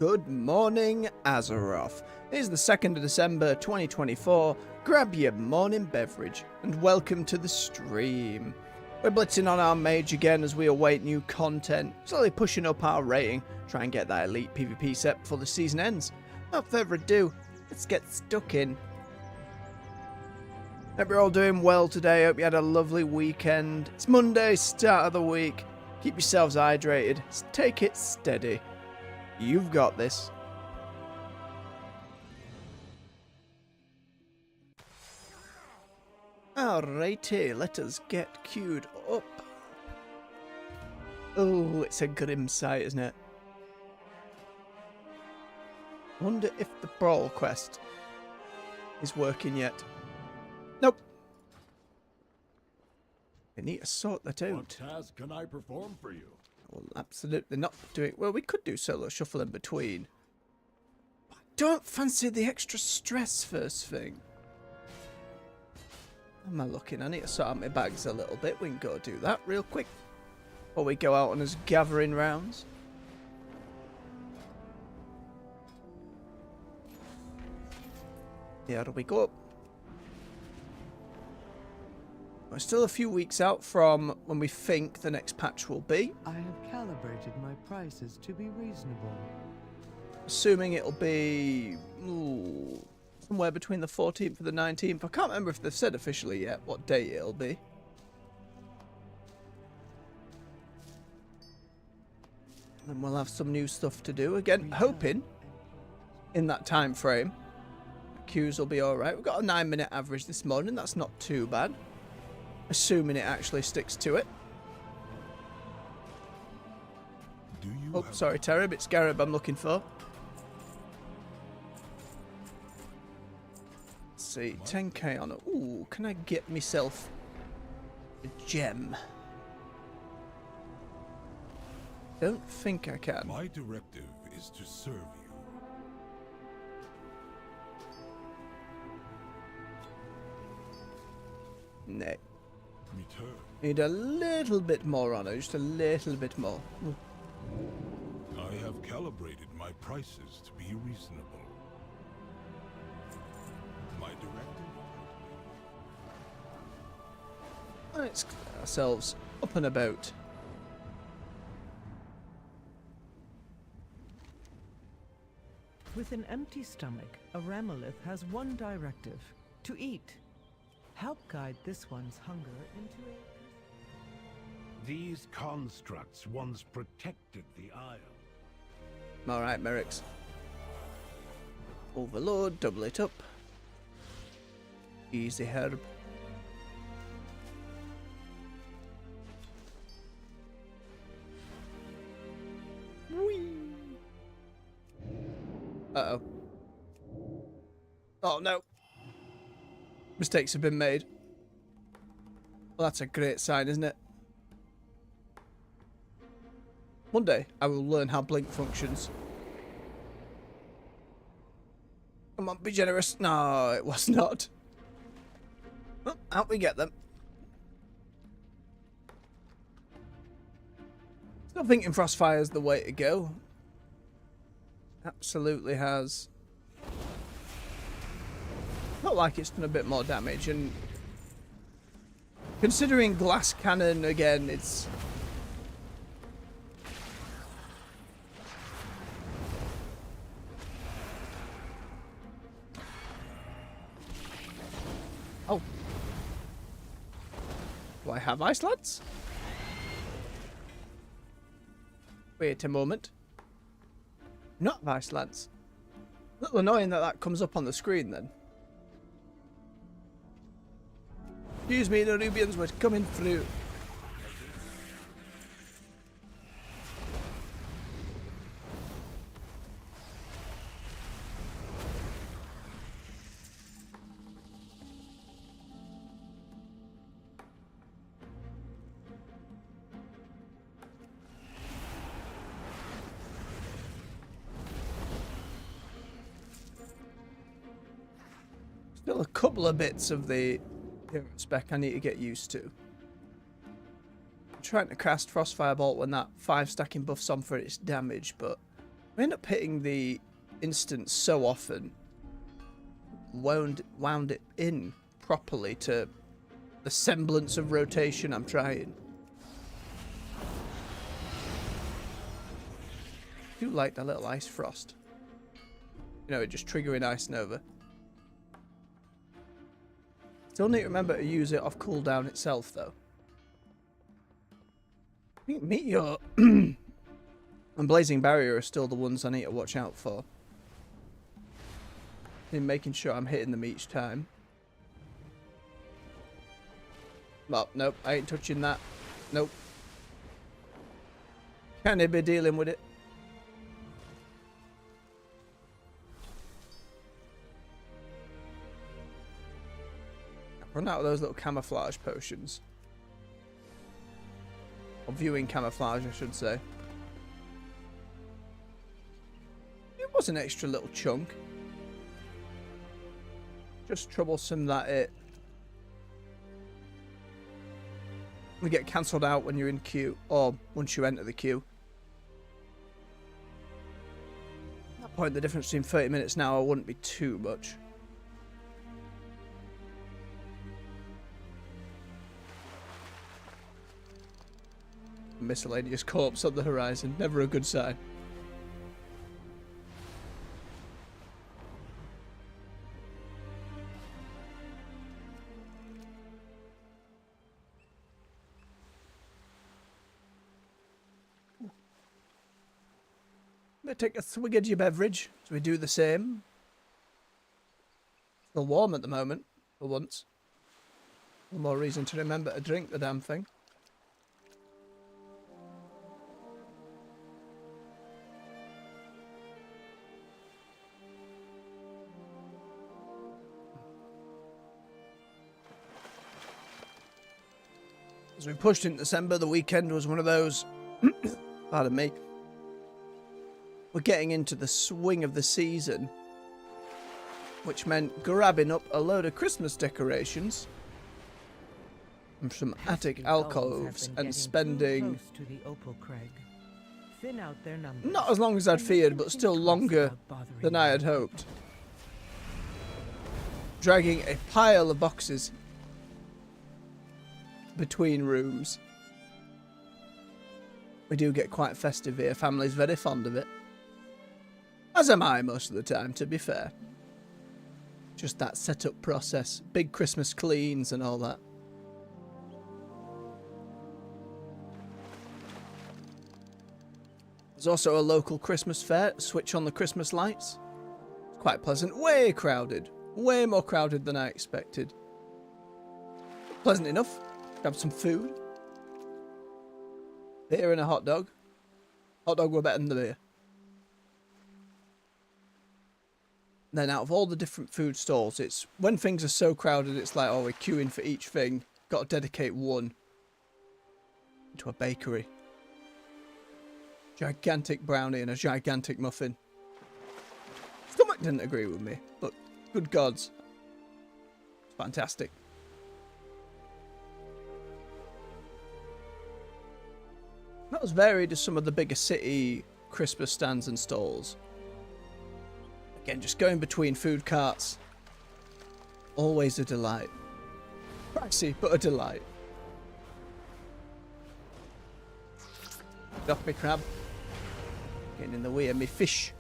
Good morning, Azeroth. It is the 2nd of December 2024. Grab your morning beverage and welcome to the stream. We're blitzing on our Mage again as we await new content, slowly pushing up our rating, try and get that elite PvP set before the season ends. Without further ado, let's get stuck in. Hope you're all doing well today. Hope you had a lovely weekend. It's Monday, start of the week. Keep yourselves hydrated. Take it steady. You've got this. Alrighty, let us get queued up. Oh, it's a grim sight, isn't it? Wonder if the Brawl quest is working yet. Nope. I need to sort that out. What task can I perform for you? Well, absolutely not doing... Well, we could do solo shuffle in between. I don't fancy the extra stress first thing. How am I looking? I need to sort out my bags a little bit. We can go do that real quick before we go out on his gathering rounds. Here we go. We're still a few weeks out from when we think the next patch will be. I have calibrated my prices to be reasonable. Assuming it'll be somewhere between the 14th and the 19th. I can't remember if they've said officially yet what date it'll be. And we'll have some new stuff to do. Again, hoping in that time frame, queues will be alright. We've got a 9-minute average this morning. That's not too bad. Assuming it actually sticks to it. Oh, sorry, Tereb. It's Garib I'm looking for. Let's see. 10k on it. Ooh, can I get myself a gem? Don't think I can. My directive is to serve you. Nay. Return. Need a little bit more on it. Just a little bit more. Ooh. I have calibrated my prices to be reasonable. My directive. Let's get ourselves up and about. With an empty stomach, a Ramolith has one directive: to eat. Help guide this one's hunger into a... These constructs once protected the Isle. Alright, Merrick's. Overload, double it up. Easy herb. Whee! Uh-oh. Oh no. Mistakes have been made. Well, that's a great sign, isn't it? One day, I will learn how blink functions. Come on, be generous. No, it was not. Well, out we get them. Still thinking Frostfire's the way to go. Absolutely has. Not like it's done a bit more damage, and considering glass cannon again, it's oh. Do I have ice lance? Wait a moment. Not ice lance. A little annoying that that comes up on the screen then. Excuse me, the Nubians were coming through. Still a couple of bits of the spec I need to get used to. I'm trying to cast Frostfire Bolt when that 5 stacking buff's on for its damage, but I end up hitting the instance so often, wound it in properly to the semblance of rotation I'm trying. I do like that little ice frost. You know, it just triggering Ice Nova. Still need to remember to use it off cooldown itself, though. I think Meteor and Blazing Barrier are still the ones I need to watch out for. In making sure I'm hitting them each time. Well, nope, I ain't touching that. Nope. Can I be dealing with it? I've run out of those little camouflage potions. Or viewing camouflage, I should say. It was an extra little chunk. Just troublesome that it we get cancelled out when you're in queue, or once you enter the queue. At that point, the difference between 30 minutes an hour wouldn't be too much. Miscellaneous corpse on the horizon, never a good sign. Take a swig of your beverage, so we do the same. Still warm at the moment, for once. One more reason to remember to drink the damn thing. As we pushed into December, the weekend was one of those, pardon me, we're getting into the swing of the season, which meant grabbing up a load of Christmas decorations and some attic alcoves and spending not as long as I'd feared, but still longer than I had hoped, dragging a pile of boxes between rooms. We do get quite festive here. Family's very fond of it. As am I most of the time, to be fair. Just that setup process. Big Christmas cleans and all that. There's also a local Christmas fair. Switch on the Christmas lights. It's quite pleasant. Way crowded. Way more crowded than I expected. Pleasant enough. Grab some food. Beer and a hot dog. Hot dog were better than the beer. Then out of all the different food stalls, it's when things are so crowded, it's like, oh, we're queuing for each thing. Got to dedicate one to a bakery. Gigantic brownie and a gigantic muffin. Stomach didn't agree with me, but good gods. It's fantastic. Not as varied as some of the bigger city Christmas stands and stalls. Again, just going between food carts. Always a delight. Pricey, but a delight. Get off me crab. Getting in the way of me fish.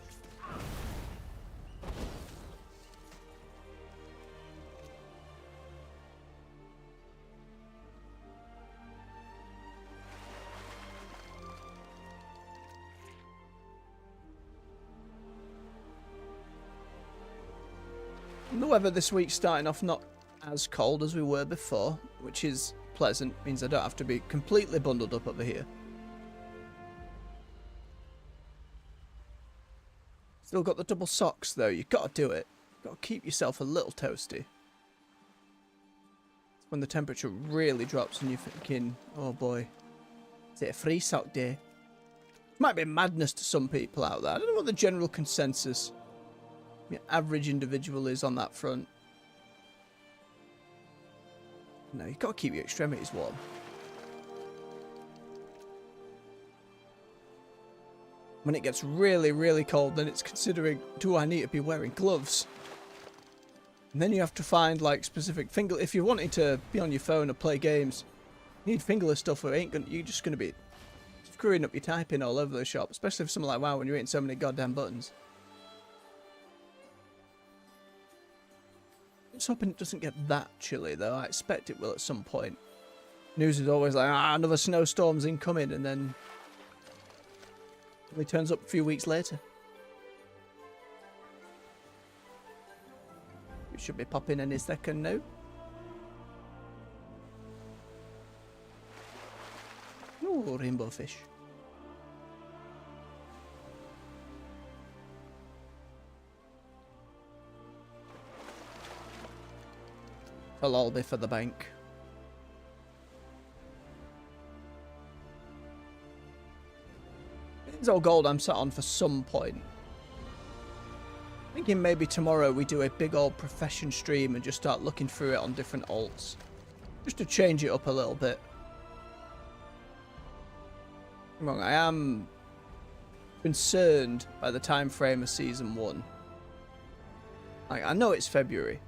The weather this week's starting off not as cold as we were before, which is pleasant. Means I don't have to be completely bundled up over here. Still got the double socks though. You've got to do it. Got to keep yourself a little toasty. It's when the temperature really drops and you're thinking, oh boy, is it a free sock day? Might be madness to some people out there. I don't know what the general consensus, the average individual is on that front. No, you've got to keep your extremities warm. When it gets really, really cold, then it's considering, do I need to be wearing gloves? And then you have to find like specific finger. If you're wanting to be on your phone or play games, you need fingerless stuff. Or you're just gonna be screwing up your typing all over the shop, especially for something like WoW when you're hitting so many goddamn buttons. I'm just hoping it doesn't get that chilly though. I expect it will at some point. News is always like, another snowstorm's incoming, and then it turns up a few weeks later. It should be popping any second now. Oh, rainbow fish. I'll all be for the bank. It's all gold I'm sat on for some point. Thinking maybe tomorrow we do a big old profession stream and just start looking through it on different alts. Just to change it up a little bit. I am concerned by the time frame of Season 1. I know it's February.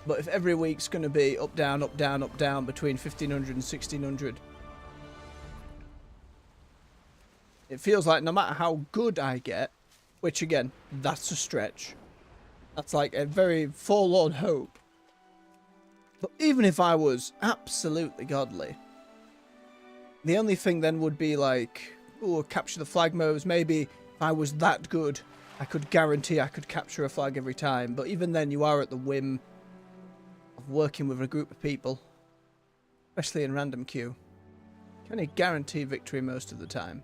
But if every week's going to be up, down, up, down, up, down between 1500 and 1600, it feels like no matter how good I get, which again, that's a stretch. That's like a very forlorn hope. But even if I was absolutely godly, the only thing then would be like, oh, capture the flag modes. Maybe if I was that good, I could guarantee I could capture a flag every time. But even then, you are at the whim of working with a group of people, especially in random queue. You can only guarantee victory most of the time.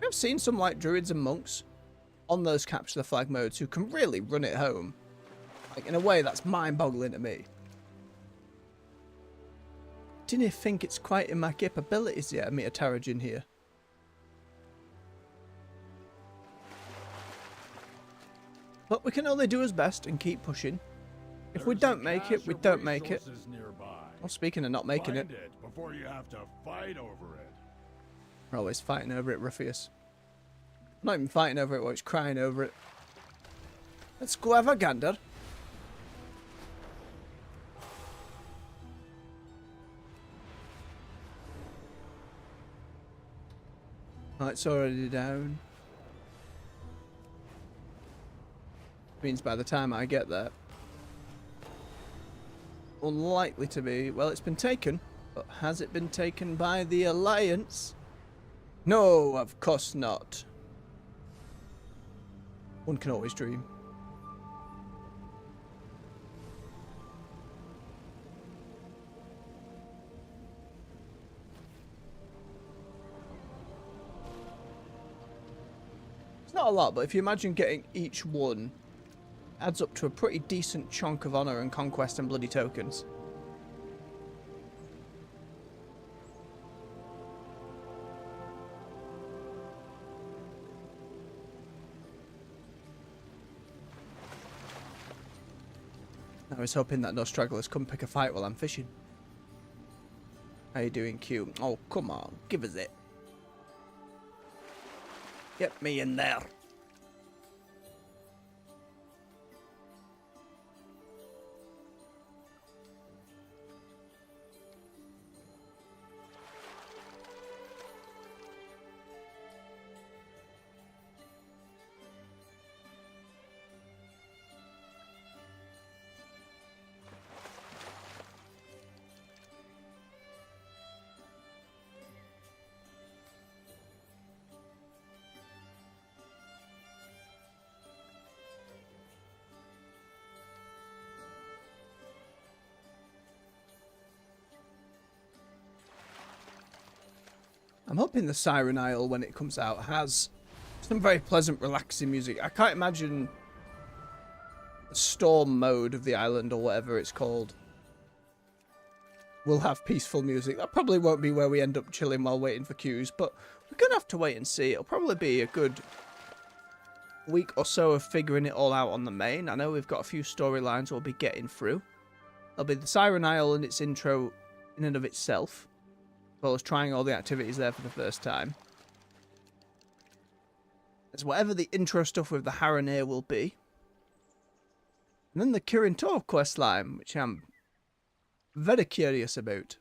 I've seen some like druids and monks on those capture the flag modes who can really run it home. Like in a way that's mind-boggling to me. Didn't think it's quite in my capabilities yet, meet a Tarajin here. But we can only do our best and keep pushing. If we don't make it, we don't make it. Well, speaking of not making it, before you have to fight over it. We're always fighting over it, Ruffius. Not even fighting over it, we're always crying over it. Let's go have a gander. Oh, it's already down. Means by the time I get there, unlikely to be. Well, it's been taken, but has it been taken by the Alliance? No, of course not. One can always dream. It's not a lot, but if you imagine getting each one, adds up to a pretty decent chunk of honor and conquest and bloody tokens. I was hoping that no stragglers come pick a fight while I'm fishing. How you doing, Q? Oh, come on, give us it. Get me in there. I'm hoping the Siren Isle, when it comes out, has some very pleasant, relaxing music. I can't imagine the storm mode of the island, or whatever it's called, will have peaceful music. That probably won't be where we end up chilling while waiting for queues, but we're going to have to wait and see. It'll probably be a good week or so of figuring it all out on the main. I know we've got a few storylines we'll be getting through. There'll be the Siren Isle and its intro in and of itself, as well as trying all the activities there for the first time. There's whatever the intro stuff with the Haranir will be. And then the Kirin Tor questline, which I'm very curious about.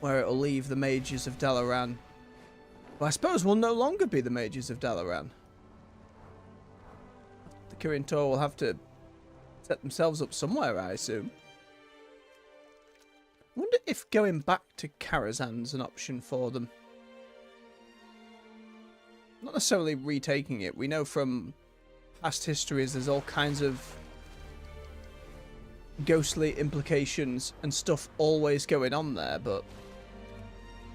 Where it'll leave the Mages of Dalaran. Well, I suppose we'll no longer be the Mages of Dalaran. The Kirin Tor will have to set themselves up somewhere, I assume. I wonder if going back to Karazhan's an option for them. Not necessarily retaking it. We know from past histories there's all kinds of ghostly implications and stuff always going on there, but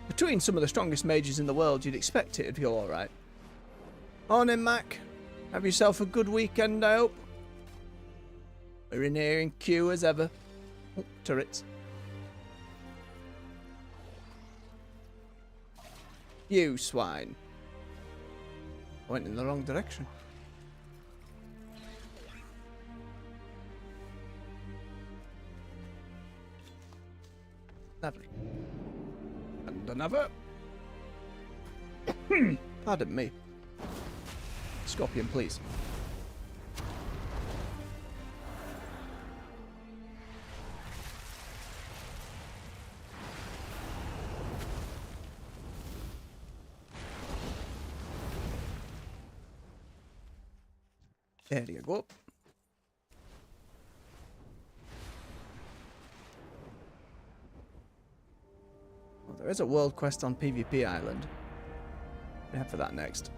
between some of the strongest mages in the world, you'd expect it to go alright. Morning, Mac. Have yourself a good weekend, I hope. We're in here in queue as ever. Oh, turrets. You swine. Went in the wrong direction. Lovely. And another. Pardon me. Scorpion, please. There you go. Well, there is a world quest on PvP Island. We have for that next.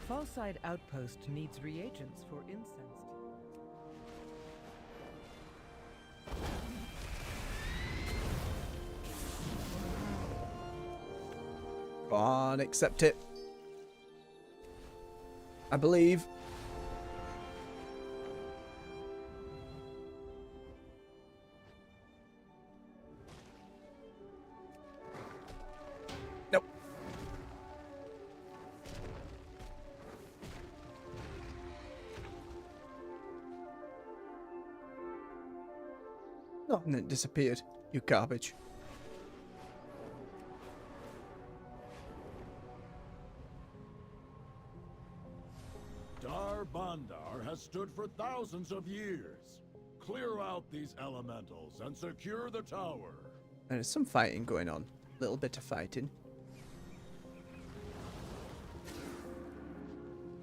Fallside Outpost needs reagents for incense. Go on, accept it. I believe. Nope. Oh, and it disappeared. You garbage. Bandar has stood for thousands of years. Clear out these elementals and secure the tower. There's some fighting going on. A little bit of fighting.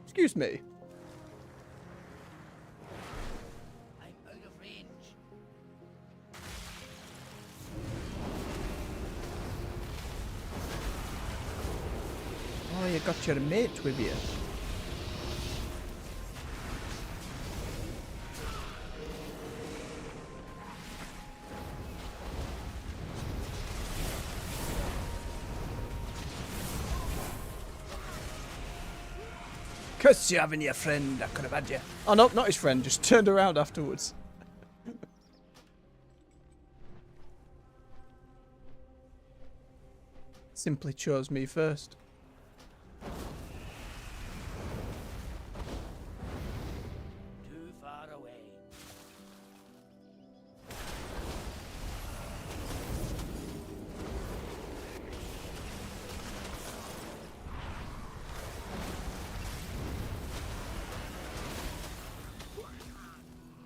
Excuse me. I'm out of range. Oh, you got your mate with you. Curse you having your friend, I could have had you. Oh no, not his friend, just turned around afterwards. Simply chose me first. Too far away.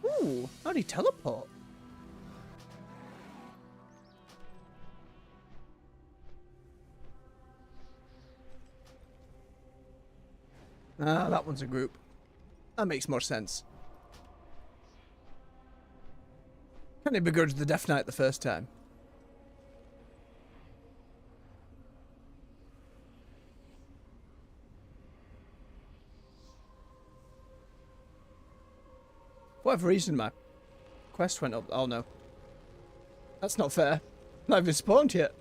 Ooh, how'd he teleport? Ah, that one's a group. That makes more sense. Can he begrudge the Death Knight the first time? For whatever reason, my quest went up. Oh no. That's not fair. Not even spawned yet.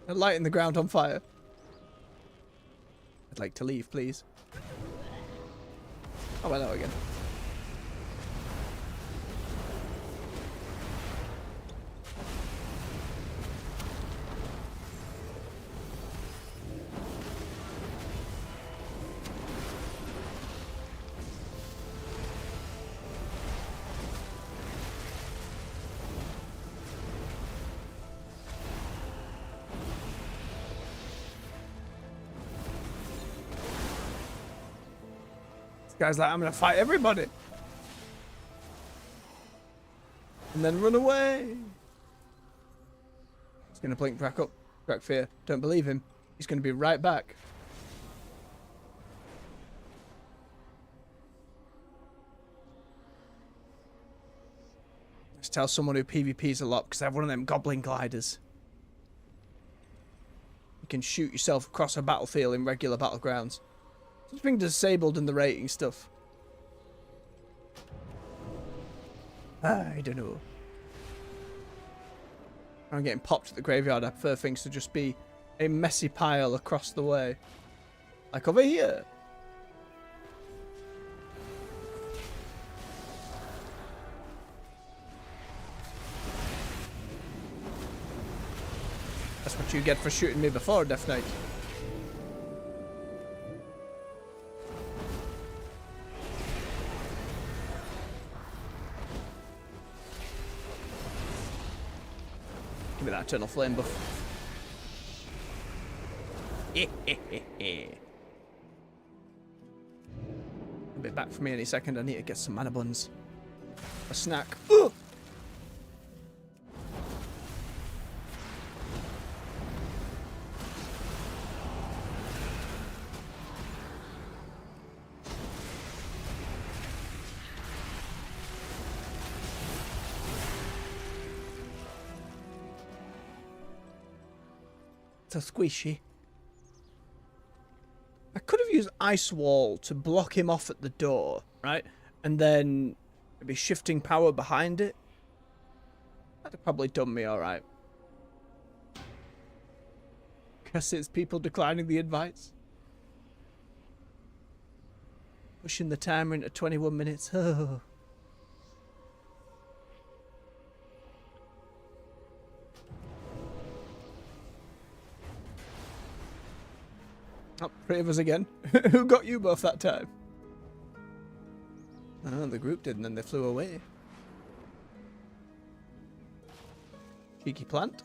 They're lighting the ground on fire. I'd like to leave, please. Oh, hello again. Guy's like, I'm gonna fight everybody. And then run away. He's gonna blink back up. Crack fear. Don't believe him. He's gonna be right back. Let's tell someone who PvPs a lot because they have one of them goblin gliders. You can shoot yourself across a battlefield in regular battlegrounds. It's been disabled in the rating stuff. I don't know. I'm getting popped at the graveyard. I prefer things to just be a messy pile across the way. Like over here. That's what you get for shooting me before, Death Knight. Give me that eternal flame buff. He'll be back for me any second. I need to get some mana buns. A snack. Ugh! So squishy. I could have used Ice Wall to block him off at the door, right? And then maybe shifting power behind it. That'd have probably done me alright. Guess it's people declining the invites. Pushing the timer into 21 minutes. Oh. Oh, 3 of us again. Who got you both that time? Oh, the group did, and then they flew away. Cheeky plant.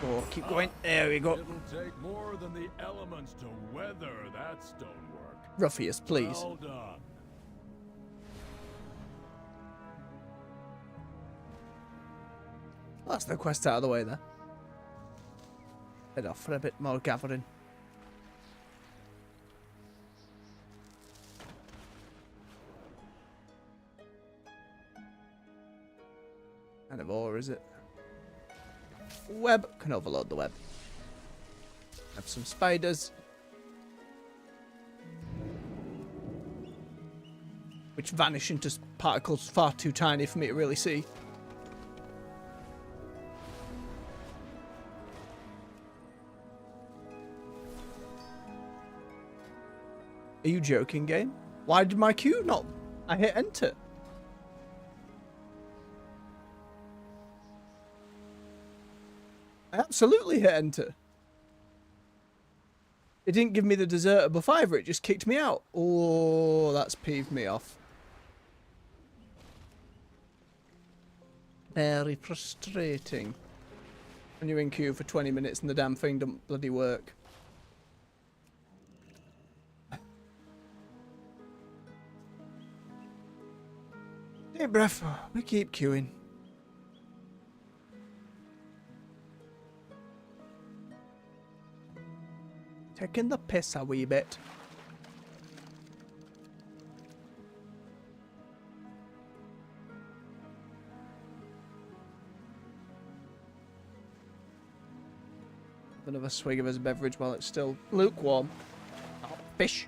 Oh, keep going. There we go. It'll take more than the elements to weather that stonework. Ruffius, please. Well done. Well, that's the quest out of the way there. Head off for a bit more gathering. Kind of ore, is it? Web. Can overload the web. Have some spiders. Which vanish into particles far too tiny for me to really see. Are you joking, game? Why did my queue not... I hit enter. I absolutely hit enter. It didn't give me the deserter buff either, it just kicked me out. Oh, that's peeved me off. Very frustrating. When you're in queue for 20 minutes and the damn thing don't bloody work. Deep breath, we keep queuing. Taking the piss a wee bit. another swig of his beverage while it's still lukewarm. Oh, fish.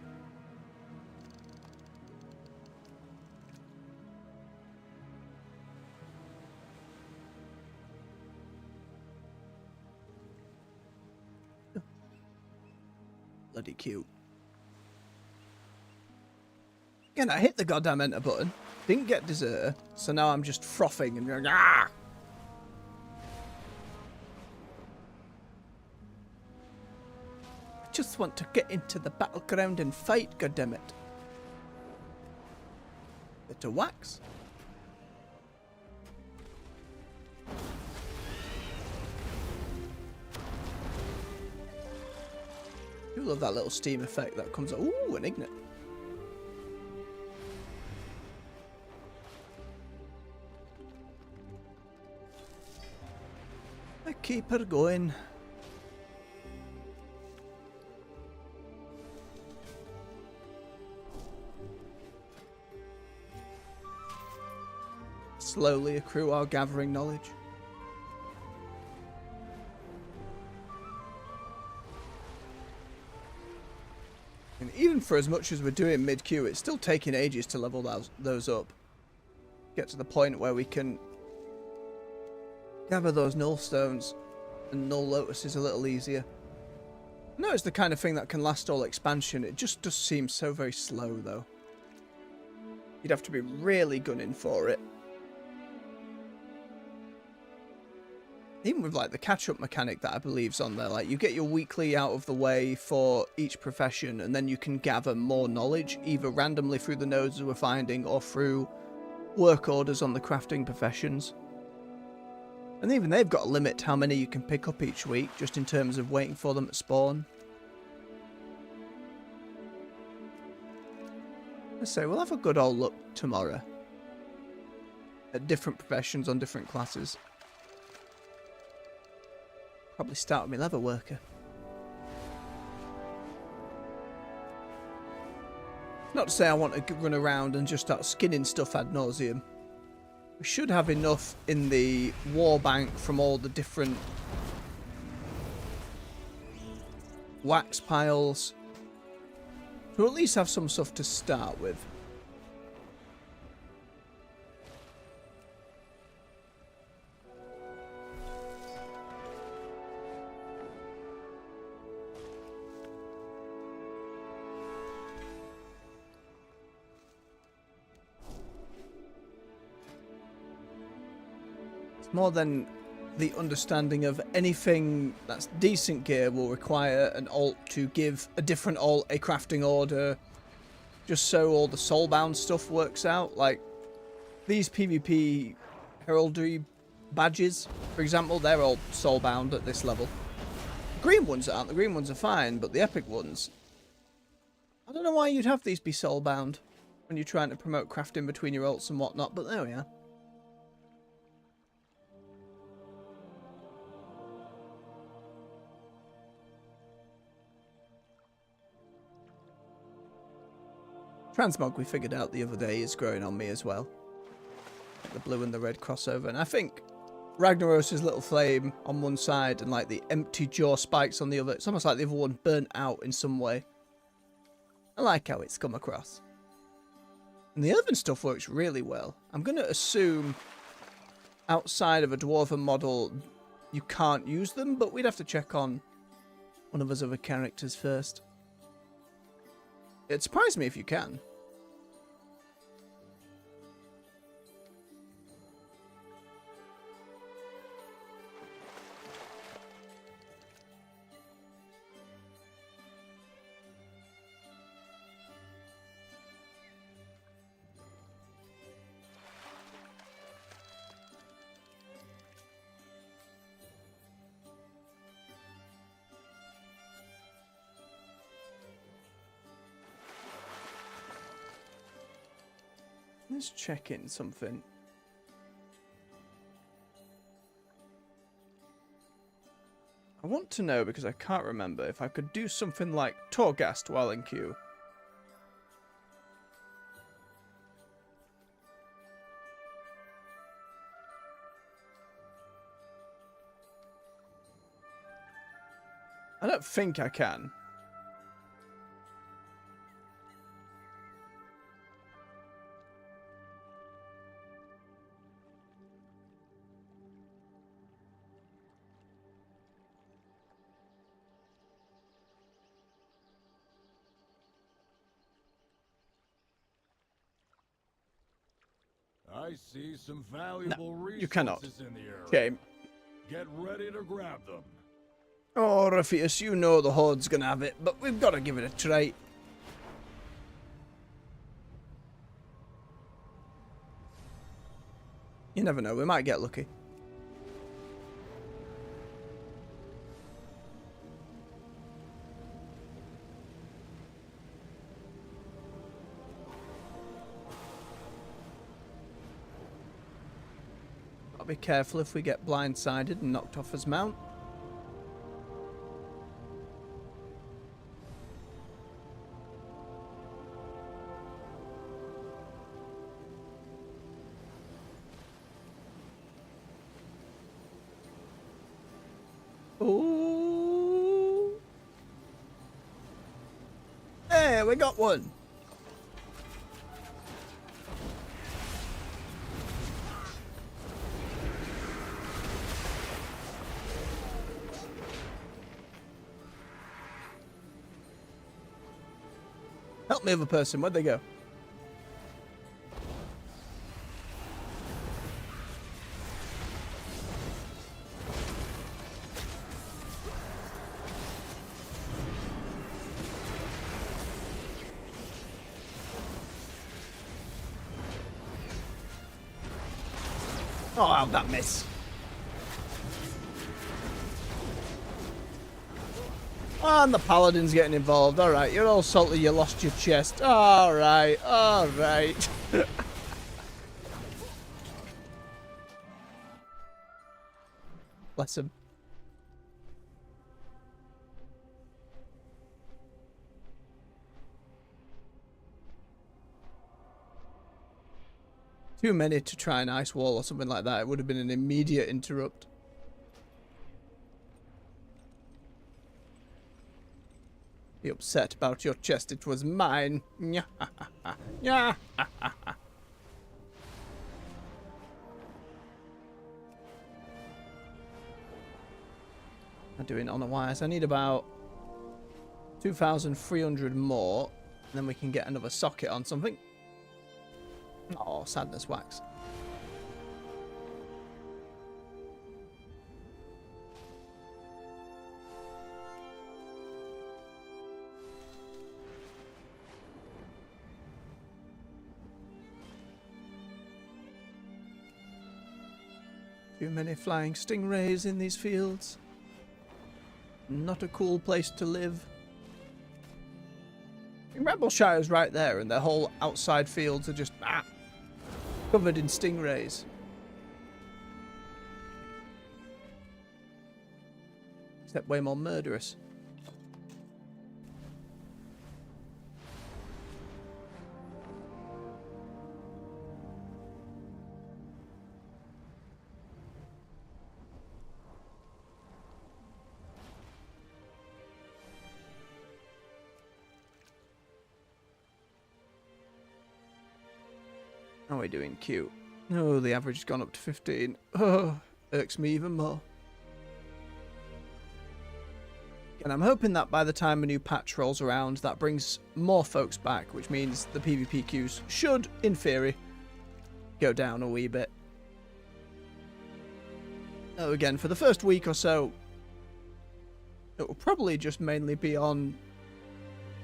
Bloody cute. Again, I hit the goddamn enter button. Didn't get dessert, so now I'm just frothing and going, ah! I just want to get into the battleground and fight, goddammit. Bit of wax. I love that little steam effect that comes out. Ooh, an ignite. I keep her going. Slowly accrue our gathering knowledge. And even for as much as we're doing mid-queue, it's still taking ages to level those up. Get to the point where we can gather those null stones and null lotuses a little easier. I know it's the kind of thing that can last all expansion. It just does seem so very slow, though. You'd have to be really gunning for it. Even with like the catch-up mechanic that I believe's on there, like you get your weekly out of the way for each profession, and then you can gather more knowledge, either randomly through the nodes we're finding or through work orders on the crafting professions. And even they've got a limit to how many you can pick up each week, just in terms of waiting for them at spawn. I say, we'll have a good old look tomorrow at different professions on different classes. Probably start with my leather worker. Not to say I want to run around and just start skinning stuff ad nauseum. We should have enough in the war bank from all the different wax piles to at least have some stuff to start with. More than the understanding of anything that's decent gear will require an alt to give a different alt a crafting order, just so all the soulbound stuff works out. Like these PvP heraldry badges, for example, they're all soulbound at this level. The green ones aren't. The green ones are fine, but the epic ones, I don't know why you'd have these be soulbound when you're trying to promote crafting between your alts and whatnot, but there we are. Transmog, we figured out the other day, is growing on me as well. The blue and the red crossover. And I think Ragnaros' little flame on one side and like the empty jaw spikes on the other. It's almost like the other one burnt out in some way. I like how it's come across. And the earthen stuff works really well. I'm going to assume outside of a dwarven model you can't use them, but we'd have to check on one of his other characters first. It'd surprise me if you can. Let's check in something. I want to know, because I can't remember, if I could do something like Torghast while in queue. don't think I can. I see some valuable you cannot. resources in the area. Shame. Get ready to grab them. Oh, Raphius, you know the Horde's gonna have it, but we've got to give it a try. You never know, we might get lucky. Gotta be careful if we get blindsided and knocked off his mount. Ooh. Hey, we got one. Help me, other person. Where'd they go? Oh, how'd that miss? Oh, and the paladin's getting involved. Alright, you're all salty you lost your chest. Alright, alright. Bless him. Too many to try an ice wall or something like that. It would have been an immediate interrupt. Be upset about your chest. It was mine. Yeah. Yeah. I'm doing honor-wise. I need about 2,300 more. And then we can get another socket on something. Oh, sadness wax. Too many flying stingrays in these fields. Not a cool place to live. Rambleshire's right there, and their whole outside fields are just covered in stingrays. Except way more murderous. How are we doing, Q? Oh, the average has gone up to 15. Oh, irks me even more. And I'm hoping that by the time a new patch rolls around, that brings more folks back, which means the PvP queues should, in theory, go down a wee bit. Oh, again, for the first week or so, it will probably just mainly be on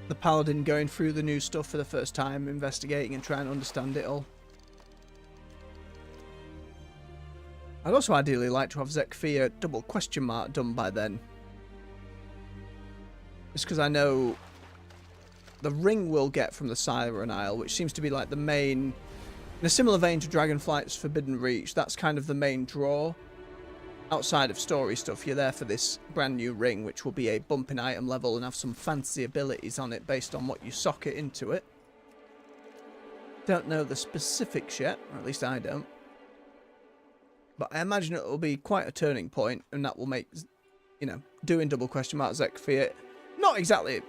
the Paladin going through the new stuff for the first time, investigating and trying to understand it all. I'd also ideally like to have Zekphia double question mark done by then. Just because I know the ring we'll get from the Siren Isle, which seems to be like the main, in a similar vein to Dragonflight's Forbidden Reach, that's kind of the main draw. Outside of story stuff, you're there for this brand new ring, which will be a bumping item level and have some fancy abilities on it based on what you socket into it. Don't know the specifics yet, or at least I don't. But I imagine it will be quite a turning point, and that will make, you know, doing double question mark Zekfear. Not exactly,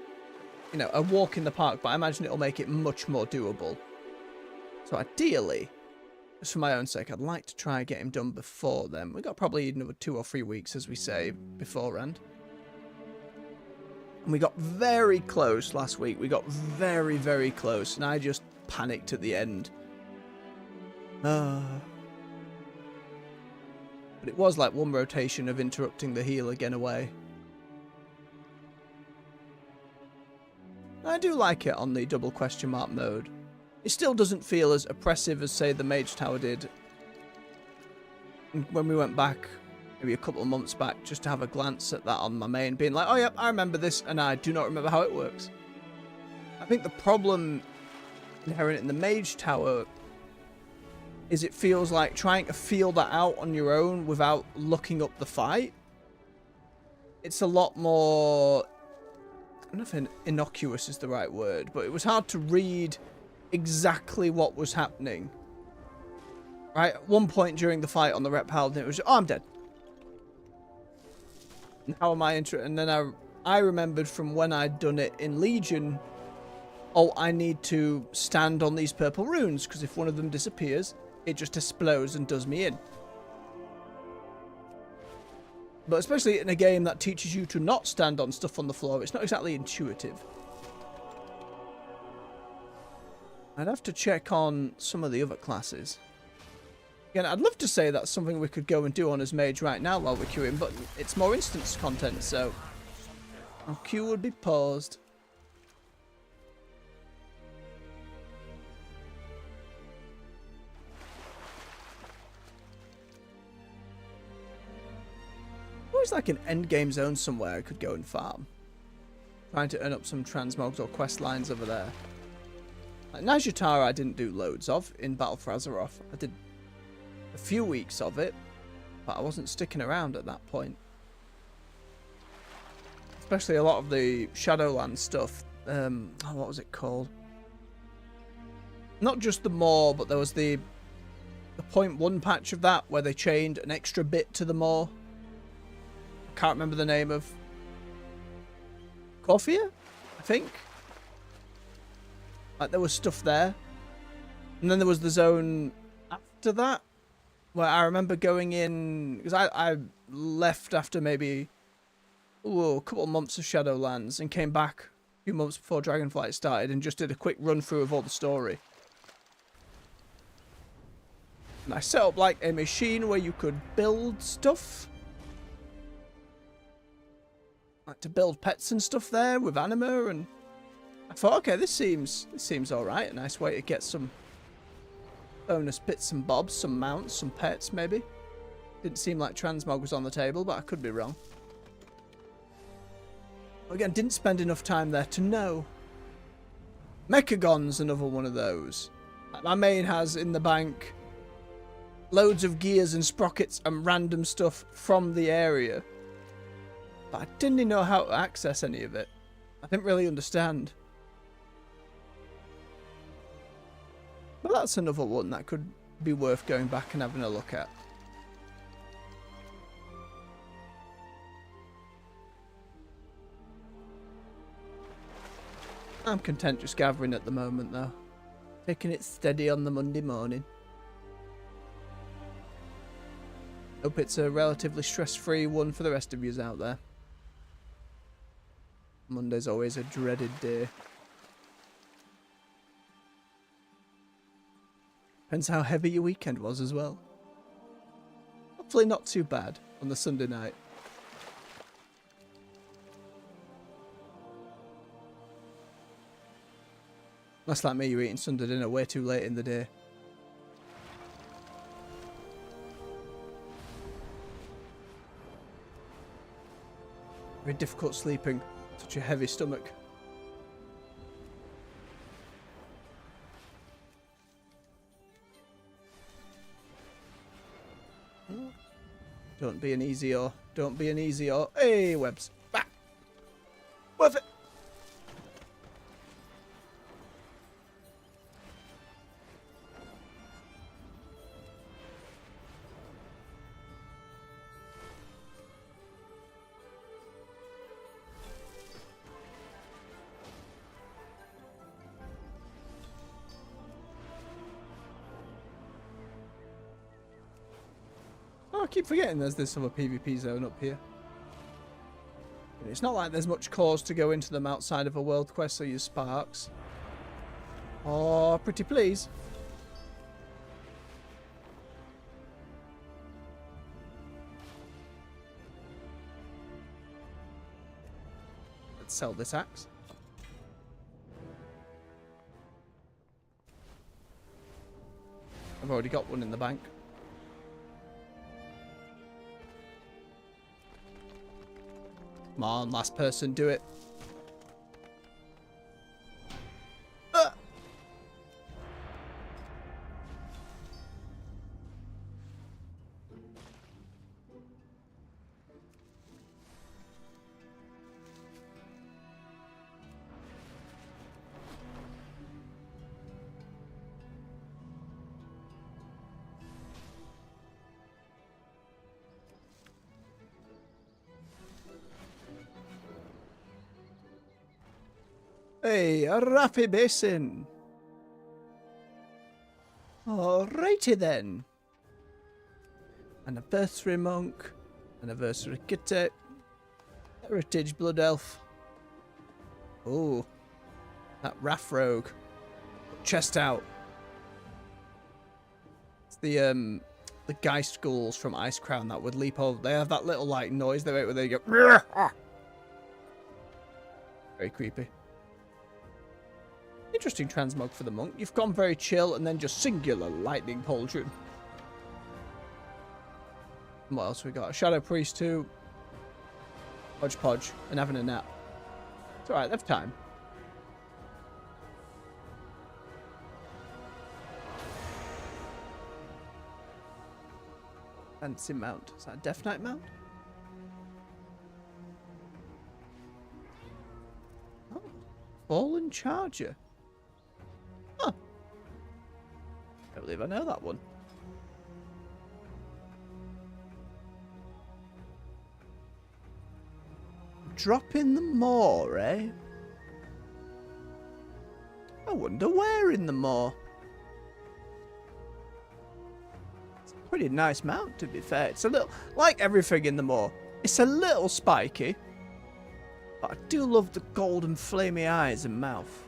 you know, a walk in the park, but I imagine it'll make it much more doable. So ideally, just for my own sake, I'd like to try and get him done before then. We got probably another 2 or 3 weeks, as we say, beforehand. And we got very close last week. We got very, very close, and I just panicked at the end. But it was like one rotation of interrupting the heal again away. I do like it on the double question mark mode. It still doesn't feel as oppressive as, say, the Mage Tower did when we went back, maybe a couple of months back, just to have a glance at that on my main, being like, oh, yep, I remember this, and I do not remember how it works. I think the problem inherent in the Mage Tower is it feels like trying to feel that out on your own without looking up the fight. It's a lot more, I don't know if innocuous is the right word, but it was hard to read exactly what was happening. Right, at one point during the fight on the Rep Paladin, it was, oh, I'm dead. And how am I and then I remembered from when I'd done it in Legion, oh, I need to stand on these purple runes, because if one of them disappears, it just explodes and does me in. But especially in a game that teaches you to not stand on stuff on the floor, it's not exactly intuitive. I'd have to check on some of the other classes. Again, I'd love to say that's something we could go and do on as Mage right now while we're queuing, but it's more instance content, so our queue would be paused. Always like an endgame zone somewhere I could go and farm. Trying to earn up some transmogs or quest lines over there. Like Najatara I didn't do loads of in Battle for Azeroth. I did a few weeks of it, but I wasn't sticking around at that point. Especially a lot of the Shadowlands stuff. What was it called? Not just the Maw, but there was the 0.1 patch of that where they chained an extra bit to the Maw. I can't remember the name of Corphia, I think. Like there was stuff there. And then there was the zone after that, where I remember going in, because I left after maybe a couple of months of Shadowlands and came back a few months before Dragonflight started and just did a quick run through of all the story. And I set up like a machine where you could build stuff. Like to build pets and stuff there with anima, and I thought, okay, this seems alright. A nice way to get some bonus bits and bobs, some mounts, some pets maybe. Didn't seem like transmog was on the table, but I could be wrong. Again, didn't spend enough time there to know. Mechagon's another one of those. Like my main has in the bank loads of gears and sprockets and random stuff from the area. But I didn't know how to access any of it. I didn't really understand. But that's another one that could be worth going back and having a look at. I'm content just gathering at the moment though. Taking it steady on the Monday morning. Hope it's a relatively stress-free one for the rest of yous out there. Monday's always a dreaded day. Depends how heavy your weekend was as well. Hopefully not too bad on the Sunday night. Unless like me, you're eating Sunday dinner way too late in the day. Very difficult sleeping. Such a heavy stomach. Don't be an easy or. Don't be an easy or. Hey, webs. Back. Worth it. I keep forgetting there's this other PvP zone up here. It's not like there's much cause to go into them outside of a world quest or use sparks. Oh, pretty please. Let's sell this axe. I've already got one in the bank. Come on, last person, do it. Hey, a Raffy Basin. Alrighty then. Anniversary Monk. Anniversary Kitty. Heritage Blood Elf. Oh. That Raff Rogue. Chest out. It's the Geist Ghouls from Ice Crown that would leap over. They have that little like noise they make where they go. Very creepy. Interesting transmog for the monk. You've gone very chill and then just singular lightning pauldron. What else we got? Shadow Priest 2. Hodgepodge. And having a nap. It's alright, they have time. Fancy mount. Is that a Death Knight mount? Oh. Fallen Charger. Huh. I believe I know that one. Drop in the moor, eh? I wonder where in the moor. It's a pretty nice mount, to be fair. It's a little, like everything in the moor, it's a little spiky. But I do love the golden flamey eyes and mouth.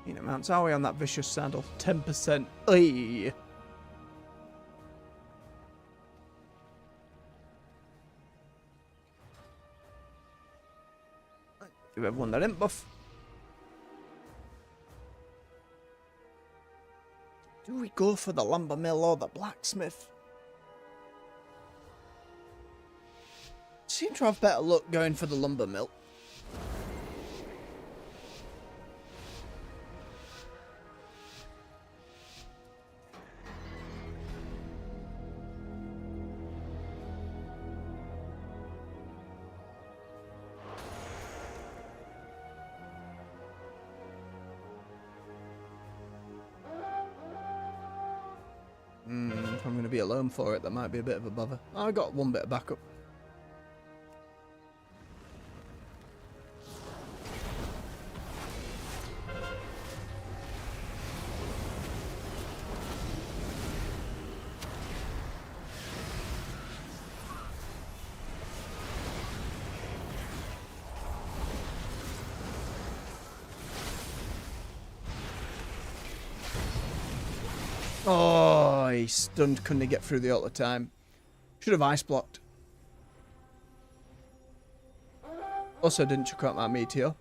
You know, mounts, are we on that vicious sandal? 10%. Aye. Give everyone that imp buff. Do we go for the lumber mill or the blacksmith? Seem to have better luck going for the lumber mill. If I'm going to be alone for it, that might be a bit of a bother. I got one bit of backup. Oh, he stunned, couldn't he get through the ult at time. Should have ice blocked. Also didn't chuck out my meteor.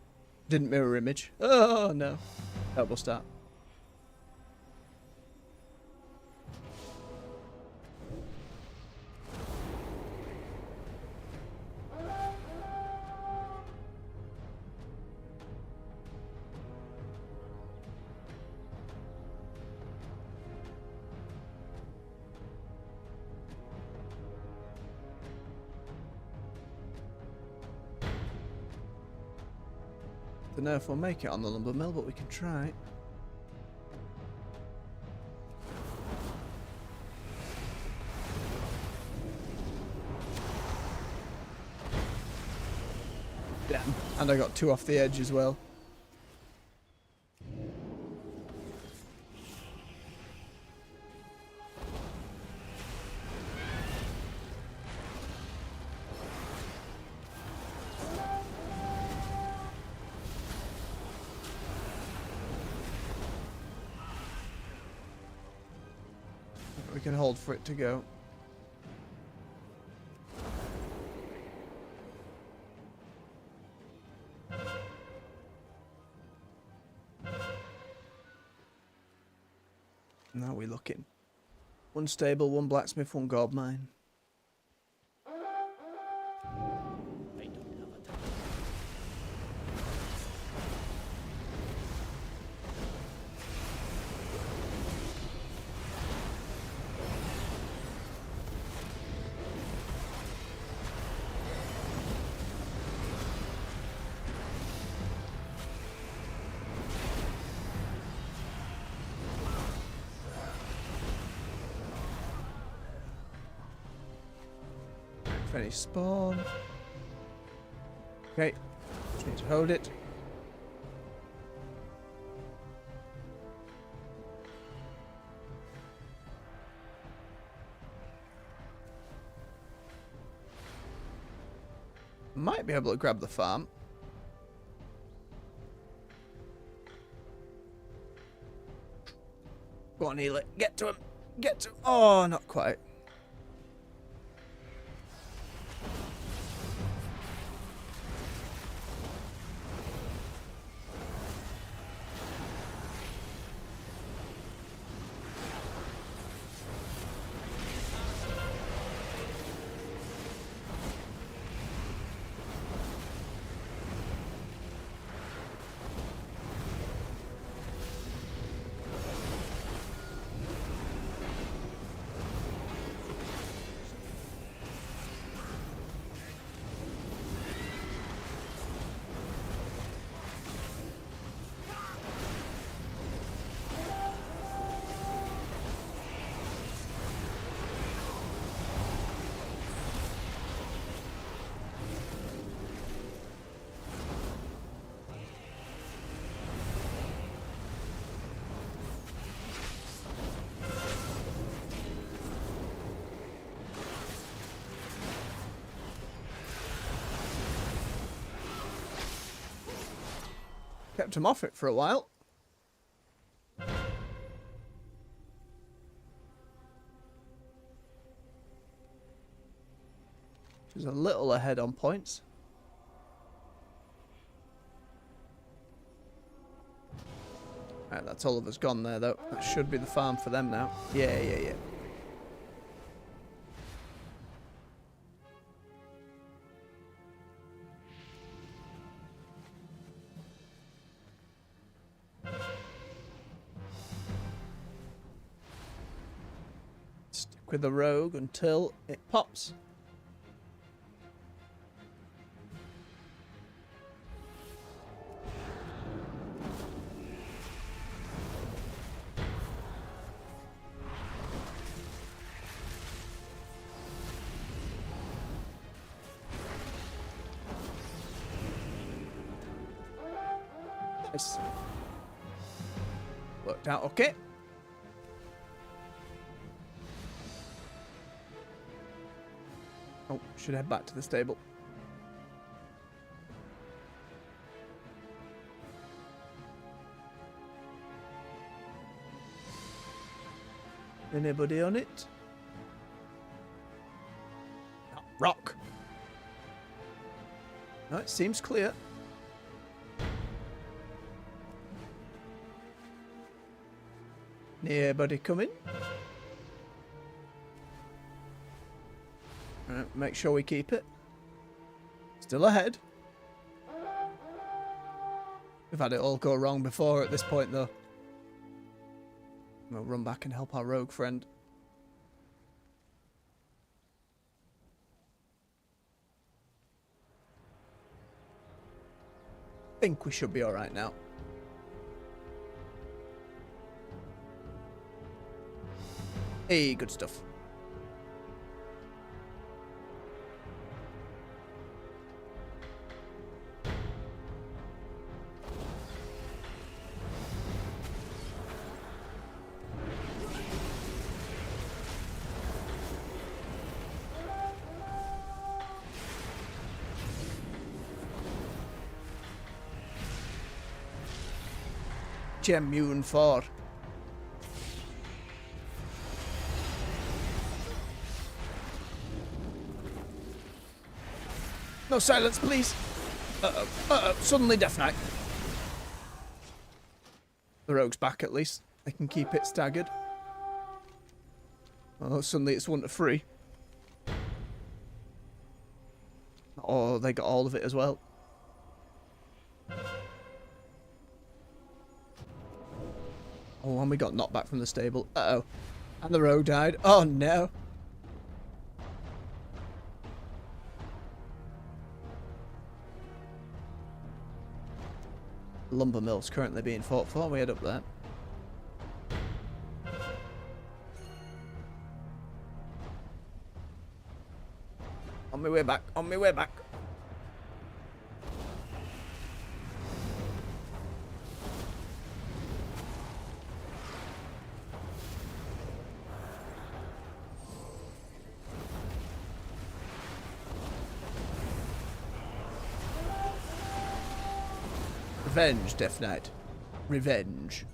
Didn't mirror image. Oh no. Terrible start. Don't know if we'll make it on the lumber mill, but we can try. Damn. And I got 2 off the edge as well. We can hold for it to go. Now we're looking. One stable, one blacksmith, one gold mine. I don't have a time. Finish spawn. Okay, just need to hold it. Might be able to grab the farm. Go on, heal it. Get to him. Get to him. Oh, not quite. Kept him off it for a while. She's a little ahead on points. Right, that's all of us gone there though. That should be the farm for them now. Yeah. Stick with the rogue until it pops. Nice. Worked out okay. Oh, should head back to the stable. Anybody on it? Oh, rock. No, it seems clear. Anybody coming? Right, make sure we keep it. Still ahead. We've had it all go wrong before at this point though. We'll run back and help our rogue friend. Think we should be alright now. Hey, good stuff. Immune for. No silence, please. Suddenly Death Knight. The rogue's back at least. I can keep it staggered. Oh, suddenly it's 1 to 3. Oh, they got all of it as well. Oh, and we got knocked back from the stable. Uh-oh. And the rogue died. Oh, no. Lumber mill's currently being fought for. We head up there. On my way back. On my way back. Revenge, Death Knight. Revenge.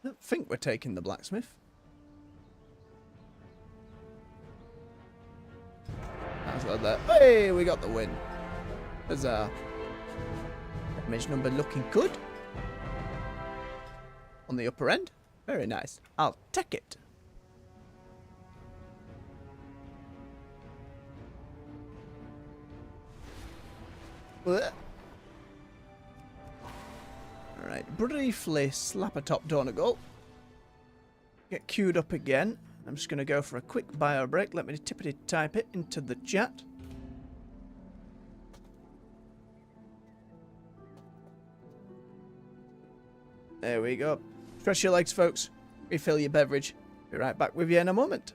I don't think we're taking the blacksmith. That's like that. Hey, we got the win. Huzzah. Damage number looking good. On the upper end. Very nice. I'll take it. Alright, briefly slap a top Donegal. Get queued up again. I'm just going to go for a quick bio break. Let me tippity type it into the chat. There we go. Stretch your legs, folks. Refill your beverage. Be right back with you in a moment.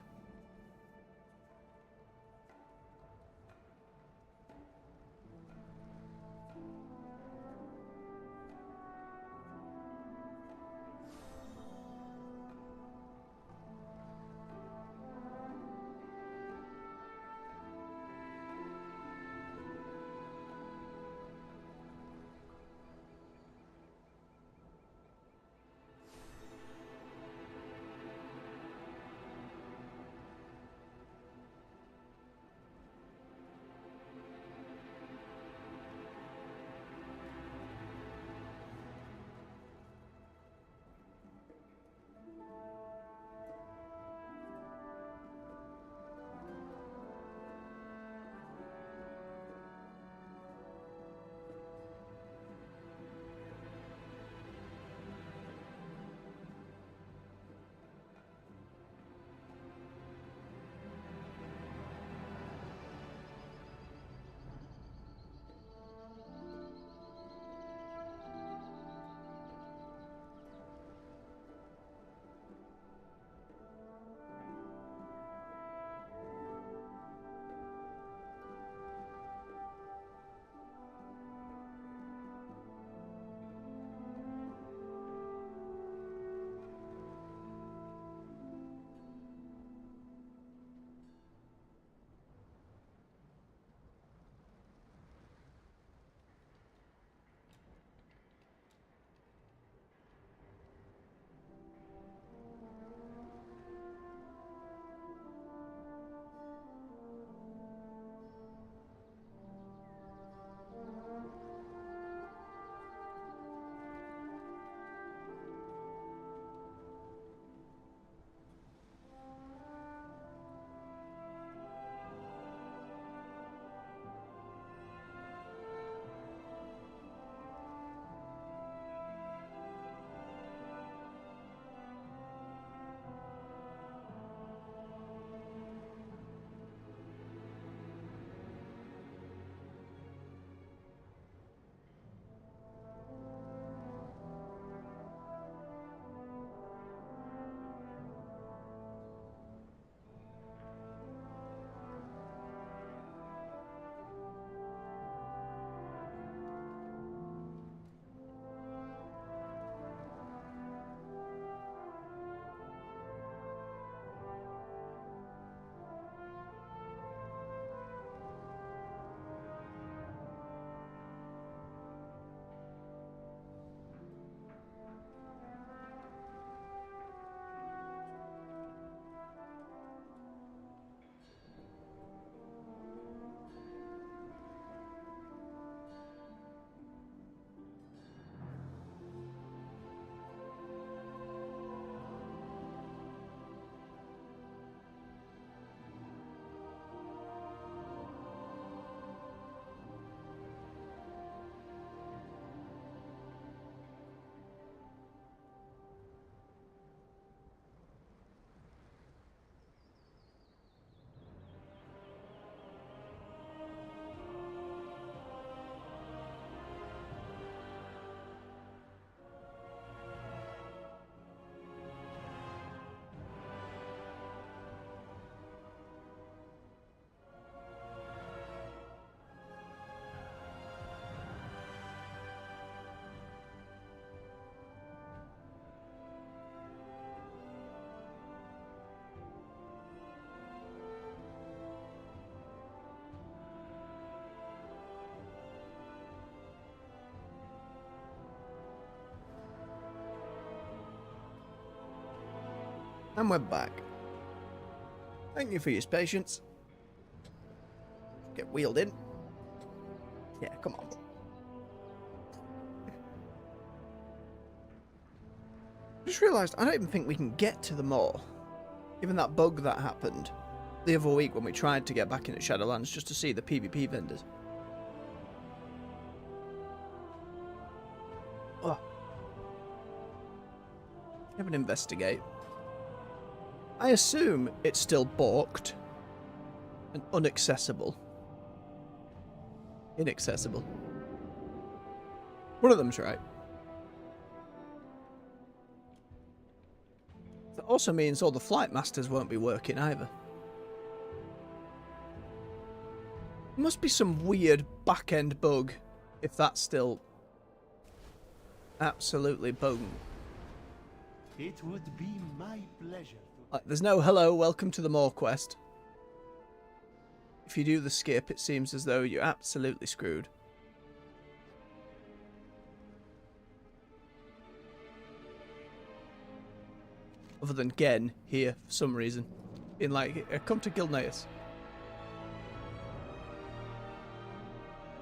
And we're back. Thank you for your patience. Get wheeled in. Yeah, come on. Just realised I don't even think we can get to the mall. Given that bug that happened the other week when we tried to get back into Shadowlands just to see the PvP vendors. Oh. Have an investigate. I assume it's still balked and inaccessible. One of them's right. That also means all the flight masters won't be working either. There must be some weird back-end bug if that's still absolutely bugged. It would be my pleasure. There's no hello, welcome to the Maw quest. If you do the skip, it seems as though you're absolutely screwed. Other than Gen here, for some reason. Being like, come to Gilneas.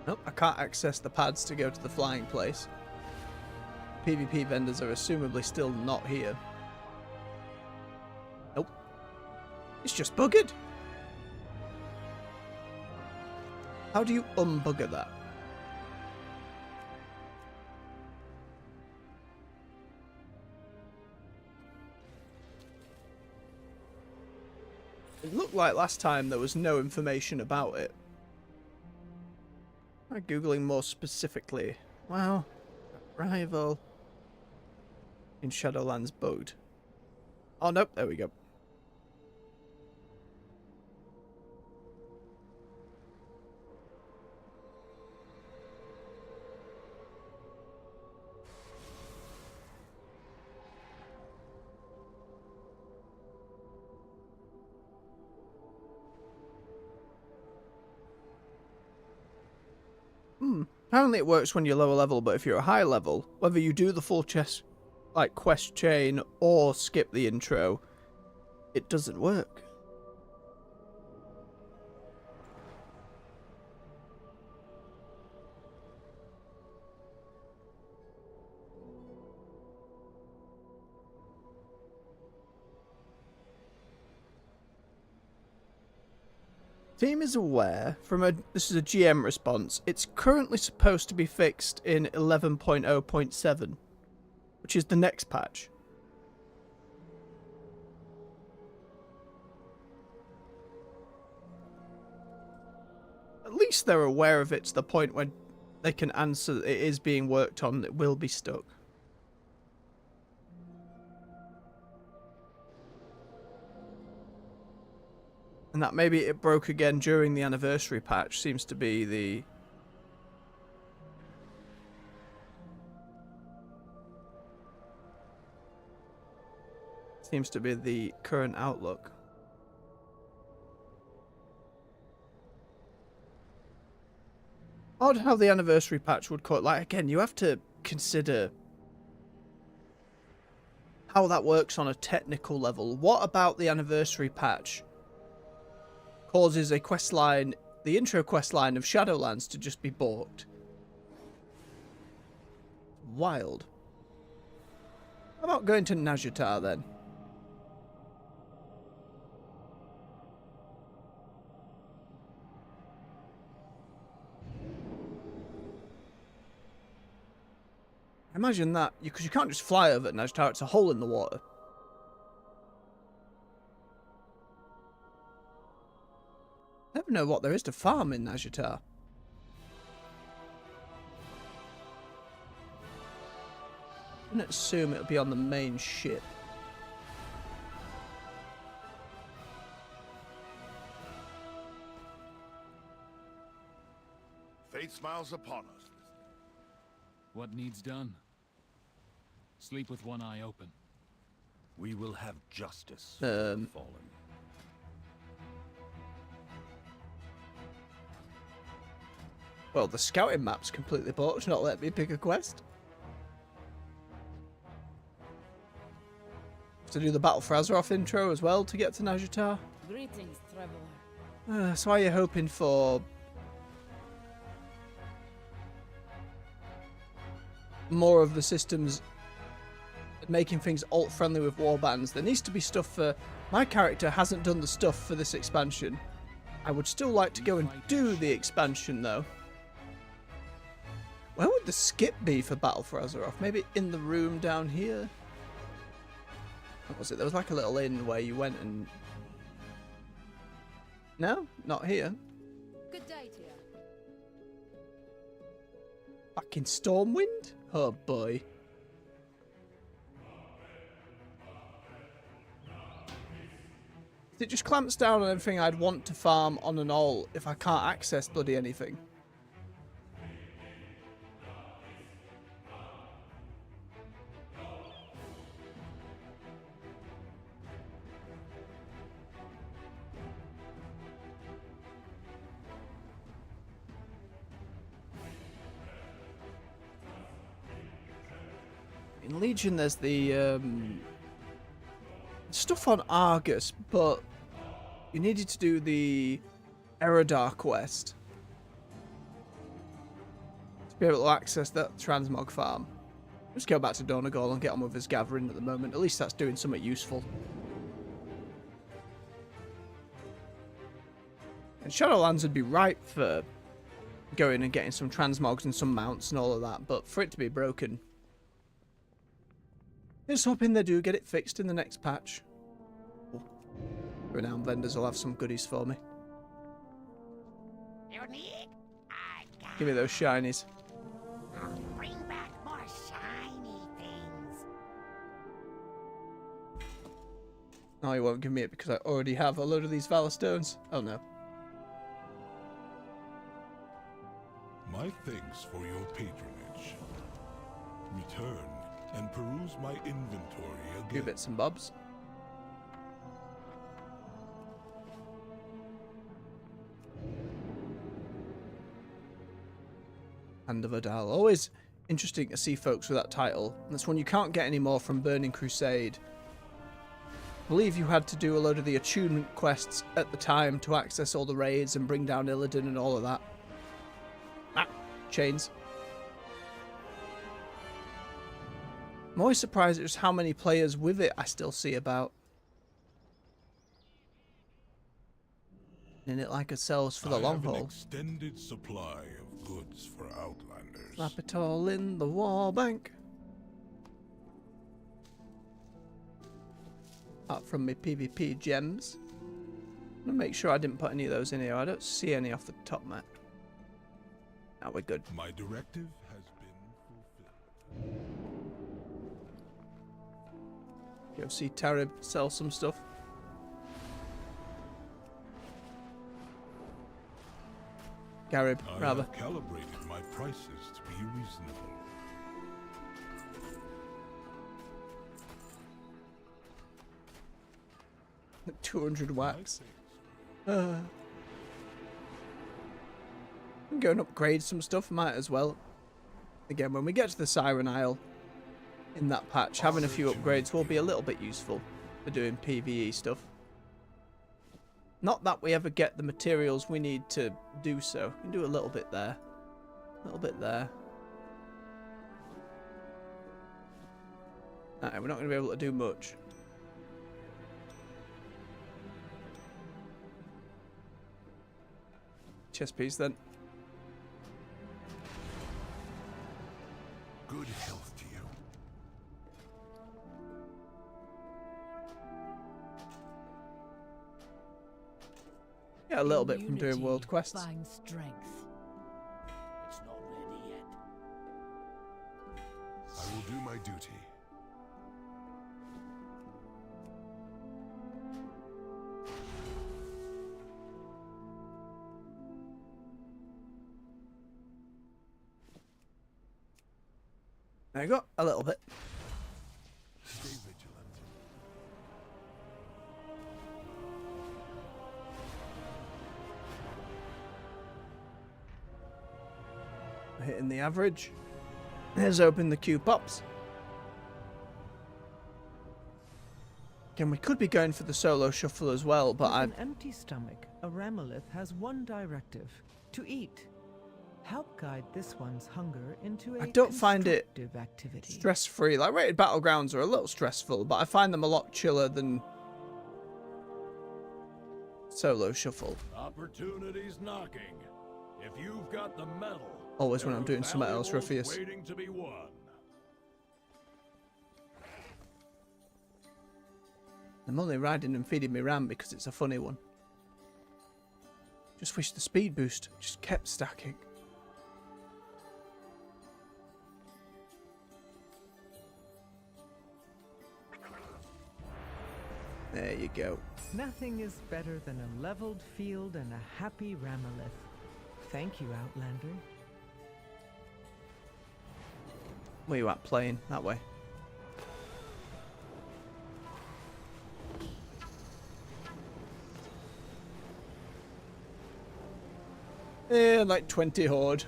Nope, I can't access the pads to go to the flying place. PvP vendors are assumably still not here. Nope. It's just buggered. How do you unbugger that? It looked like last time there was no information about it. I'm googling more specifically. Wow. Rival in Shadowlands bugged. Oh nope, there we go. Apparently it works when you're lower level, but if you're a high level, whether you do the full quest chain or skip the intro, it doesn't work. Team is aware this is a GM response. It's currently supposed to be fixed in 11.0.7, which is the next patch. At least they're aware of it to the point when they can answer that it is being worked on, it will be stuck. And that maybe it broke again during the anniversary patch seems to be the... seems to be the current outlook. Odd how the anniversary patch would cut. Like, again, you have to consider how that works on a technical level. What about the anniversary patch causes a quest line, the intro quest line of Shadowlands, to just be balked? Wild. How about going to Najatar then? Imagine that, because you can't just fly over Najatar, it's a hole in the water. I never know what there is to farm in Najatar. I'm going to assume it'll be on the main ship. Fate smiles upon us. What needs done? Sleep with one eye open. We will have justice Um, fallen. Well, the scouting map's completely bought, not let me pick a quest. To do the Battle for Azeroth intro as well to get to Najatar. Greetings, traveler. So are you hoping for more of the systems making things alt friendly with warbands? There needs to be stuff for... My character hasn't done the stuff for this expansion. I would still like to go and do the expansion though. Where would the skip be for Battle for Azeroth? Maybe in the room down here? What was it? There was like a little inn where you went and... No? Not here. Good day to you. Back in Stormwind? Oh boy. It just clamps down on everything I'd want to farm on an all if I can't access bloody anything. In Legion there's the stuff on Argus, but you needed to do the Eridar quest to be able to access that transmog farm. Just go back to Donegal and get on with his gathering at the moment. At least that's doing something useful. And Shadowlands would be ripe for going and getting some transmogs and some mounts and all of that, but for it to be broken, just hoping they do get it fixed in the next patch. Renowned vendors will have some goodies for me. Give me those shinies. I'll bring back more shiny things. Oh, you won't give me it because I already have a load of these Valor Stones. Oh no. My thanks for your patronage. Return and peruse my inventory A few again. bits and bobs. Hand of Adal. Always interesting to see folks with that title. And that's one you can't get anymore from Burning Crusade. I believe you had to do a load of the attunement quests at the time to access all the raids and bring down Illidan and all of that. Ah, chains. I'm always surprised at just how many players with it I still see about. In it like it sells for the long I have an haul. extended supply of goods for Outlanders. Slap it all in the wall bank. Apart from my PvP gems. I'm gonna make sure I didn't put any of those in here. I don't see any off the top map. Now we're good. My directive has been fulfilled. Go see Tarib sell some stuff. Garib, I rather. have calibrated my prices to be reasonable. 200 wax. My thanks. I'm going to upgrade some stuff, might as well. Again, when we get to the Siren Isle in that patch, having a few upgrades will be a little bit useful for doing PvE stuff. Not that we ever get the materials we need to do so. We can do a little bit there. A little bit there. Alright, we're not going to be able to do much. Chest piece then. Good health to you. Yeah, a little bit from doing Immunity world quests. finds strength. It's not ready yet. I will do my duty. There you go, a little bit. Stay vigilant. Hitting the average. Here's hoping the queue pops. Again, we could be going for the solo shuffle as well, but With an empty stomach, a Ramolith has one directive: to eat. Help guide this one's hunger into a I don't find it constructive activity. stress-free. Like, rated battlegrounds are a little stressful, but I find them a lot chiller than solo shuffle. Opportunity's knocking. If you've got the metal, Always when there I'm are doing something else, valuables Ruffius. waiting to be won. I'm only riding and feeding me ram because it's a funny one. Just wish the speed boost just kept stacking. There you go. Nothing is better than a leveled field and a happy Ramolith. Thank you, Outlander. Where you at playing? That way. Yeah, like 20 horde.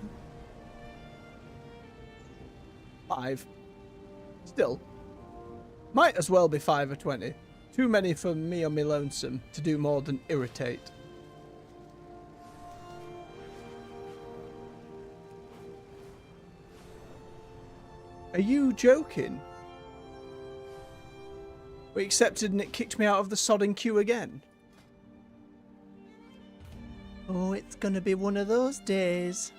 5. Still. Might as well be 5 or 20. Too many for me or me lonesome to do more than irritate. Are you joking? We accepted and it kicked me out of the sodding queue again. Oh, it's gonna be one of those days.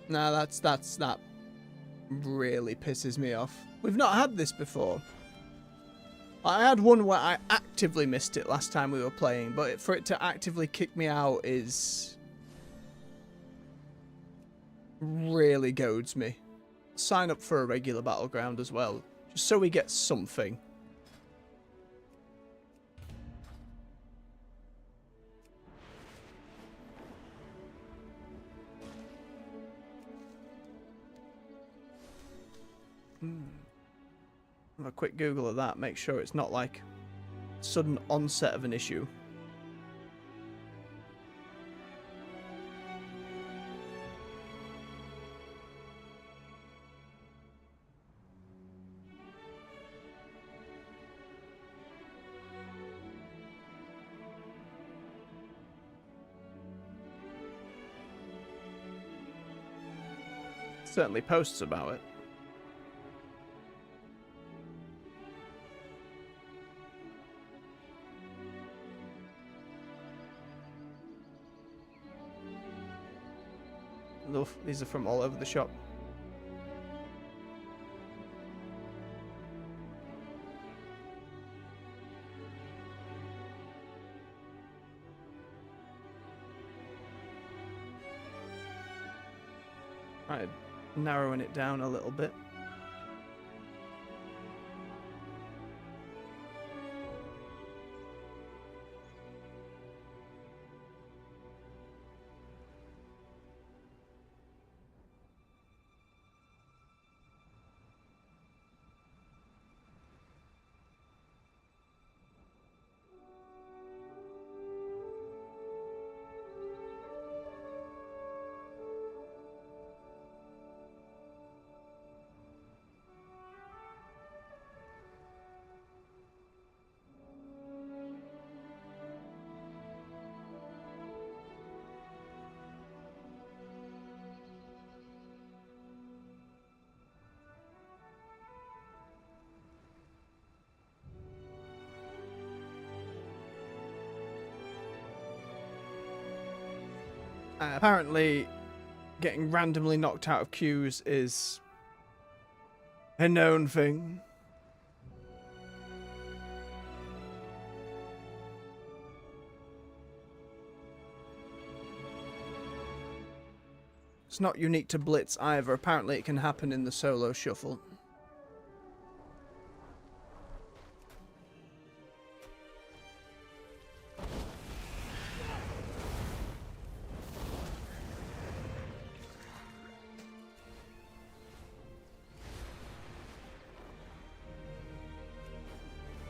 Nah, that really pisses me off. We've not had this before. I had one where I actively missed it last time we were playing, but for it to actively kick me out is really goads me. Sign up for a regular battleground as well, just so we get something. Have a quick Google of that, make sure it's not like sudden onset of an issue. Certainly posts about it. These are from all over the shop. Right, narrowing it down a little bit. Apparently, getting randomly knocked out of queues is a known thing. It's not unique to Blitz either. Apparently, it can happen in the solo shuffle.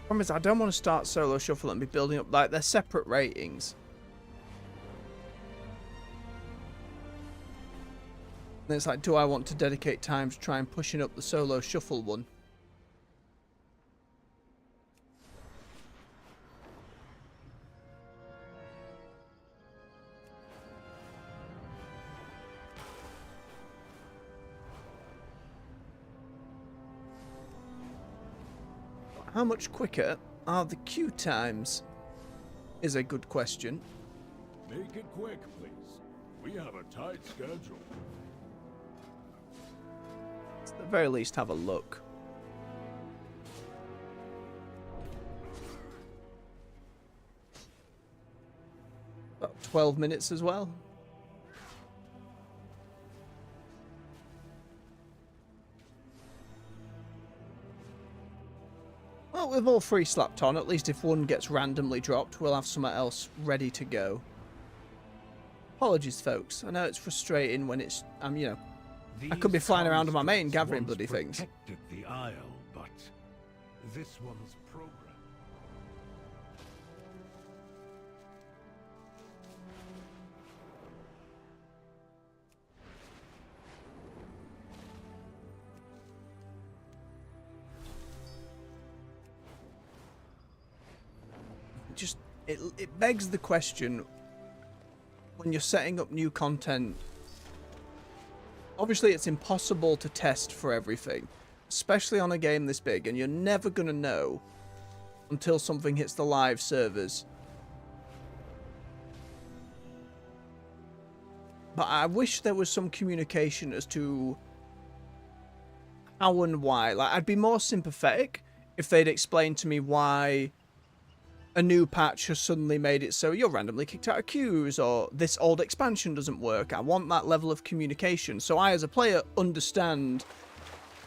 Problem is, I don't want to start solo shuffle and be building up like they're separate ratings. And it's like, do I want to dedicate time to try and pushing up the solo shuffle one? How much quicker are the queue times? Is a good question. Make it quick, please. We have a tight schedule. At the very least, have a look. About 12 minutes as well. Well, with all three slapped on, at least if one gets randomly dropped, we'll have something else ready to go. Apologies, folks. I know it's frustrating when it's, you know, I could be flying around on my main gathering bloody things. Protected the Isle, but this one's program. Just it begs the question when you're setting up new content. Obviously it's impossible to test for everything, especially on a game this big, and you're never going to know until something hits the live servers. But I wish there was some communication as to how and why. Like, I'd be more sympathetic if they'd explained to me why a new patch has suddenly made it so you're randomly kicked out of queues, or this old expansion doesn't work. I want that level of communication so I as a player understand,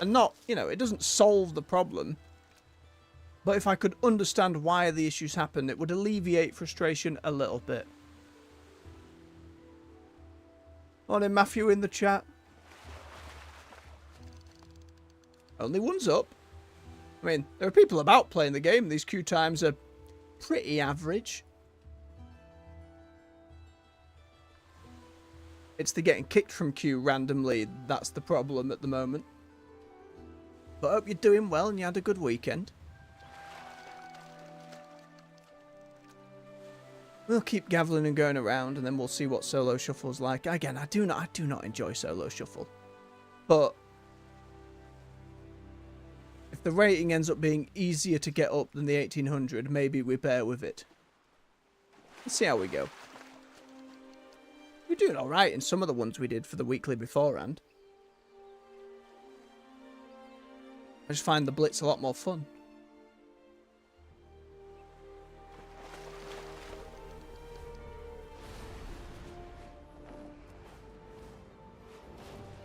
and not, you know, it doesn't solve the problem, but if I could understand why the issues happen, it would alleviate frustration a little bit. Morning, Matthew in the chat. Only one's up. I mean, there are people about playing the game. These queue times are pretty average. It's the getting kicked from queue randomly that's the problem at the moment. But I hope you're doing well and you had a good weekend. We'll keep gathering and going around, and then we'll see what solo shuffle's like. Again, I do not enjoy solo shuffle, but if the rating ends up being easier to get up than the 1800, maybe we bear with it. Let's see how we go. We're doing alright in some of the ones we did for the weekly beforehand. I just find the blitz a lot more fun.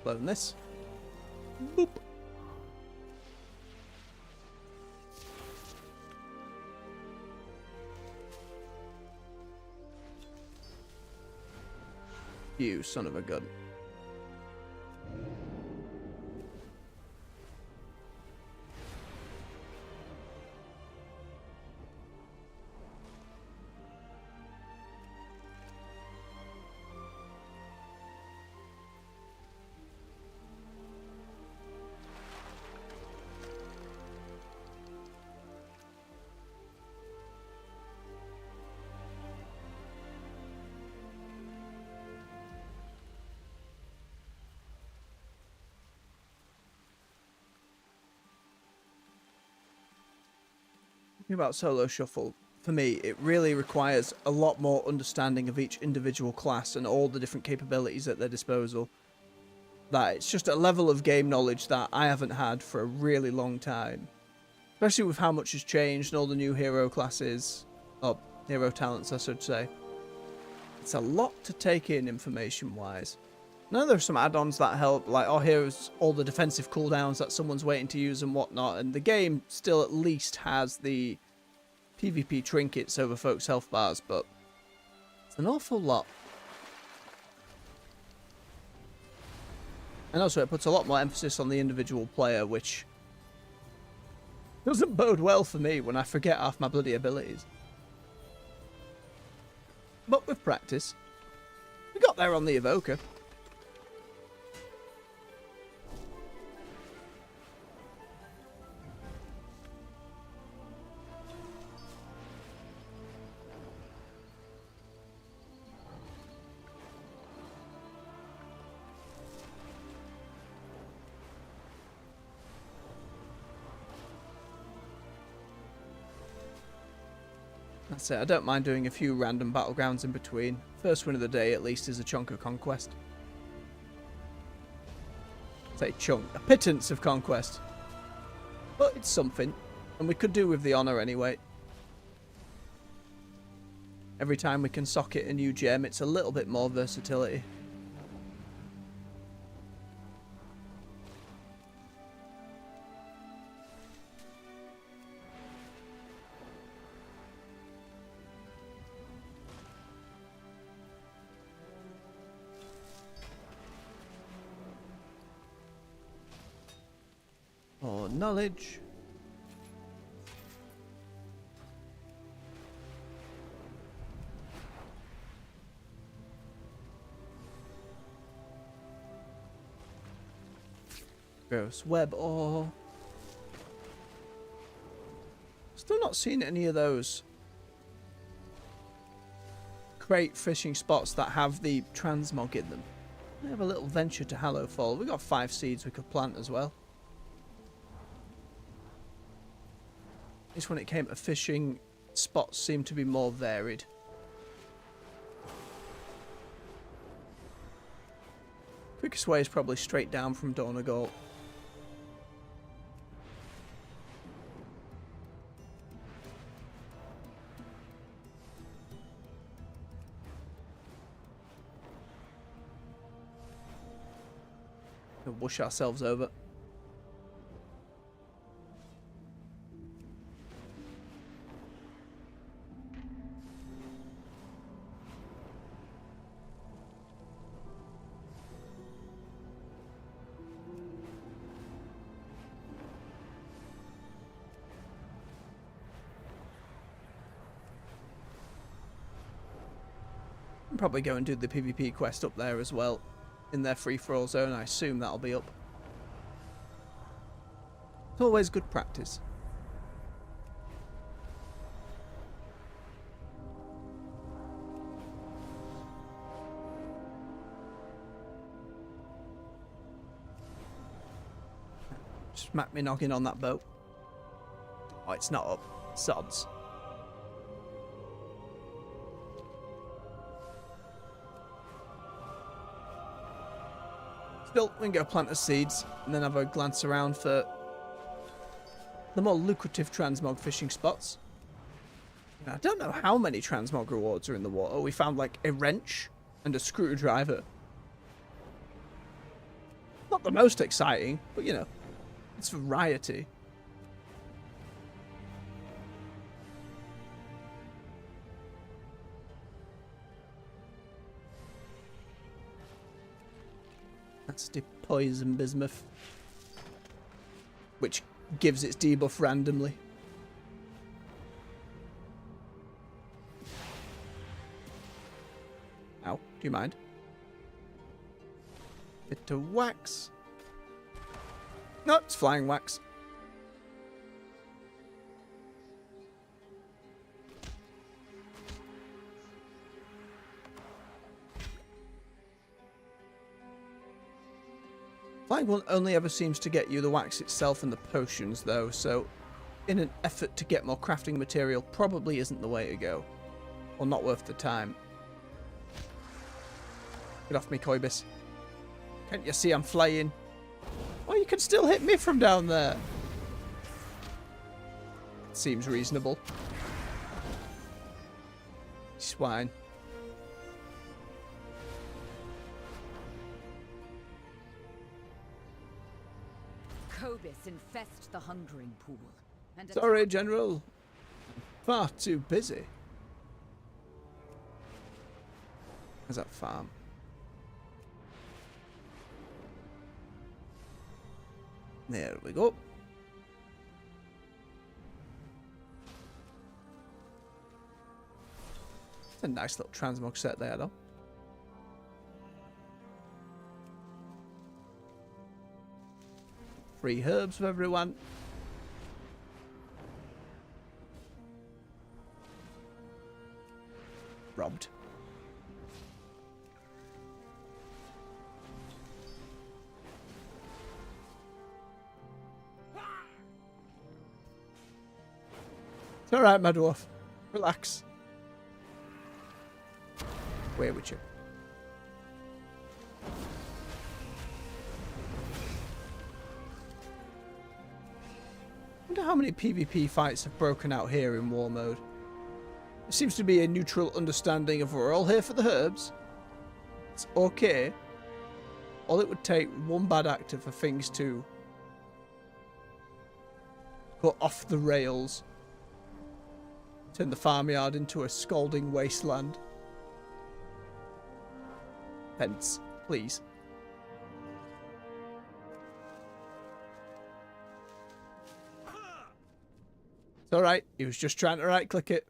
Loading this. Boop. You son of a gun. About solo shuffle, for me, it really requires a lot more understanding of each individual class and all the different capabilities at their disposal. That it's just a level of game knowledge that I haven't had for a really long time. Especially with how much has changed and all the new hero classes, or hero talents I should say. It's a lot to take in information wise. Now there's some add-ons that help, like, oh, here's all the defensive cooldowns that someone's waiting to use and whatnot, and the game still at least has the PvP trinkets over folks' health bars, but it's an awful lot. And also it puts a lot more emphasis on the individual player, which doesn't bode well for me when I forget half my bloody abilities. But with practice, we got there on the Evoker. That's it. I don't mind doing a few random battlegrounds in between. First win of the day, at least, is a chunk of conquest. Say chunk. A pittance of conquest. But it's something. And we could do with the honour anyway. Every time we can socket a new gem, it's a little bit more versatility. Or knowledge. Gross web ore. Still not seen any of those crate fishing spots that have the transmog in them. We have a little venture to Hallowfall. We got 5 seeds we could plant as well. At least when it came to fishing, spots seem to be more varied. Quickest way is probably straight down from Dornagalt. We'll whoosh ourselves over. I'll probably go and do the PvP quest up there as well. In their free-for-all zone, I assume that'll be up. It's always good practice. Smack me noggin on that boat. Oh, it's not up. Sods. Still, we can go plant the seeds and then have a glance around for the more lucrative transmog fishing spots. I don't know how many transmog rewards are in the water. We found like a wrench and a screwdriver. Not the most exciting, but you know, it's variety. That's the poison bismuth, which gives its debuff randomly. Ow, do you mind? Bit of wax. No, it's flying wax. Flying one only ever seems to get you the wax itself and the potions though, so in an effort to get more crafting material probably isn't the way to go. Or not worth the time. Get off me, Koibis. Can't you see I'm flying? Oh, you can still hit me from down there. Seems reasonable. Swine. Cobus infest the hungering pool. And Sorry, General. Far too busy. How's that farm? There we go. It's a nice little transmog set there, though. Free herbs for everyone. Robbed. It's alright, my dwarf. Relax. Where would you? I wonder how many PvP fights have broken out here in war mode. There seems to be a neutral understanding of we're all here for the herbs. It's okay. All it would take one bad actor for things to go off the rails. Turn the farmyard into a scalding wasteland. Pence, please. It's alright, he was just trying to right click it.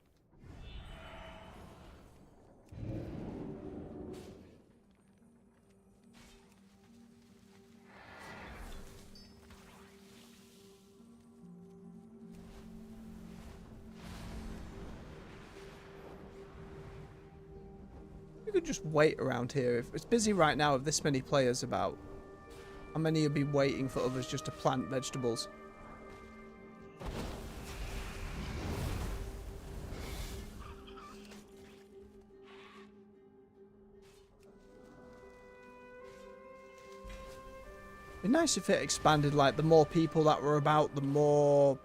We could just wait around here. If it's busy right now with this many players about, how many would be waiting for others just to plant vegetables? It'd be nice if it expanded, like the more people that were about, the more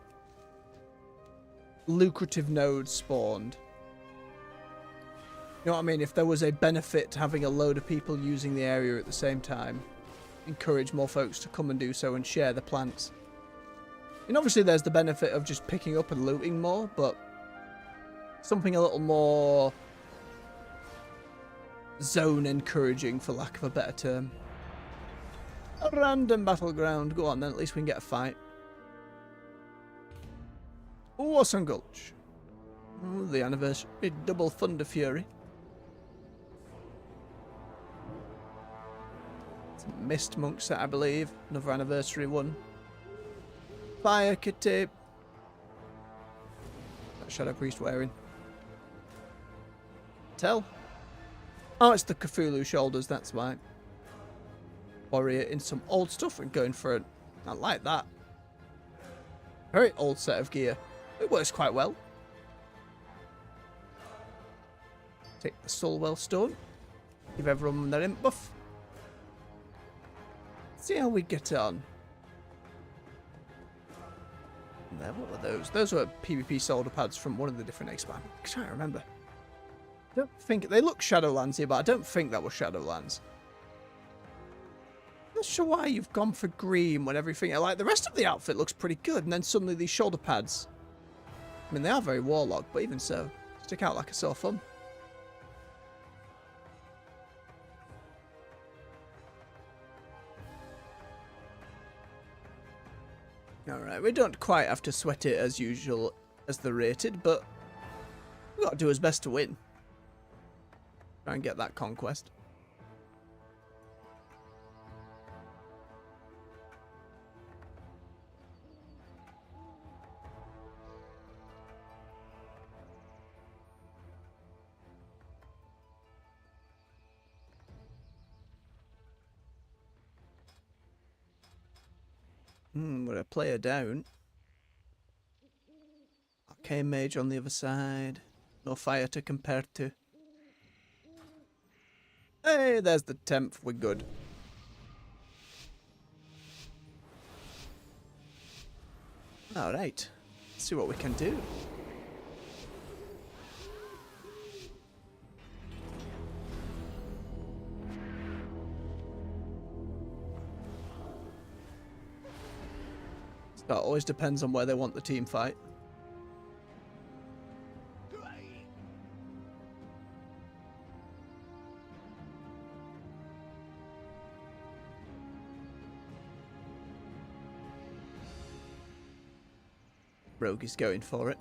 lucrative nodes spawned. You know what I mean? If there was a benefit to having a load of people using the area at the same time, encourage more folks to come and do so and share the plants. And obviously there's the benefit of just picking up and looting more, but something a little more zone encouraging, for lack of a better term. A random battleground. Go on then, at least we can get a fight. Warson Gulch. Oh, the anniversary. Double Thunder Fury. It's a Mist Monk set, I believe. Another anniversary one. Fire Kitape. That Shadow Priest wearing. Tell. Oh, it's the Cthulhu shoulders, that's why. Warrior in some old stuff and going for it. I like that. Very old set of gear. It works quite well. Take the Soulwell Stone. Give everyone their imp buff. See how we get on. There, what were those? Those were PvP solder pads from one of the different expansions. I can't remember. I don't think they look Shadowlandsy, but I don't think that was Shadowlands. Not sure why you've gone for green when everything, like the rest of the outfit looks pretty good, and then suddenly these shoulder pads, I mean they are very warlock, but even so, stick out like a sore thumb. Alright, we don't quite have to sweat it as usual as the rated, but we've got to do his best to win. Try and get that conquest. We're a player down. Arcane Mage on the other side. No fire to compare to. Hey, there's the 10th. We're good. Alright. Let's see what we can do. That always depends on where they want the team fight. Rogue is going for it.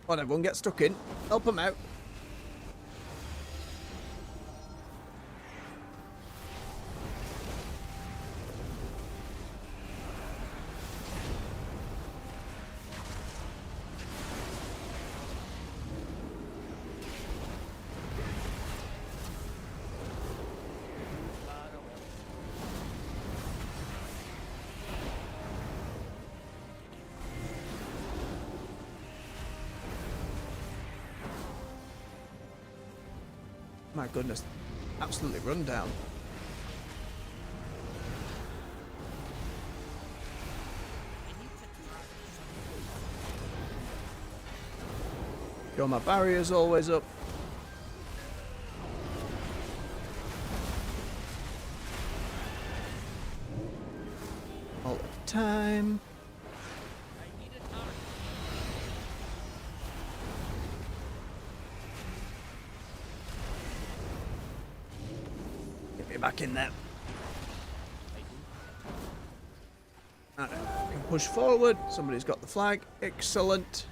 Come on, everyone, get stuck in. Help them out. My goodness. Absolutely run down. Got my barriers always up. All the time. Get me back in there. Alright, we can push forward. Somebody's got the flag. Excellent.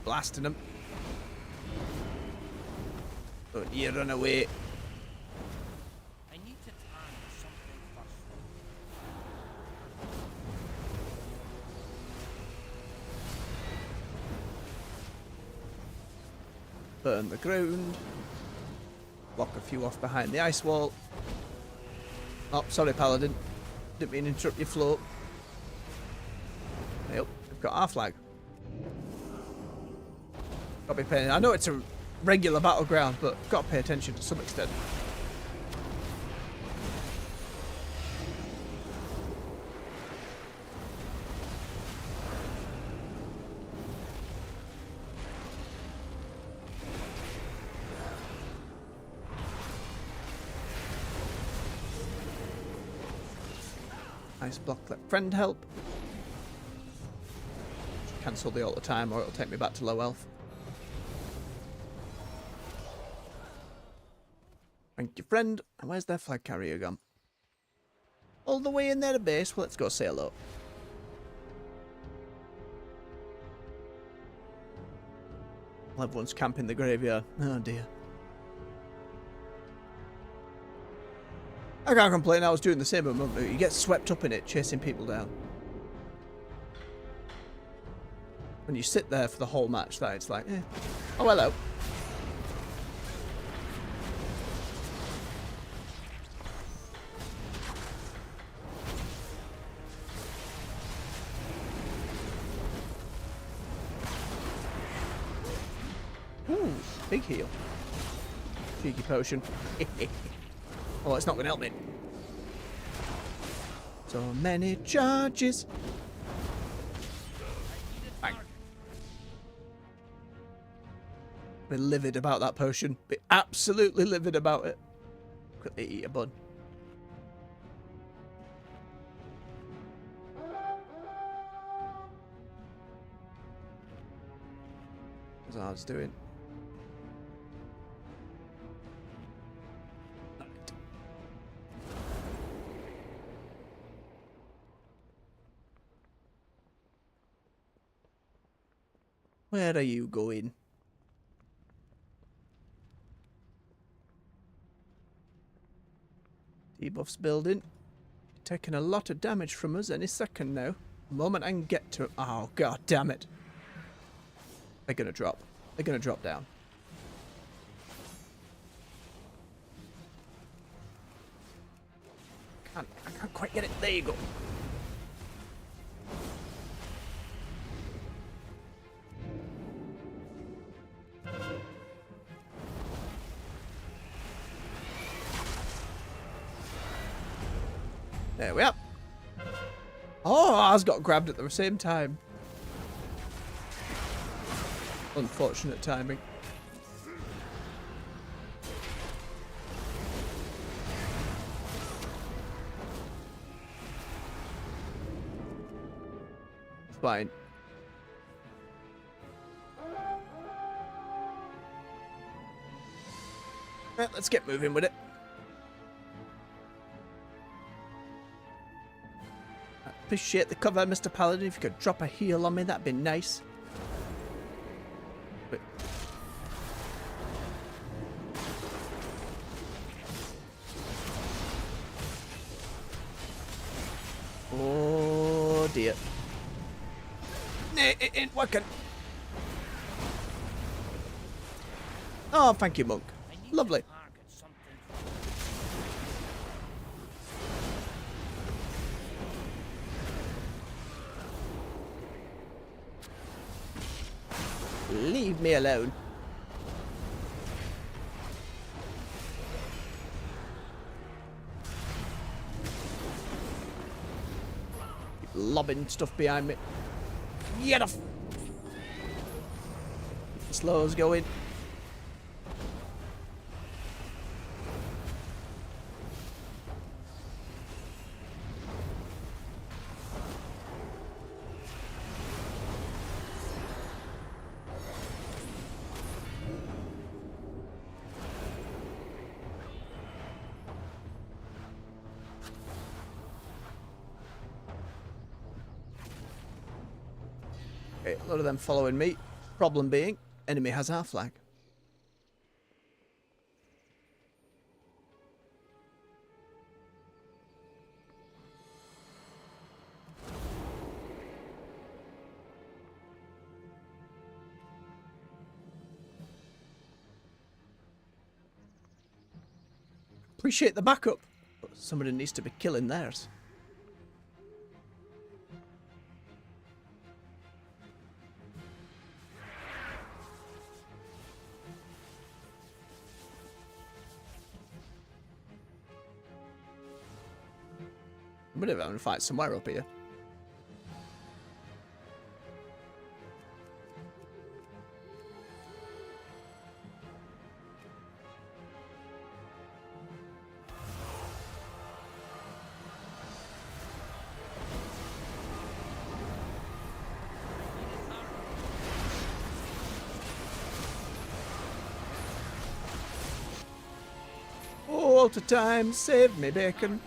Blasting them. Don't you run away. I need to turn something first. Burn the ground. Block a few off behind the ice wall. Oh, sorry, Paladin. Didn't mean to interrupt your flow. Yep, we've got our flag. Gotta be paying. I know it's a regular battleground, but gotta pay attention to some extent. Nice block, let friend help. Cancel the all the time, or it'll take me back to low health. Thank you, friend. And where's their flag carrier gone? All the way in their base. Well, let's go say hello. Well, everyone's camping the graveyard. Oh dear. I can't complain. I was doing the same a moment ago. You get swept up in it, chasing people down. When you sit there for the whole match, that it's like, eh. Oh, hello. Ooh, big heal. Cheeky potion. Oh, it's not going to help me. So many charges. Bang. Be livid about that potion. Be absolutely livid about it. Quickly eat a bun. What's ours doing? Where are you going? Debuff's building. Taking a lot of damage from us any second now. The moment I can get to... Oh, god damn it. They're gonna drop. They're gonna drop down. I can't quite get it. There you go. There we are. Oh, ours got grabbed at the same time. Unfortunate timing. Fine. Right, let's get moving with it. Appreciate the cover, Mr. Paladin. If you could drop a heal on me, that'd be nice. But Oh dear. It ain't working. Oh, thank you, Monk. Lovely. Leave me alone. Keep lobbing stuff behind me. Get off. The slow's going. Okay, a lot of them following me. Problem being, enemy has our flag. Appreciate the backup, but somebody needs to be killing theirs. I'm gonna have to fight somewhere up here. Oh, all the time, save me, bacon.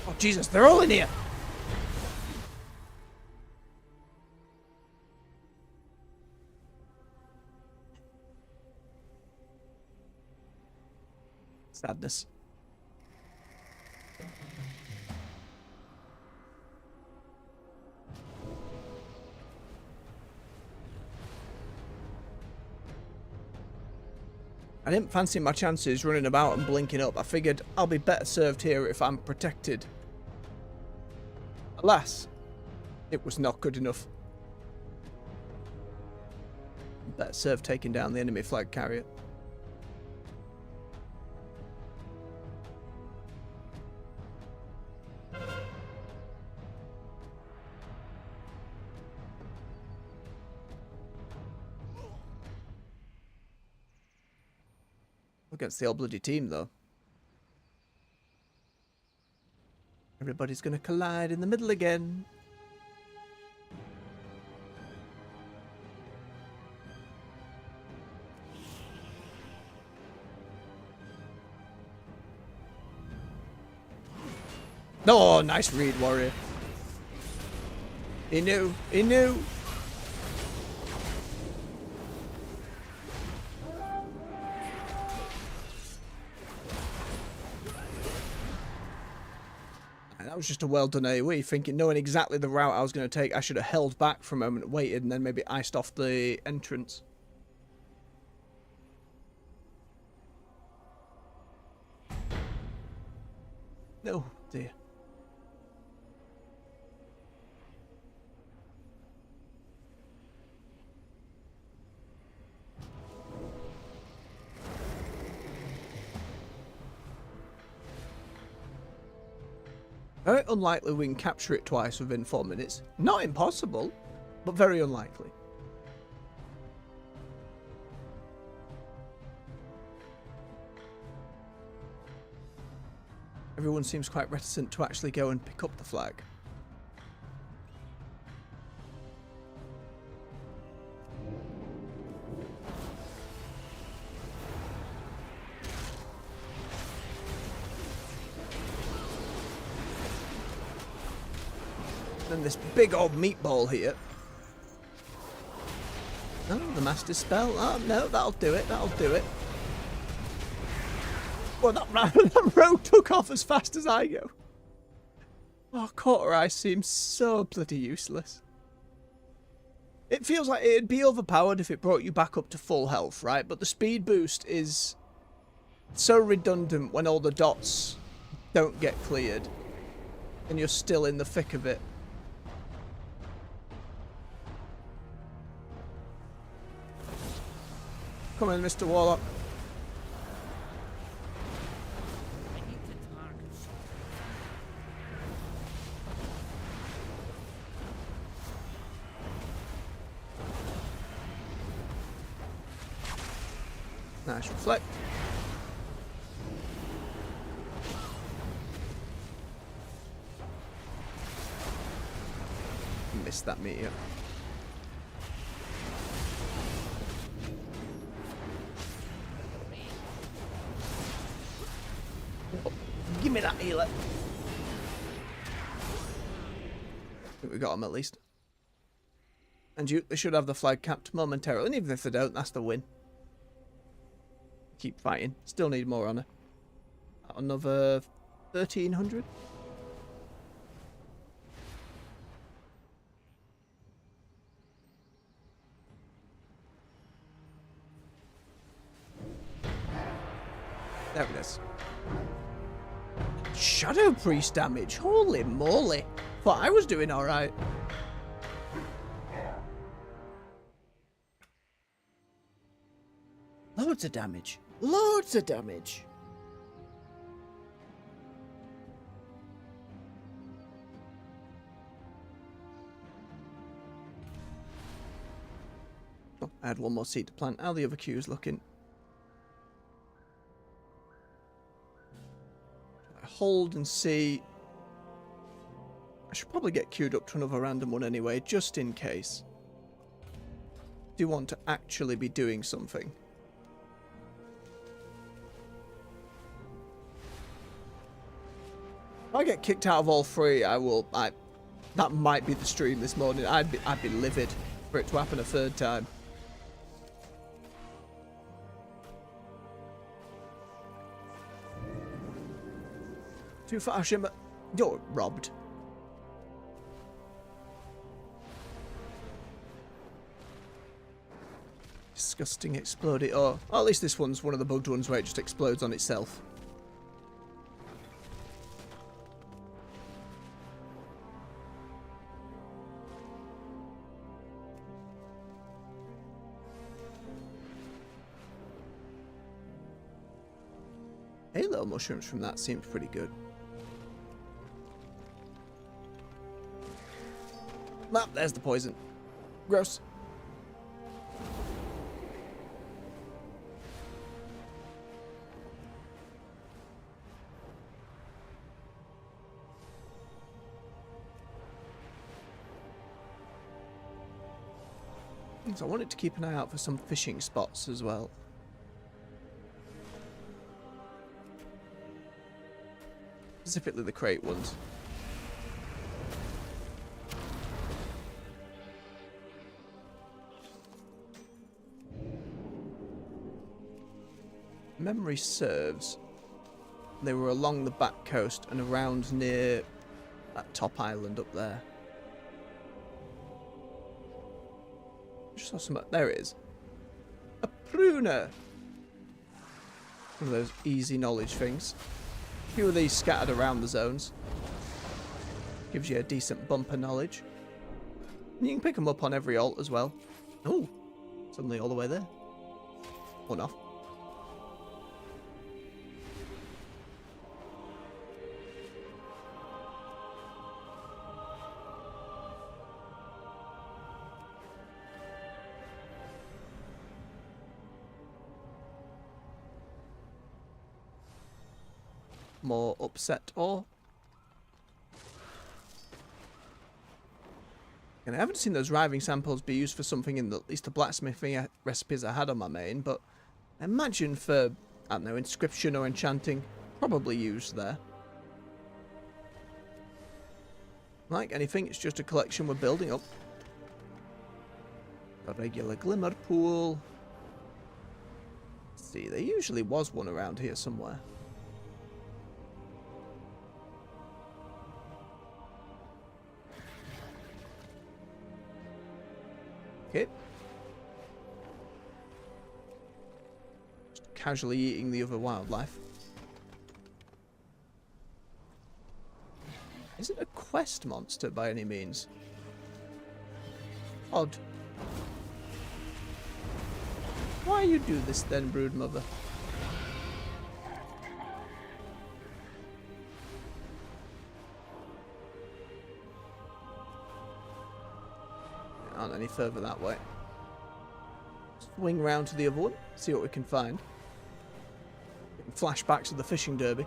Oh, Jesus, they're all in here. Sadness. I didn't fancy my chances running about and blinking up. I figured I'll be better served here if I'm protected. Alas, it was not good enough. Better served taking down the enemy flag carrier. Against the old bloody team, though. Everybody's gonna collide in the middle again. Oh, nice read, warrior. He knew. He knew. That was just a well done AoE, thinking, knowing exactly the route I was going to take. I should have held back for a moment, waited, and then maybe iced off the entrance. Oh dear. Very unlikely we can capture it twice within 4 minutes. Not impossible, but very unlikely. Everyone seems quite reticent to actually go and pick up the flag. Then this big old meatball here. Oh, the master spell. Oh, no, that'll do it. That'll do it. Well, that road took off as fast as I go. Oh, Quarter Eye seems so bloody useless. It feels like it'd be overpowered if it brought you back up to full health, right? But the speed boost is so redundant when all the dots don't get cleared. And you're still in the thick of it. Come in, Mr. Warlock. Nice reflect. Missed that meteor. Oh, give me that healer. I think we got him at least. And they should have the flag capped momentarily. And even if they don't, that's the win. Keep fighting. Still need more honor. Another 1,300. There it is. Shadow Priest damage. Holy moly. Thought I was doing alright. Loads of damage. Loads of damage. Oh, I had one more seed to plant. How are the other queues looking? I hold and see. I should probably get queued up to another random one anyway, just in case. Do you want to actually be doing something? If I get kicked out of all three, that might be the stream this morning. I'd be livid for it to happen a third time. Too far, Shimmer. You're robbed. Disgusting exploding. Oh, at least this one's one of the bugged ones where it just explodes on itself. Halo mushrooms from that seems pretty good. Ah, there's the poison. Gross. So I wanted to keep an eye out for some fishing spots as well. Specifically the crate ones. Memory serves, they were along the back coast and around near that top island up there. Just saw some. There it is. A pruner. One of those easy knowledge things. A few of these scattered around the zones. Gives you a decent bumper knowledge. And you can pick them up on every alt as well. Oh, suddenly all the way there. One off. More upset ore. And I haven't seen those riving samples be used for something in at least the blacksmithing recipes I had on my main, but I imagine for, I don't know, inscription or enchanting, probably used there. Like anything, it's just a collection we're building up. A regular glimmer pool. Let's see, there usually was one around here somewhere. Okay. Just casually eating the other wildlife. Isn't a quest monster by any means. Odd. Why you do this then, broodmother? Aren't any further that way. Swing round to the other one, see what we can find. Flashbacks of the fishing derby.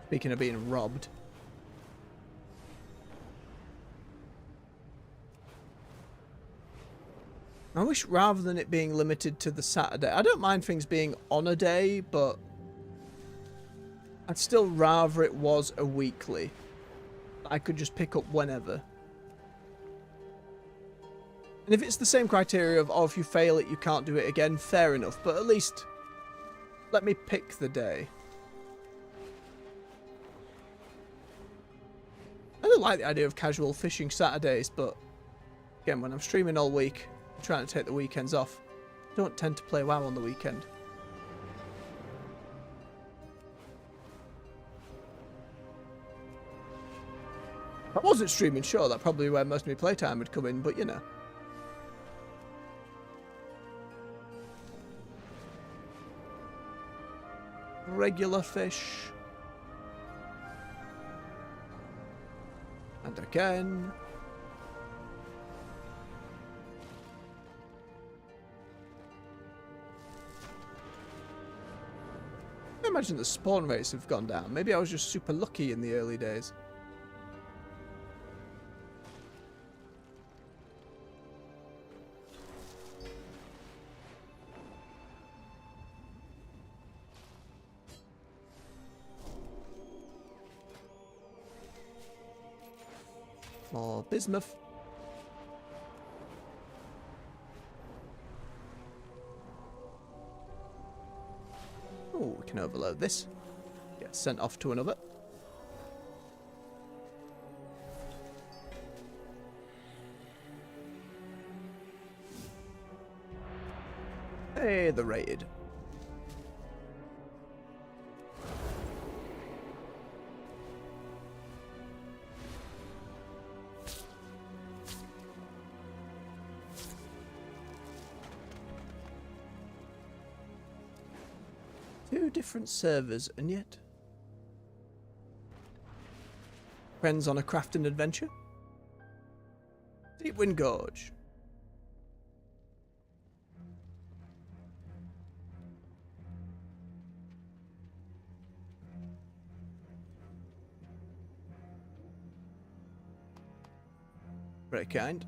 Speaking of being robbed. I wish rather than it being limited to the Saturday, I don't mind things being on a day, but I'd still rather it was a weekly. I could just pick up whenever. And if it's the same criteria of, oh, if you fail it, you can't do it again, fair enough. But at least let me pick the day. I don't like the idea of casual fishing Saturdays, but again, when I'm streaming all week, I'm trying to take the weekends off. I don't tend to play WoW on the weekend. If I wasn't streaming, sure, that's probably where most of my playtime would come in, but you know. Regular fish. And again. I imagine the spawn rates have gone down. Maybe I was just super lucky in the early days. More bismuth. Oh, we can overload this. Get sent off to another. Hey, the raid. Two different servers, and yet friends on a crafting adventure. Deepwind Gorge. Very kind.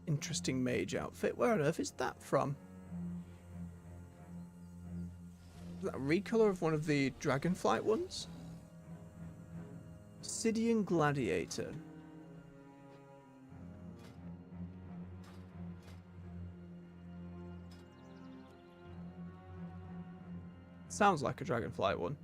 Interesting mage outfit. Where on earth is that from? Is that a recolor of one of the Dragonflight ones? Obsidian Gladiator. Sounds like a Dragonflight one.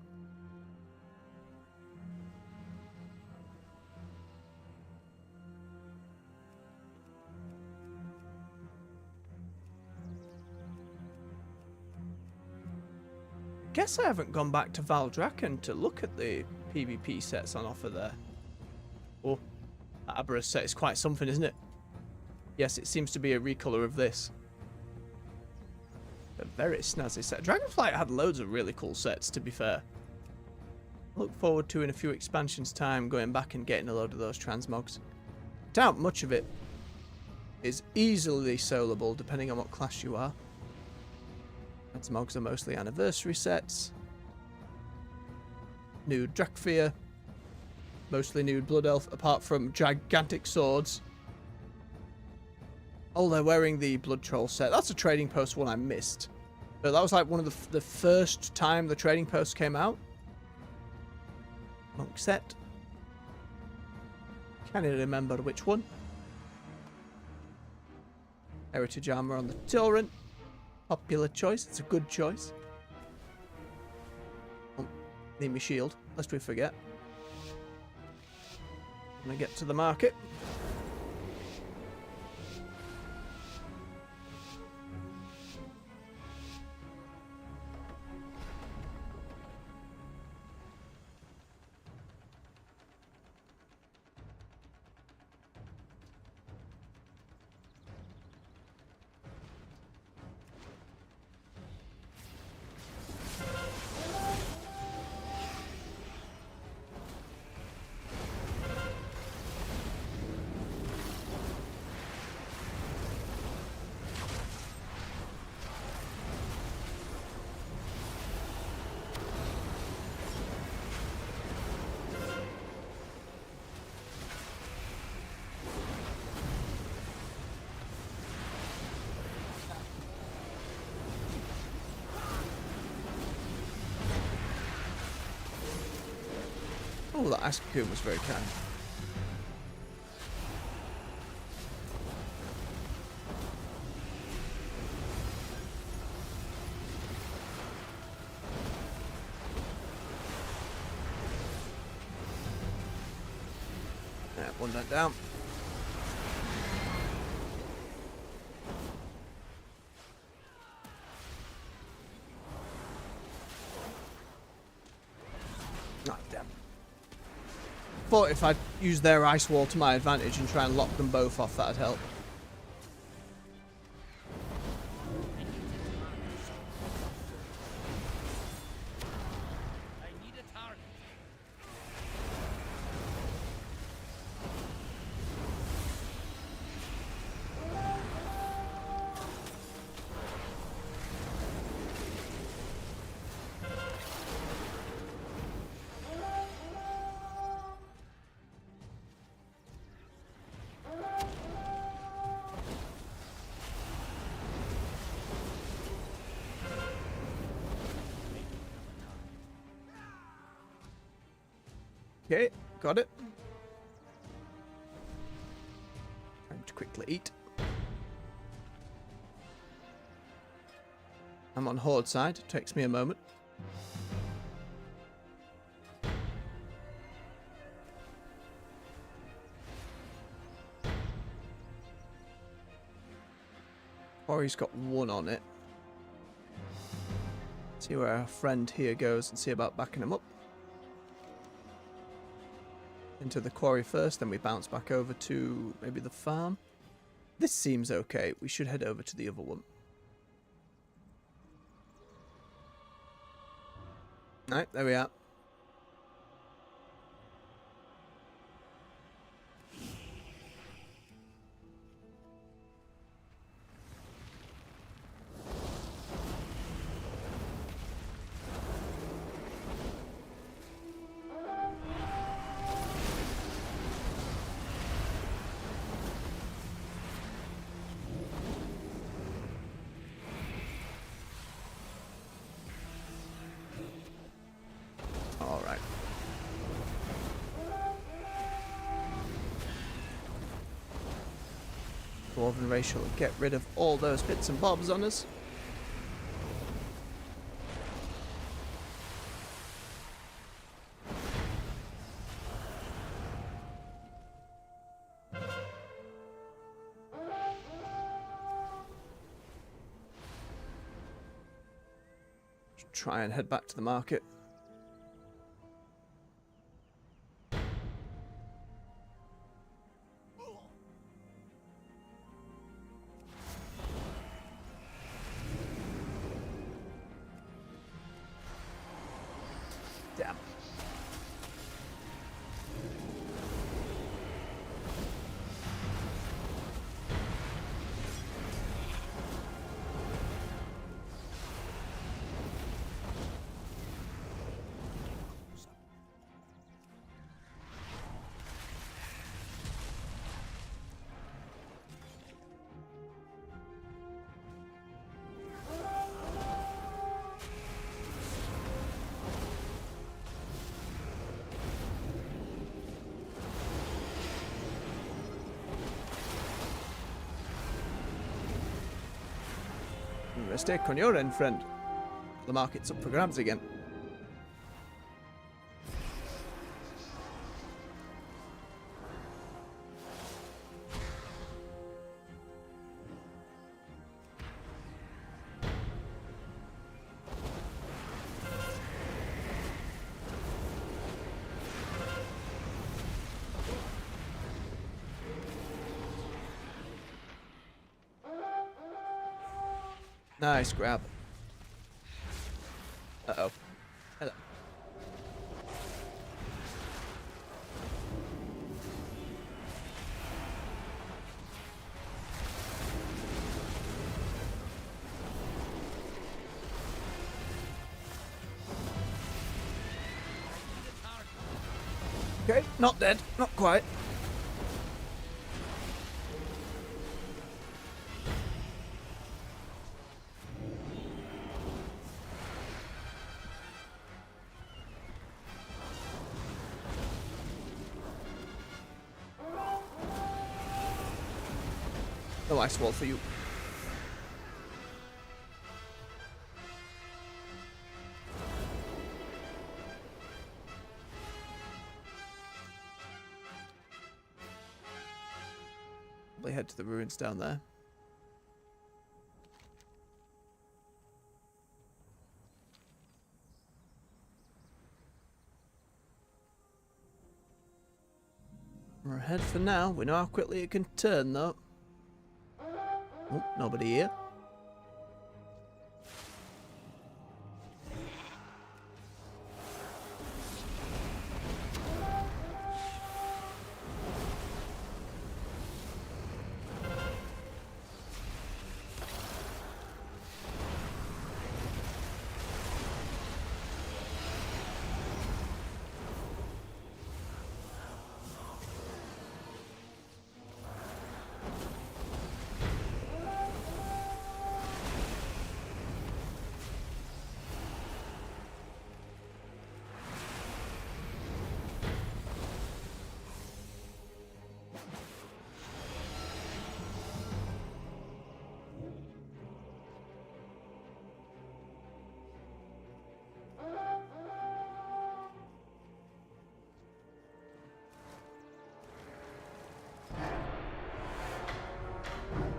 Guess I haven't gone back to Valdrakken to look at the PvP sets on offer there. Oh, that Aberrus set is quite something, isn't it? Yes, it seems to be a recolor of this. A very snazzy set. Dragonflight had loads of really cool sets, to be fair. Look forward to, in a few expansions time, going back and getting a load of those transmogs. Doubt much of it is easily soloable, depending on what class you are. Transmogs are mostly anniversary sets. Nude Drakfir. Mostly nude Blood Elf, apart from gigantic swords. Oh, they're wearing the Blood Troll set. That's a Trading Post one I missed. But that was like one of the first time the Trading Post came out. Monk set. Can't even remember which one. Heritage armor on the Tauren. Popular choice. It's a good choice. Oh, need my shield, lest we forget. I'm gonna get to the market. Oh, that ice cocoon was very kind. Yeah, one went down. Ah, damn. Thought if I'd use their ice wall to my advantage and try and lock them both off, that'd help. I need a target. Okay, got it. Time to quickly eat. I'm on Horde side. It takes me a moment. Or he's got one on it. See where our friend here goes and see about backing him up. Into the quarry first, then we bounce back over to maybe the farm. This seems okay. We should head over to the other one. Alright, there we are. Alright. Dwarven race will get rid of all those bits and bobs on us. Try and head back to the market. Damn. mistake on your end, friend. The market's up for grabs again. Nice grab. Uh-oh. Hello. Okay, not dead. Not quite. No ice wall for you. Probably head to the ruins down there. We're ahead for now. We know how quickly it can turn, though. Oh, nobody here.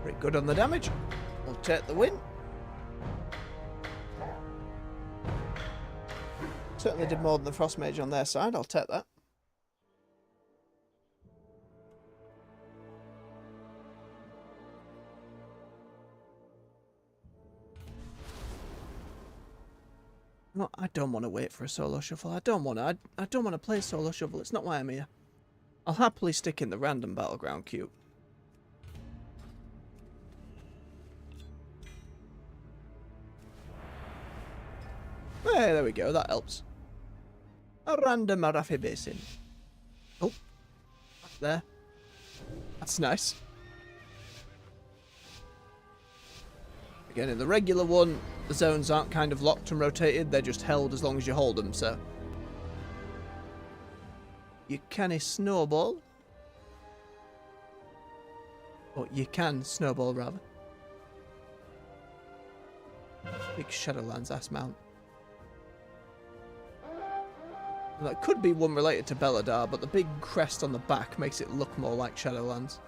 Pretty good on the damage. We'll take the win. Certainly did more than the Frost Mage on their side. I'll take that. No, I don't want to wait for a solo shuffle. I don't want to. I don't want to play solo shuffle. It's not why I'm here. I'll happily stick in the random battleground queue. Hey, there we go. That helps. A random Arafi Basin. Oh, there. That's nice. Again, in the regular one, the zones aren't kind of locked and rotated. They're just held as long as you hold them, so. You can snowball. Or you can snowball, rather. Big Shadowlands ass mount. That could be one related to Belladar, but the big crest on the back makes it look more like Shadowlands.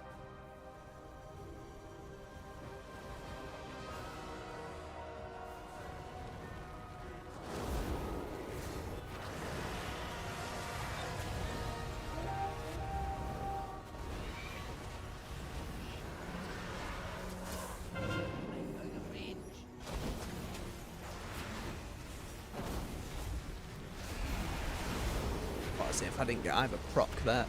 If I didn't get either proc there.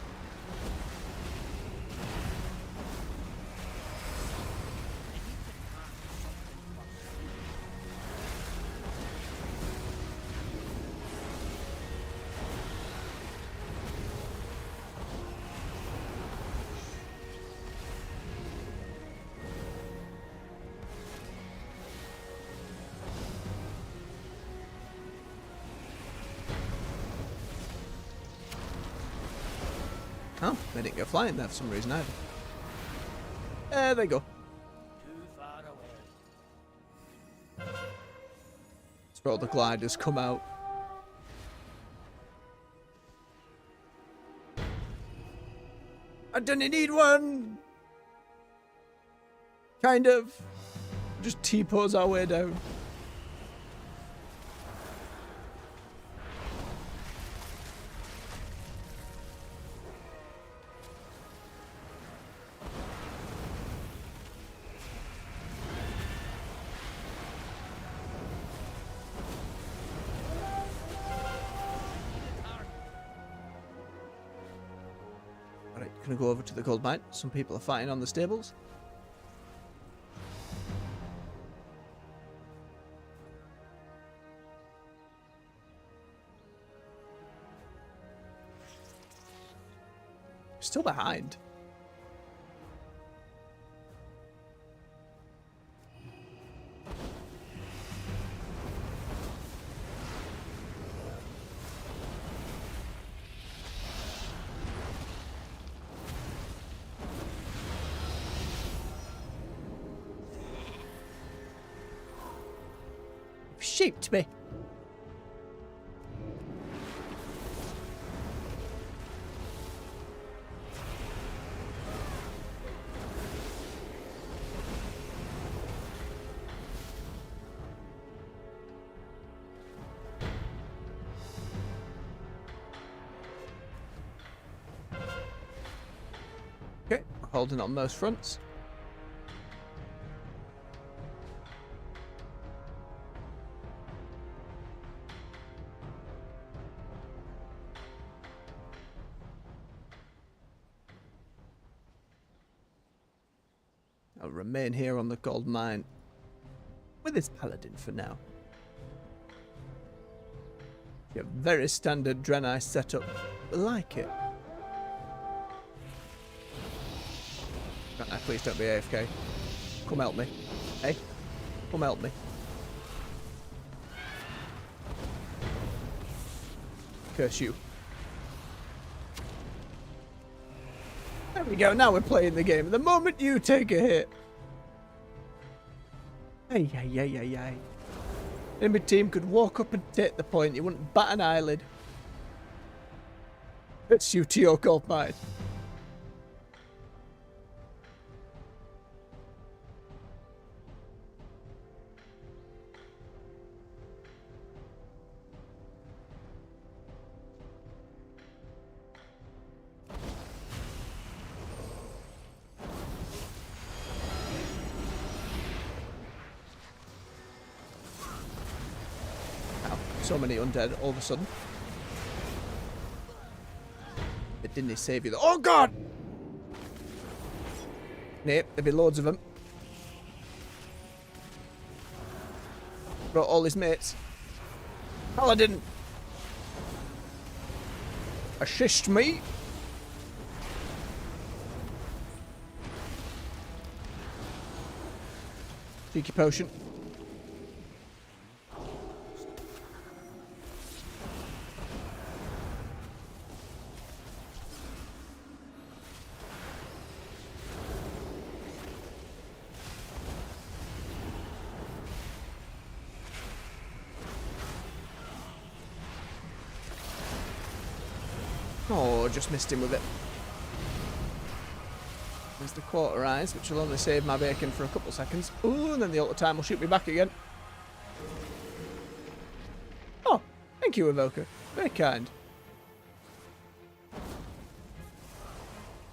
Oh, they didn't go flying there for some reason either. There they go. Too far away. That's where all the gliders come out. I don't need one! Kind of. Just T-pose our way down. Alright, gonna go over to the gold mine. Some people are fighting on the stables. Still behind. You've shaped me. Okay, we're holding on most fronts. I'll remain here on the gold mine with this paladin for now. Yeah, very standard Draenei setup. I like it. Draenei, please don't be AFK. Come help me. Hey, come help me. Curse you. There we go, now we're playing the game. The moment you take a hit. Ay, ay, ay, ay, ay. Enemy team could walk up and take the point. You wouldn't bat an eyelid. It's you to your gold mine. So many undead all of a sudden. But didn't he save you though? Oh god! Nope, there'd be loads of them. Brought all his mates. Paladin! Assist me! Cheeky potion. Oh, just missed him with it. There's the quarter eyes, which will only save my bacon for a couple seconds. Ooh, and then the ultra time will shoot me back again. Oh, thank you, Evoker. Very kind.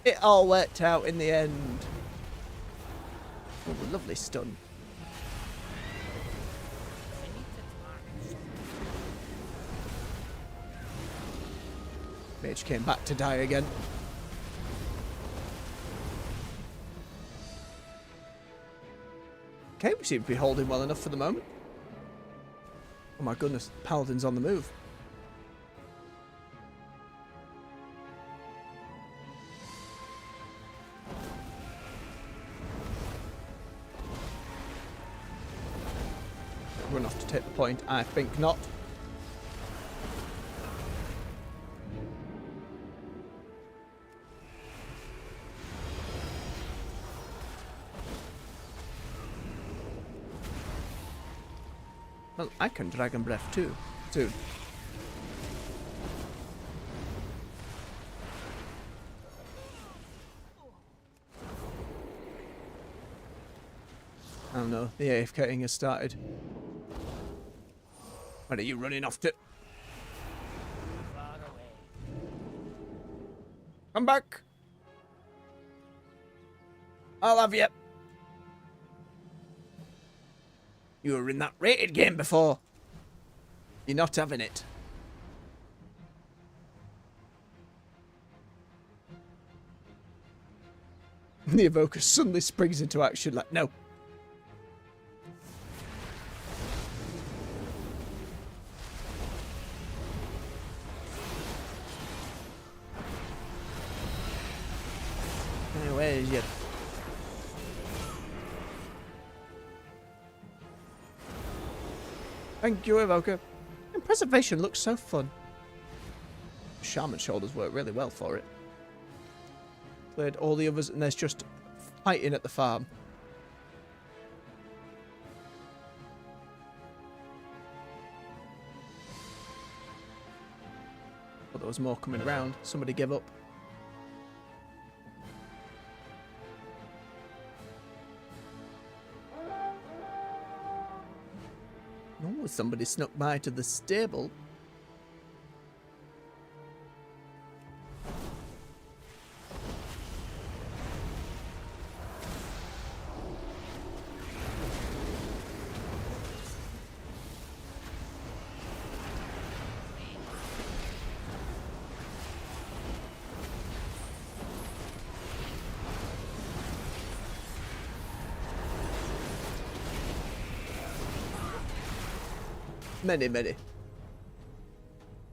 It all worked out in the end. Oh, lovely stun. Mage came back to die again. Okay, we seem to be holding well enough for the moment. Oh my goodness, Paladin's on the move. Run off to take the point? I think not. Well, I can Dragon Breath too. Soon. Oh no, the AFKing has started. Where are you running off to? Come back! I'll have you. You were in that rated game before. You're not having it. The evoker suddenly springs into action like, no. Where is it? Thank you, evoker. And preservation looks so fun. Shaman shoulders work really well for it. Cleared all the others and there's just fighting at the farm. But there was more coming around. Somebody give up. Oh, somebody snuck by to the stable. Many.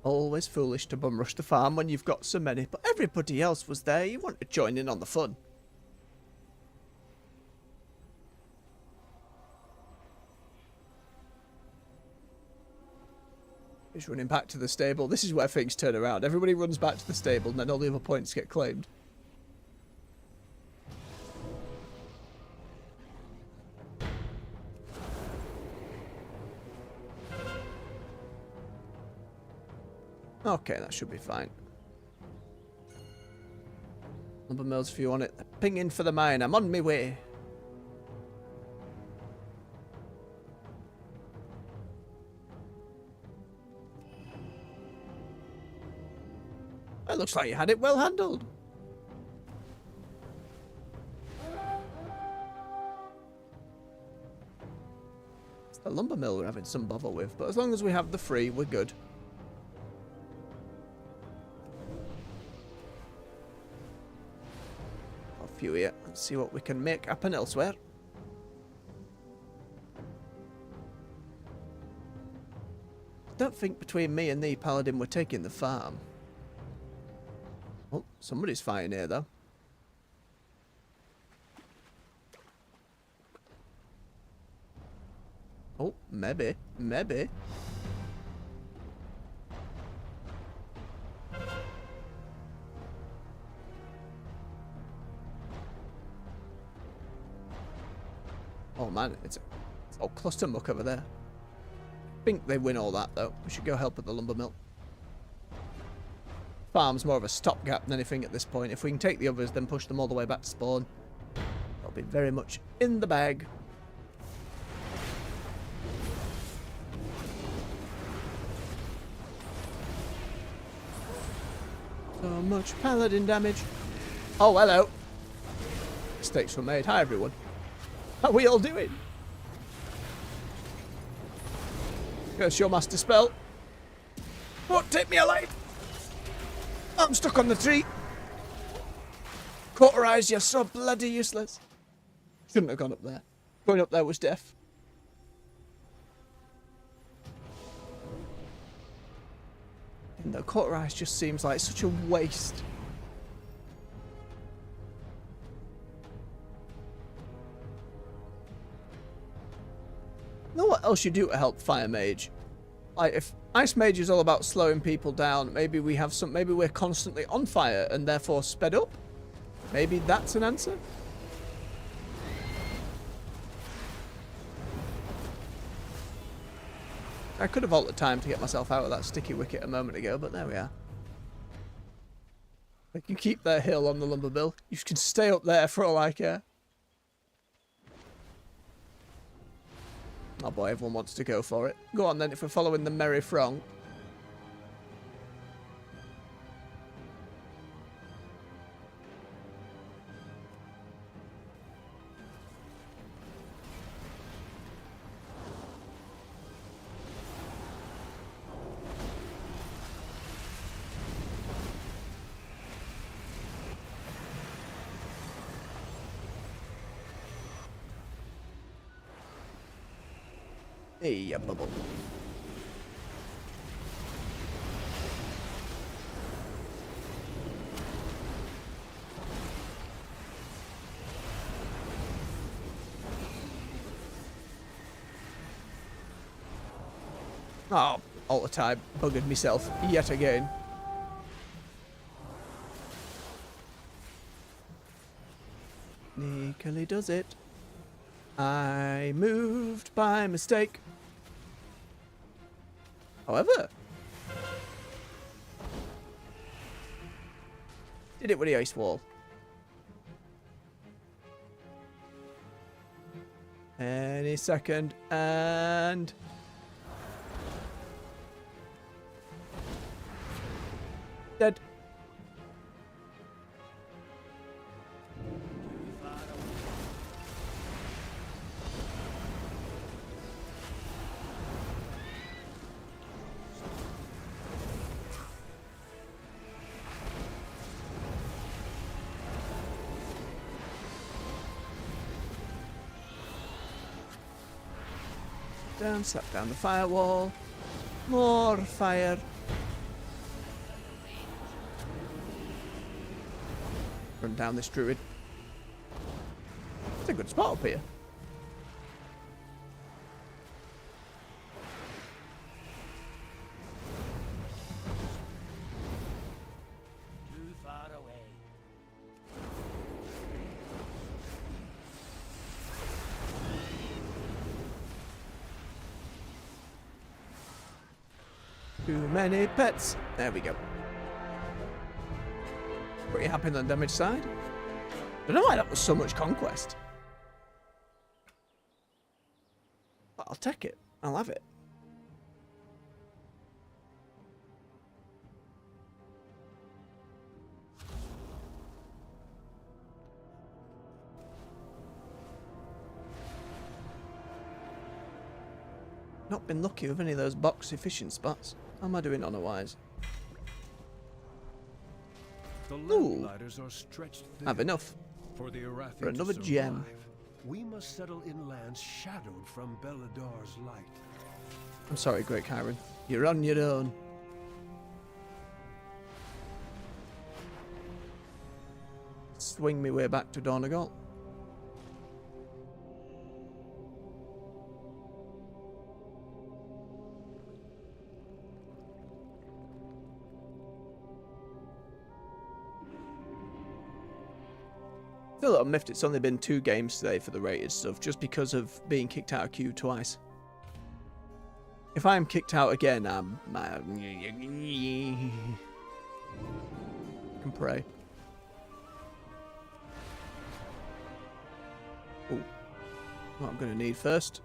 Always foolish to bum rush the farm when you've got so many, but everybody else was there. You want to join in on the fun. He's running back to the stable. This is where things turn around. Everybody runs back to the stable and then all the other points get claimed. Okay, that should be fine. Lumber mills if you want it. Ping in for the mine. I'm on my way. It looks like you had it well handled. It's the lumber mill we're having some bother with, but as long as we have the free, we're good. Here. Let's see what we can make happen elsewhere. I don't think between me and the paladin we're taking the farm. Oh, somebody's fighting here though. Oh, maybe. Oh man, it's all cluster muck over there. I think they win all that though. We should go help at the lumber mill. Farm's more of a stopgap than anything at this point. If we can take the others, then push them all the way back to spawn, they'll be very much in the bag. So much paladin damage. Oh, hello. Mistakes were made. Hi, everyone. How are we all doing? Curse your master spell. Won't take me alive. I'm stuck on the tree. Cauterize, you're so bloody useless. Shouldn't have gone up there. Going up there was death. And the cauterize just seems like such a waste. Know what else you do to help Fire Mage? Like, if Ice Mage is all about slowing people down, maybe we have some. Maybe we're constantly on fire and therefore sped up. Maybe that's an answer. I could have altered time to get myself out of that sticky wicket a moment ago, but there we are. I can keep their hill on the lumber mill. You can stay up there for all I care. Oh boy, everyone wants to go for it. Go on then, if we're following the merry throng. Hey, ya bubble. Oh, alter time buggered myself yet again. Sneakily does it. I moved by mistake. However, did it with the ice wall. Any second, and dead. Down, slap down the firewall. More fire. Run down this druid. It's a good spot up here. Too far away. Too many pets. There we go. Pretty happy on the damage side. Don't know why that was so much conquest. But I'll take it. I'll have it. Not been lucky with any of those box efficient spots. How am I doing otherwise? The Ooh. ladders are stretched thin. Have enough. For the Arathi For another to gem. survive, we must settle in lands shadowed from Beladar's light. I'm sorry, Great Chiron. You're on your own. Swing me way back to Donegal. Still a little miffed it's only been 2 games today for the rated stuff, just because of being kicked out of queue twice. If I'm kicked out again, I'm... can pray. Ooh. What I'm going to need first.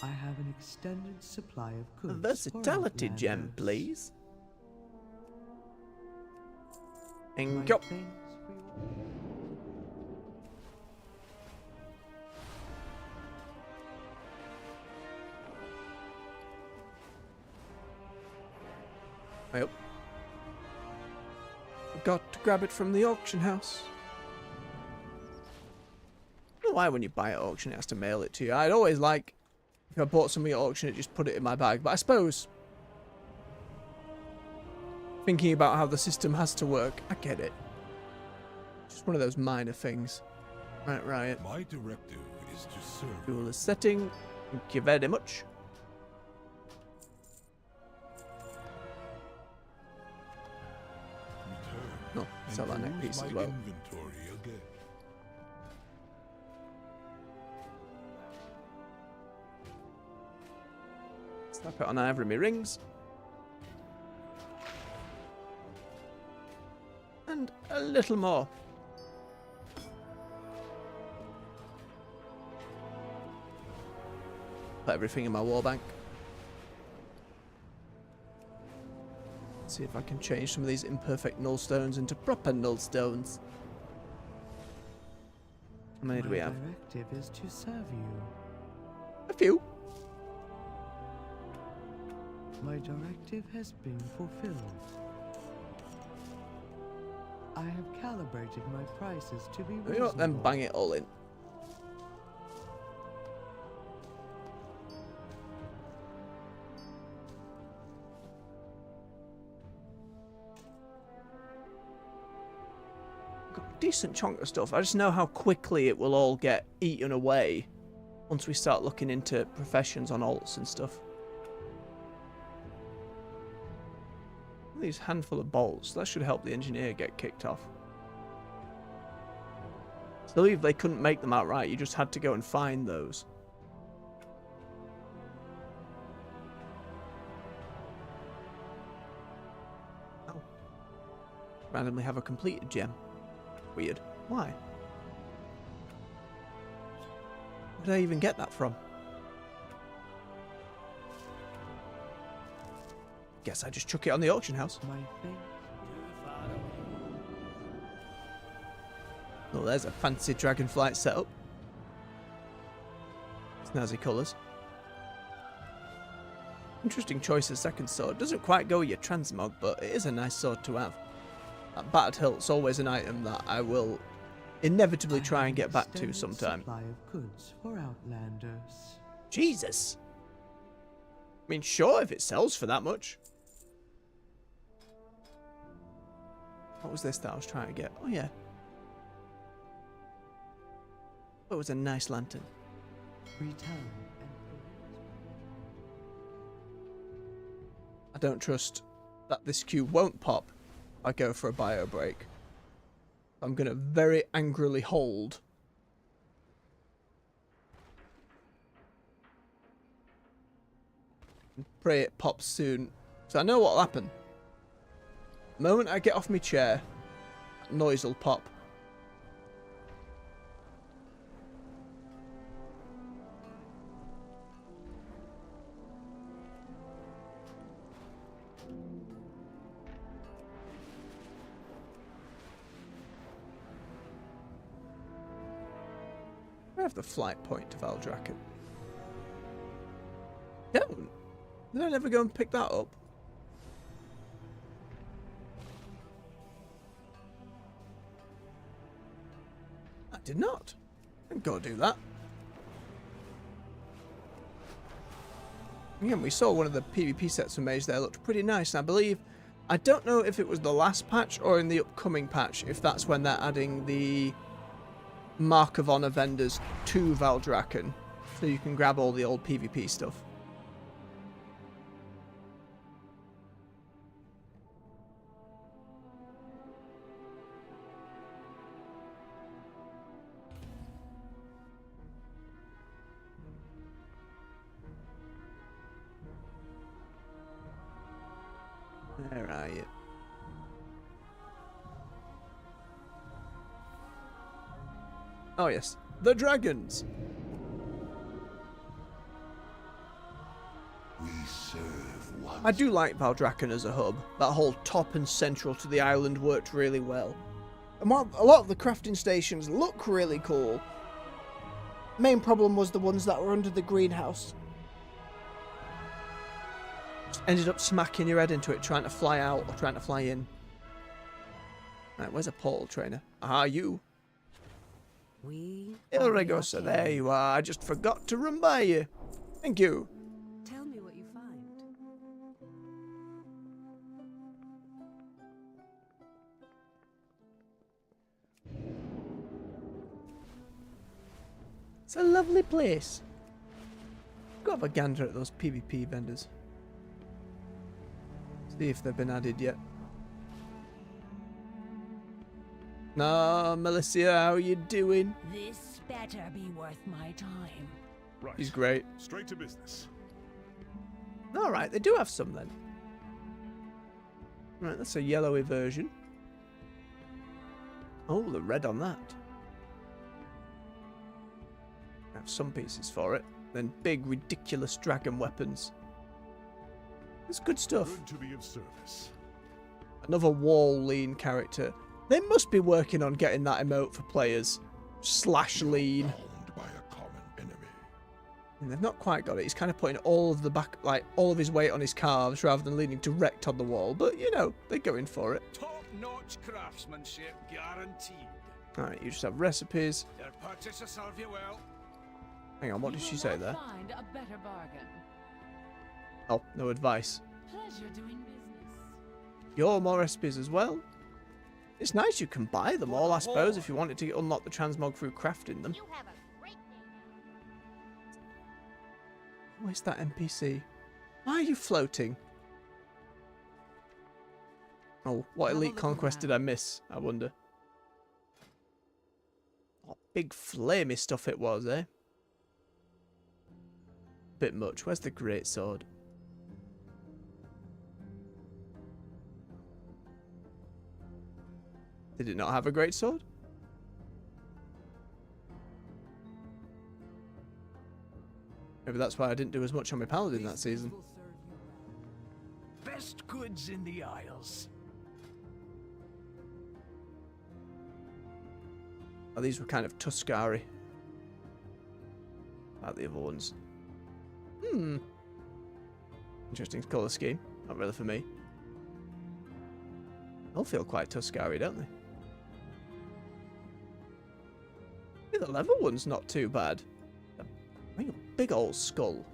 I have an extended supply of A goods. for versatility gem, outlanders. please. Right And go. things for you. Yep. Got to grab it from the auction house. I don't know why when you buy at auction it has to mail it to you. I'd always like, if I bought something at auction, it just put it in my bag. But I suppose, thinking about how the system has to work, I get it. Just one of those minor things. Right, Riot. My directive is to serve. Dual setting. Thank you very much. Return Oh, sell that and neck peruse piece as my well. inventory again. Pop it on either of my rings. And a little more. Put everything in my war bank. See if I can change some of these imperfect null stones into proper null stones. How many do we have? My directive is to serve you. A few. My directive has been fulfilled. I have calibrated my prices to be reasonable. You know what, then bang it all in. Got a decent chunk of stuff. I just know how quickly it will all get eaten away once we start looking into professions on alts and stuff. These handful of bolts, that should help the engineer get kicked off. I believe they couldn't make them outright, you just had to go and find those. Oh. Randomly have a completed gem. Weird. Why? Where did I even get that from? Guess I just chuck it on the auction house. My fate. Oh, there's a fancy dragonflight setup. Snazzy colours. Interesting choice of second sword. Doesn't quite go with your transmog, but it is a nice sword to have. That battered hilt's always an item that I will inevitably try and get back to sometime. Supply of goods for outlanders. Jesus! I mean, sure, if it sells for that much. What was this that I was trying to get? Oh, yeah. It was a nice lantern. Return. I don't trust that this queue won't pop. I go for a bio break. I'm going to very angrily hold. And pray it pops soon. So I know what'll happen. The moment I get off my chair, that noise will pop. I have the flight point to Valdrakken. Don't. Did I never go and pick that up? I did not. I didn't go do that. Again, we saw one of the PvP sets from Mage there. Looked pretty nice. And I believe, I don't know if it was the last patch or in the upcoming patch, if that's when they're adding the Mark of Honor vendors to Valdrakken, so you can grab all the old PvP stuff. Where are you? Oh yes, the dragons. We serve one. I do like Valdrakken as a hub. That whole top and central to the island worked really well. And while a lot of the crafting stations look really cool, main problem was the ones that were under the greenhouse. Just ended up smacking your head into it trying to fly out or trying to fly in. Right, where's a portal trainer? Ah, you. Ilregosa, there you are. I just forgot to run by you. Thank you. Tell me what you find. It's a lovely place. Go have a gander at those PvP vendors. See if they've been added yet. No, Melissa, how are you doing? This better be worth my time. Right. He's great. Straight to business. Alright, they do have some then. Right, that's a yellowy version. Oh, the red on that. I have some pieces for it. Then big, ridiculous dragon weapons. It's good stuff. Good to be of service. Another wall lean character. They must be working on getting that emote for players. Slash lean. Bound by a common enemy. And they've not quite got it. He's kind of putting all of the back, like all of his weight on his calves rather than leaning direct on the wall. But you know, they're going for it. Top-notch craftsmanship guaranteed. Alright, you just have recipes. Their purchase will serve you well. Hang on, what did she say there? Find a better bargain. Oh, no advice. Pleasure doing business. You're more recipes as well. It's nice you can buy them all, I suppose, if you wanted to unlock the transmog through crafting them. You have a great day. Where's that NPC? Why are you floating? Oh, what elite conquest did I miss, I wonder? What big flamey stuff it was, eh? Bit much. Where's the greatsword? Did it not have a greatsword? Maybe that's why I didn't do as much on my paladin that season. Best goods in the Isles. Oh, these were kind of Tuscari. Like the other ones. Interesting colour scheme. Not really for me. They'll feel quite Tuscari, don't they? Yeah, the leather one's not too bad. A real big old skull.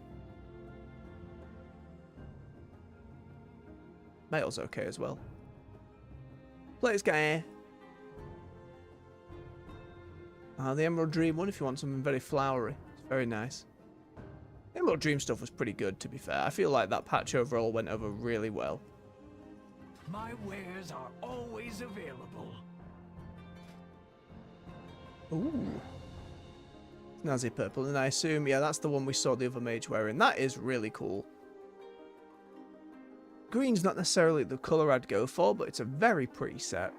Mail's okay as well. Players guy. The Emerald Dream one if you want something very flowery. It's very nice. Emerald Dream stuff was pretty good, to be fair. I feel like that patch overall went over really well. My wares are always available. Ooh. Snazzy purple, and I assume, yeah, that's the one we saw the other mage wearing. That is really cool. Green's not necessarily the colour I'd go for, but it's a very pretty set.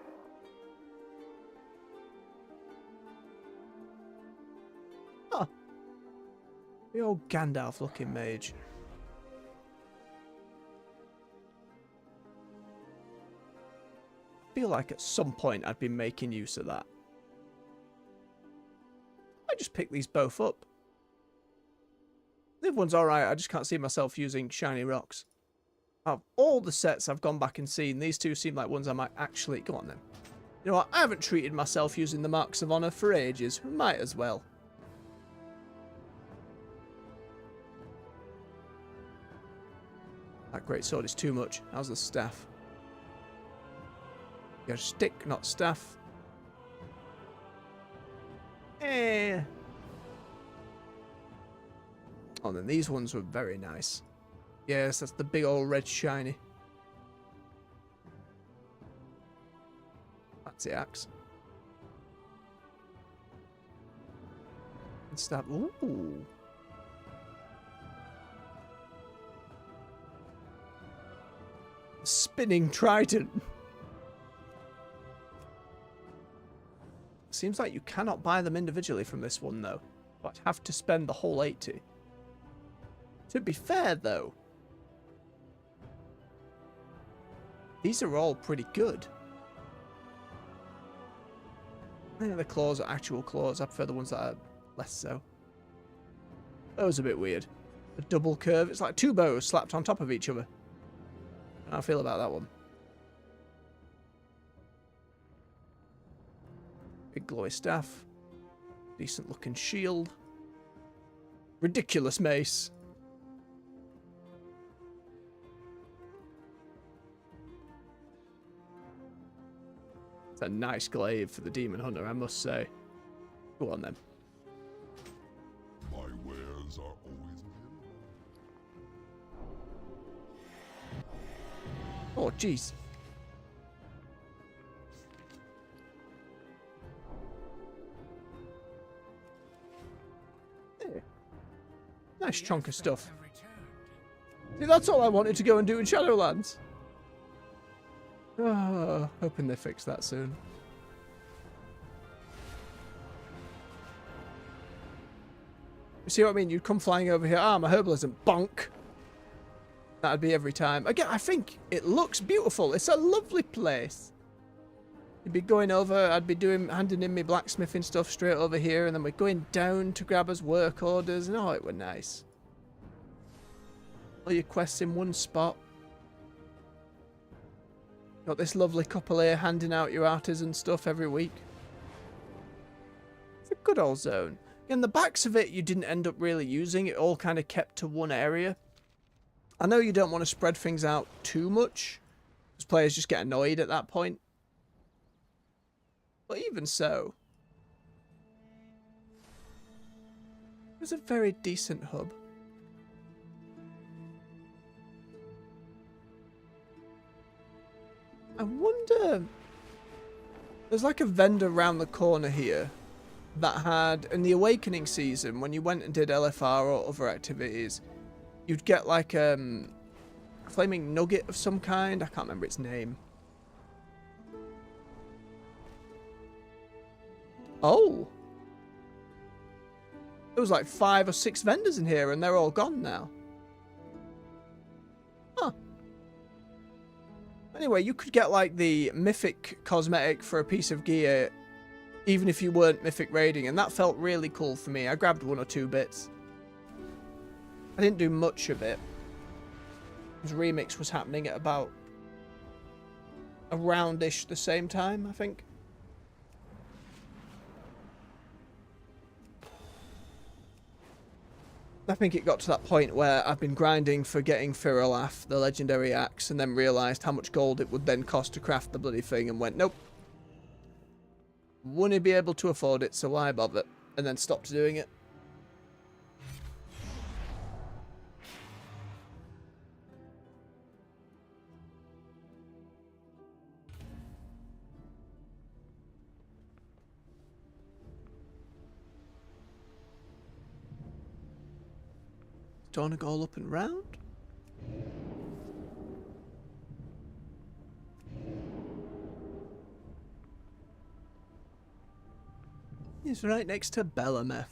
Oh. The old Gandalf looking mage. I feel like at some point I'd be making use of that. I just pick these both up. The other one's alright, I just can't see myself using shiny rocks. Of all the sets I've gone back and seen, these two seem like ones I might actually... Go on then. You know what, I haven't treated myself using the Marks of Honor for ages. Might as well. That great sword is too much. How's the staff? Your stick, not staff. Eh. Oh, then these ones were very nice. Yes, that's the big old red shiny. That's the axe. And stab. Ooh. Spinning trident. Seems like you cannot buy them individually from this one though. But have to spend the whole 80. To be fair though, these are all pretty good. I think the claws are actual claws. I prefer the ones that are less so. That was a bit weird. The double curve. It's like two bows slapped on top of each other. How I feel about that one. Big glowy staff. Decent looking shield. Ridiculous mace. It's a nice glaive for the Demon Hunter, I must say. Go on then. My wares are always available. Oh, jeez. Nice chunk of stuff. See, that's all I wanted to go and do in Shadowlands. Oh, hoping they fix that soon. You see what I mean? You'd come flying over here. Ah, my herbalism. Bonk. That'd be every time. Again, I think it looks beautiful. It's a lovely place. You'd be going over, I'd be handing in me blacksmithing stuff straight over here, and then we're going down to grab us work orders, and oh, it were nice. All your quests in one spot. Got this lovely couple here handing out your artisan stuff every week. It's a good old zone. Again, the backs of it you didn't end up really using. It all kind of kept to one area. I know you don't want to spread things out too much, because players just get annoyed at that point. But even so, it was a very decent hub. I wonder, there's like a vendor round the corner here that had, in the Awakening season, when you went and did LFR or other activities, you'd get like a flaming nugget of some kind. I can't remember its name. Oh. There was like 5 or 6 vendors in here and they're all gone now. Huh. Anyway, you could get like the mythic cosmetic for a piece of gear even if you weren't mythic raiding, and that felt really cool for me. I grabbed 1 or 2 bits. I didn't do much of it. Because Remix was happening at about around-ish the same time, I think. I think it got to that point where I've been grinding for getting Firolaf, the legendary axe, and then realised how much gold it would then cost to craft the bloody thing and went, nope. Wouldn't be able to afford it, so why bother? And then stopped doing it. Donegal up and round. It's right next to Belemeth.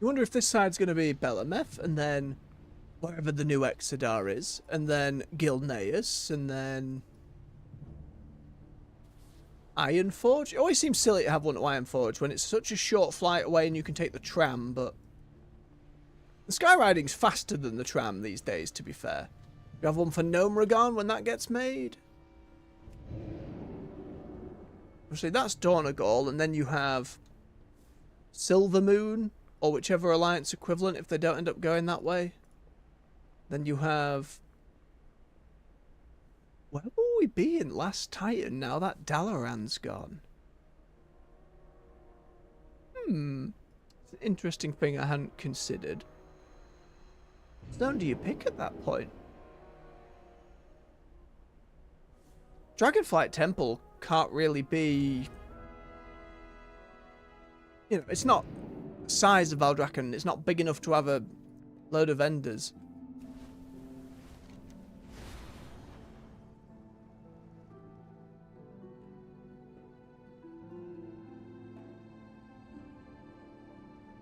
You wonder if this side's going to be Belemeth, and then wherever the new Exodar is, and then Gilneas, and then Ironforge. It always seems silly to have one at Ironforge when it's such a short flight away and you can take the tram, but the Skyriding's faster than the tram these days, to be fair. You have one for Gnomragon when that gets made. Obviously, that's Donegal, and then you have Silvermoon, or whichever alliance equivalent if they don't end up going that way. Then you have... where will we be in Last Titan now that Dalaran's gone? It's an interesting thing I hadn't considered. What zone do you pick at that point? Dragonflight Temple can't really be... you know, it's not the size of Valdrakken. It's not big enough to have a load of vendors.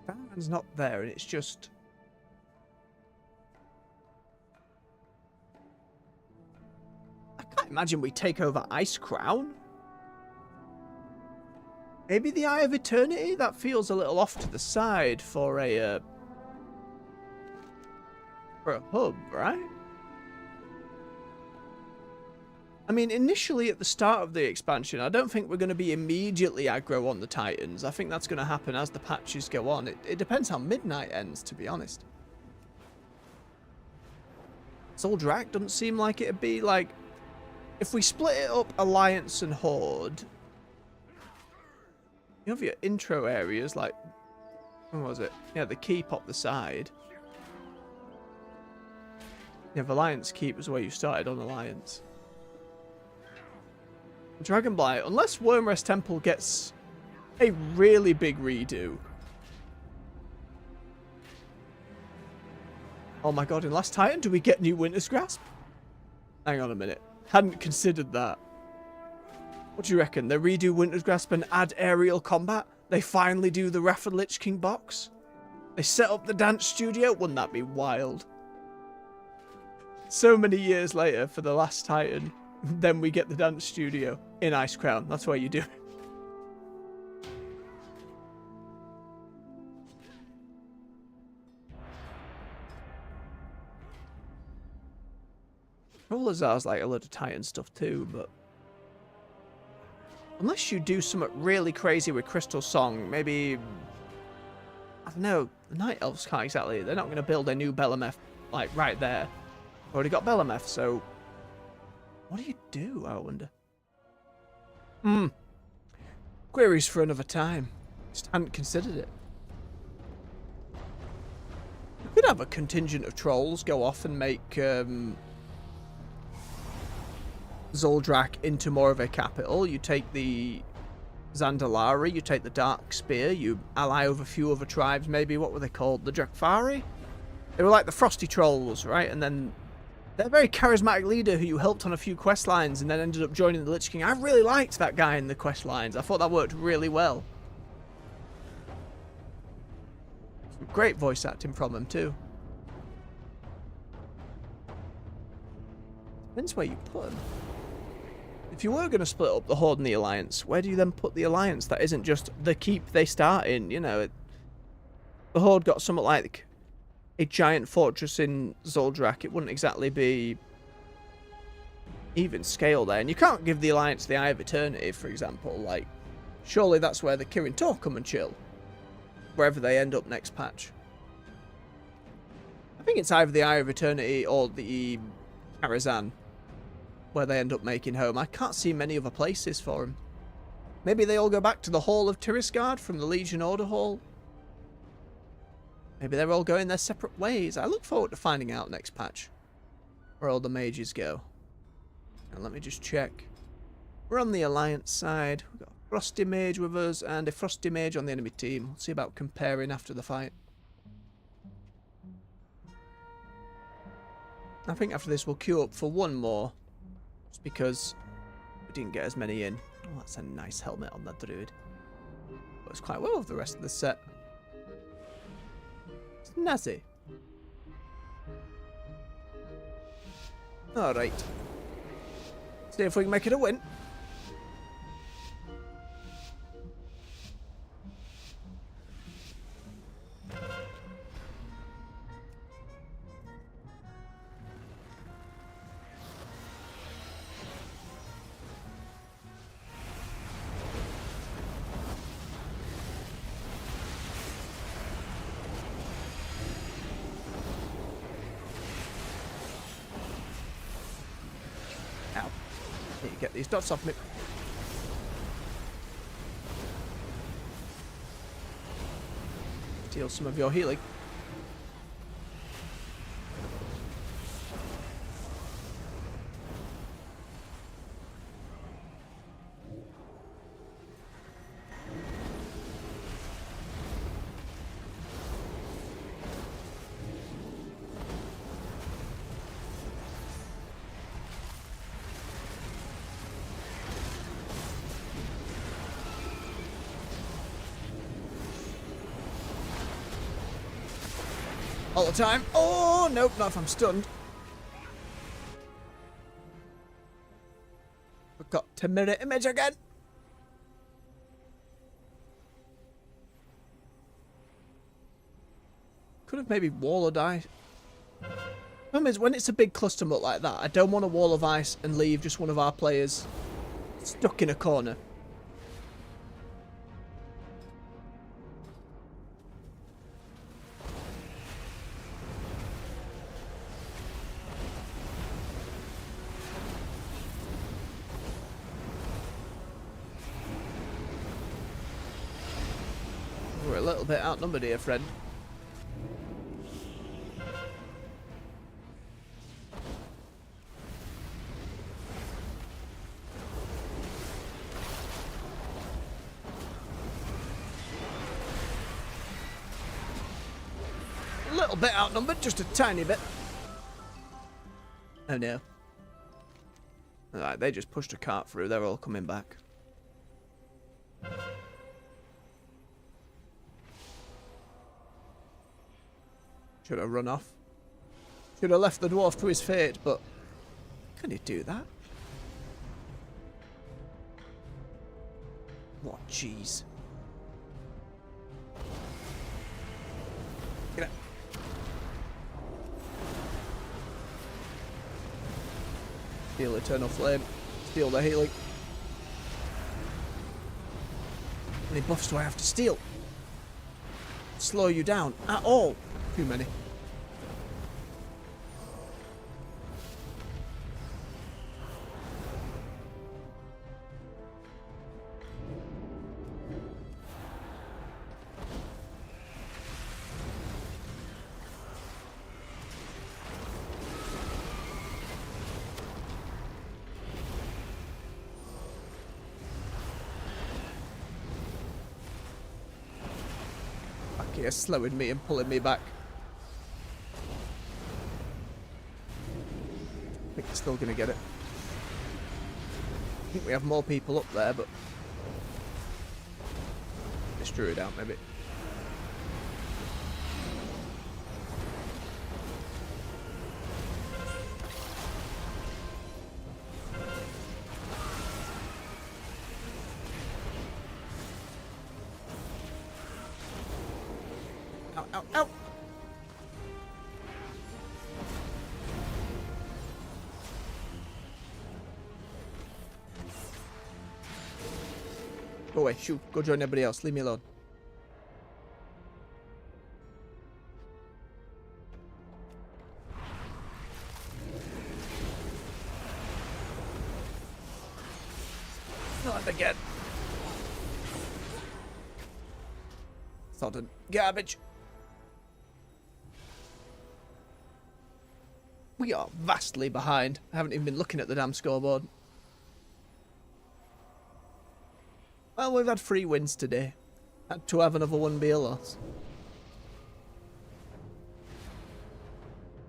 Valdraken's not there, and it's just... I can't imagine we take over Ice Crown. Maybe the Eye of Eternity? That feels a little off to the side for a hub, right? I mean, initially at the start of the expansion, I don't think we're going to be immediately aggro on the Titans. I think that's going to happen as the patches go on. It depends how Midnight ends, to be honest. Zul'Drak doesn't seem like it'd be like... if we split it up Alliance and Horde... you have your intro areas, like... what was it? Yeah, the keep up the side. You have Alliance Keep was where you started on Alliance. Dragonblight, unless Wormrest Temple gets a really big redo. Oh my god, in Last Titan, do we get new Winter's Grasp? Hang on a minute. Hadn't considered that. What do you reckon? They redo Winter's Grasp and add aerial combat? They finally do the Wrath of the Lich King box? They set up the dance studio? Wouldn't that be wild? So many years later for the Last Titan, then we get the dance studio in Icecrown. That's what you do. Rolazar's like a lot of Titan stuff too, but unless you do something really crazy with Crystal Song, maybe, I don't know, the Night Elves can't exactly, they're not going to build a new Belemeth like right there. Already got Belemeth, so what do you do, I wonder? Queries for another time. Just hadn't considered it. We could have a contingent of trolls go off and make Zoldrak into more of a capital. You take the Zandalari, you take the Dark Spear, you ally with a few other tribes, maybe, what were they called? The Drakfari? They were like the Frosty Trolls, right? And then they're a very charismatic leader who you helped on a few quest lines and then ended up joining the Lich King. I really liked that guy in the quest lines. I thought that worked really well. Some great voice acting from him too. Depends where you put him. If you were going to split up the Horde and the Alliance, where do you then put the Alliance that isn't just the keep they start in? You know, the Horde got something like a giant fortress in Zoldrak. It wouldn't exactly be even scale there. And you can't give the Alliance the Eye of Eternity, for example. Like, surely that's where the Kirin Tor come and chill. Wherever they end up next patch. I think it's either the Eye of Eternity or the Karazhan where they end up making home. I can't see many other places for them. Maybe they all go back to the Hall of Tirisgard from the Legion Order Hall. Maybe they're all going their separate ways. I look forward to finding out next patch where all the mages go. And let me just check. We're on the Alliance side. We've got a Frosty Mage with us and a Frosty Mage on the enemy team. We'll see about comparing after the fight. I think after this we'll queue up for one more. Just because we didn't get as many in. Oh, that's a nice helmet on that Druid. Works quite well with the rest of the set. It's snazzy. Alright. See if we can make it a win. Get these dots off me. Steal some of your healing. All the time. Oh, nope, not if I'm stunned. Forgot to mirror image again. Could have maybe wall of ice. Problem is, when it's a big cluster mutt like that, I don't want a wall of ice and leave just one of our players stuck in a corner. We're a little bit outnumbered here, friend. little bit outnumbered, just a tiny bit. Oh no. Alright, they just pushed a cart through. They're all coming back. Should have run off. Should have left the dwarf to his fate, but can he do that? What cheese. Get it. Steal Eternal Flame. Steal the healing. How many buffs do I have to steal? Slow you down at all. Too many. Okay, slowing me and pulling me back. I think we're still going to get it. I think we have more people up there, but this druid out maybe. Ow, ow, ow! Go away, shoot. Go join everybody else. Leave me alone. Not again. Sodden garbage. We are vastly behind. I haven't even been looking at the damn scoreboard. Well, we've had 3 wins today. Had to have another one be a loss.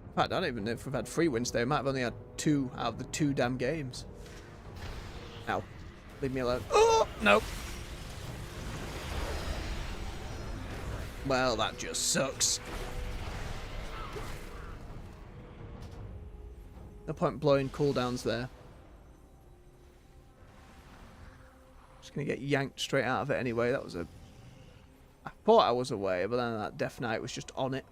In fact, I don't even know if we've had 3 wins today. We might have only had 2 out of the 2 damn games. Ow. Leave me alone. Oh, no. Well, that just sucks. No point blowing cooldowns there. Just gonna get yanked straight out of it anyway. That was a... I thought I was away, but then that Death Knight was just on it.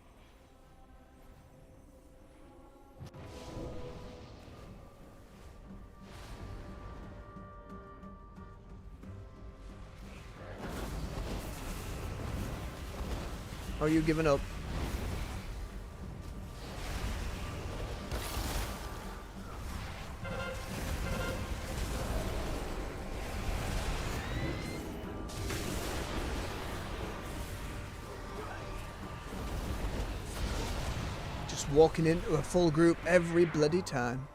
Are you giving up? Just walking into a full group every bloody time.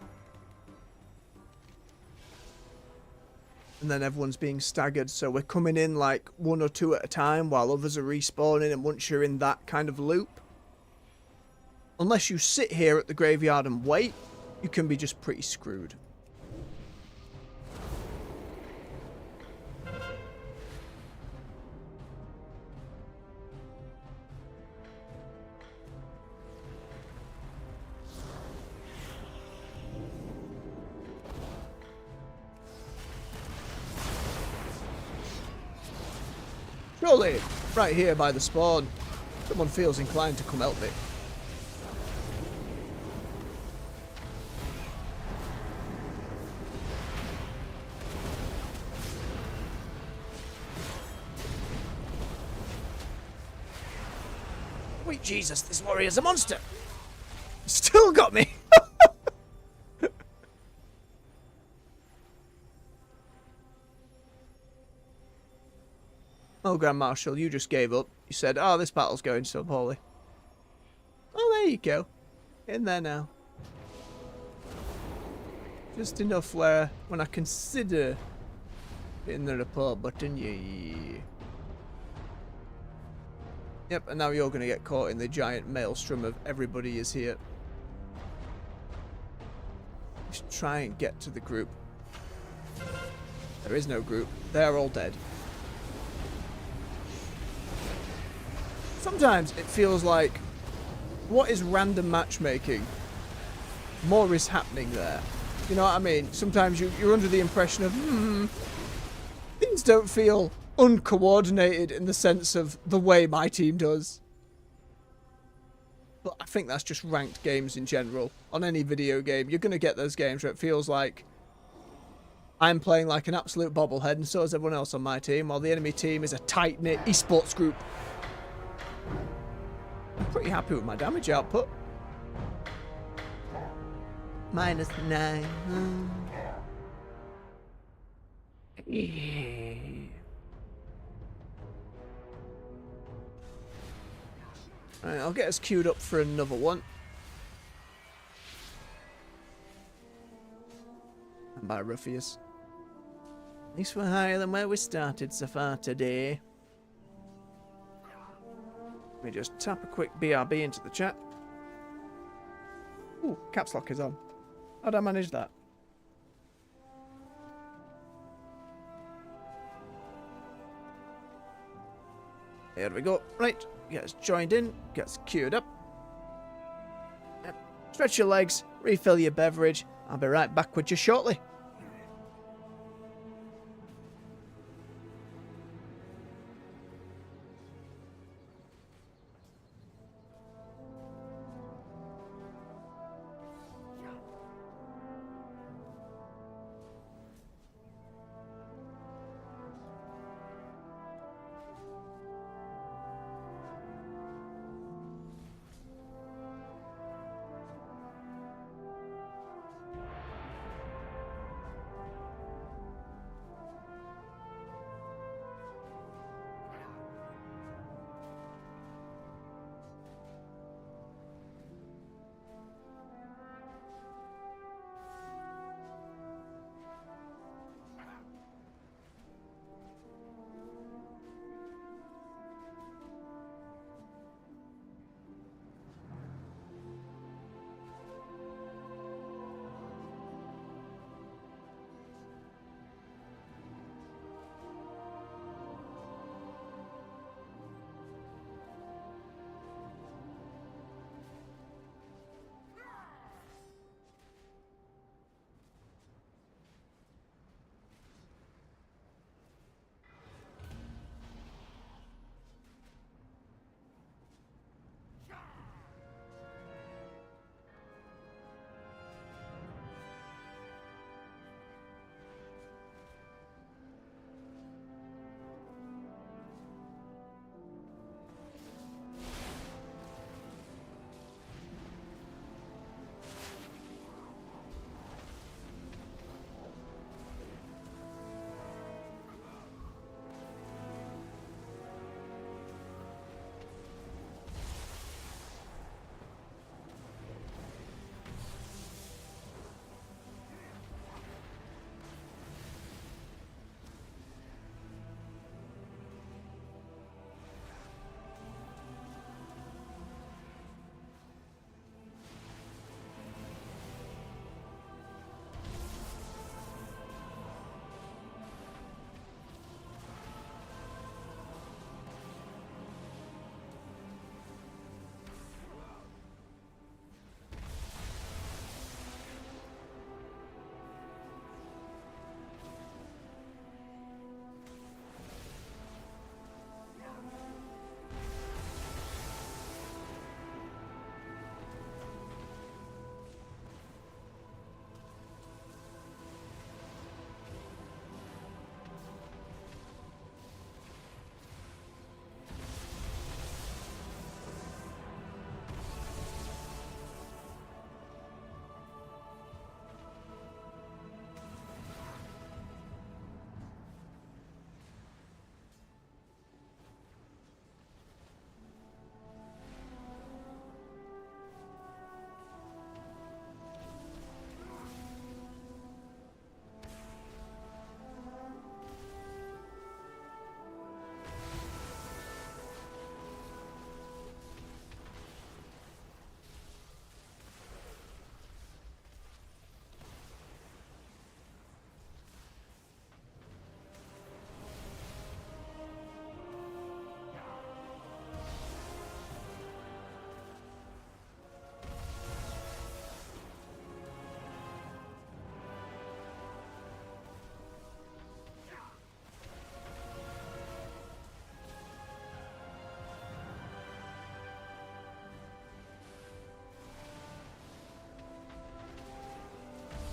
And then everyone's being staggered, so we're coming in like 1 or 2 at a time while others are respawning, and once you're in that kind of loop, unless you sit here at the graveyard and wait, you can be just pretty screwed. Surely, right here by the spawn, someone feels inclined to come help me. Sweet Jesus, this warrior's a monster! Still got me! Oh, Grand Marshal, you just gave up. You said, oh, this battle's going so poorly. Oh, there you go. In there now. Just enough where, when I consider hitting the report button, yeah. Yep, and now you're going to get caught in the giant maelstrom of everybody is here. Just try and get to the group. There is no group. They're all dead. Sometimes it feels like, what is random matchmaking? More is happening there. You know what I mean? Sometimes you're under the impression of, things don't feel uncoordinated in the sense of the way my team does. But I think that's just ranked games in general. On any video game, you're going to get those games where it feels like I'm playing like an absolute bobblehead and so is everyone else on my team, while the enemy team is a tight-knit esports group. I'm pretty happy with my damage output. -9. Alright, I'll get us queued up for another one. And by Ruffius. At least we're higher than where we started so far today. Let me just tap a quick BRB into the chat. Ooh, caps lock is on. How'd I manage that? Here we go. Right, get us joined in, get us queued up. Yep. Stretch your legs, refill your beverage. I'll be right back with you shortly.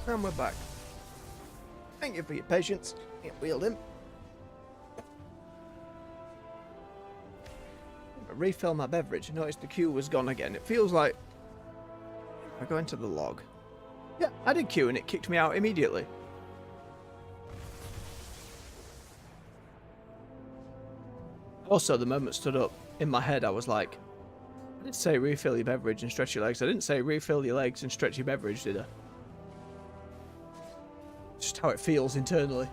And we're back. Thank you for your patience. Can't wield him. Refill my beverage. Noticed the queue was gone again. It feels like I go into the log. Yeah, I did queue and it kicked me out immediately. Also, the moment stood up in my head, I was like, I didn't say refill your beverage and stretch your legs. I didn't say refill your legs and stretch your beverage, did I? Just how it feels internally.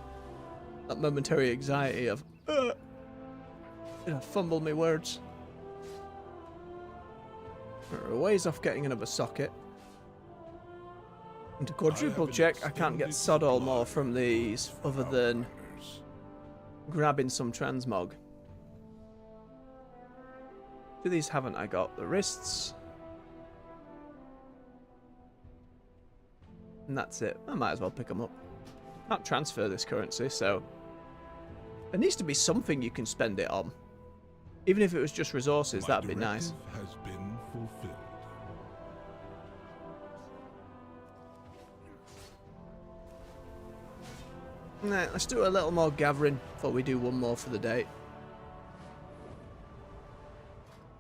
That momentary anxiety of, did I fumble my words? We're a ways off getting another socket. And to quadruple check, I can't get sod all more from these other than grabbing some transmog. To these haven't I got? The wrists. And that's it. I might as well pick them up. Can't transfer this currency, so there needs to be something you can spend it on. Even if it was just resources, that'd be nice. Has been fulfilled. Nah, let's do a little more gathering before we do one more for the day.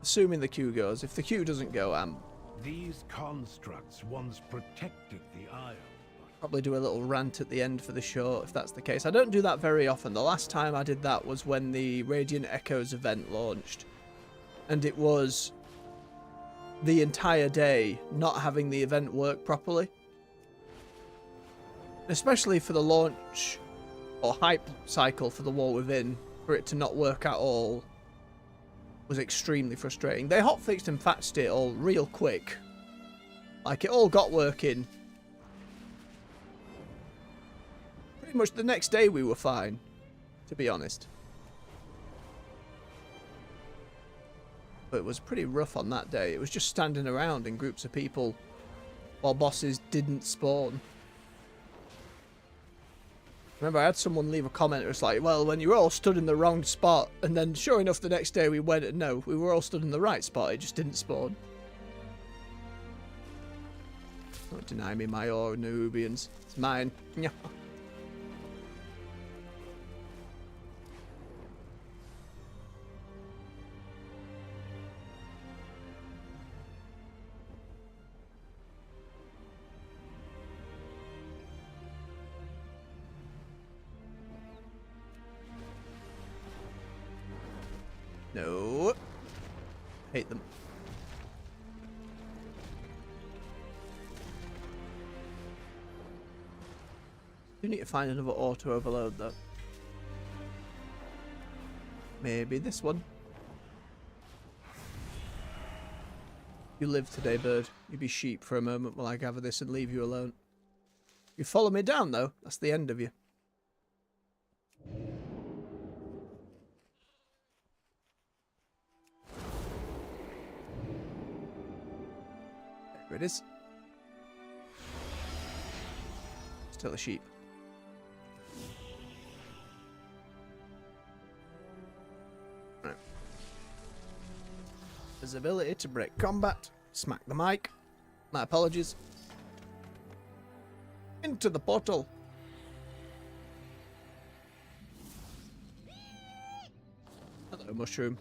Assuming the queue goes. If the queue doesn't go, These constructs once protected the Isle. probably do a little rant at the end for the show if that's the case. I don't do that very often. The last time I did that was when the Radiant Echoes event launched. And it was the entire day not having the event work properly. Especially for the launch or hype cycle for the War Within, for it to not work at all was extremely frustrating. They hotfixed and patched it all real quick. Like, it all got working. Pretty much the next day we were fine, to be honest. But it was pretty rough on that day. It was just standing around in groups of people while bosses didn't spawn. Remember, I had someone leave a comment. It was like, well, when you were all stood in the wrong spot, and then sure enough, the next day we went and no, we were all stood in the right spot. It just didn't spawn. Don't deny me my ore, Nubians. It's mine. No. Hate them. You need to find another auto overload though. Maybe this one. You live today, bird. You be sheep for a moment while I gather this and leave you alone. You follow me down though, that's the end of you. There it is. Still a sheep. Right. His ability to break combat. Smack the mic. My apologies. Into the portal. Hello, mushroom.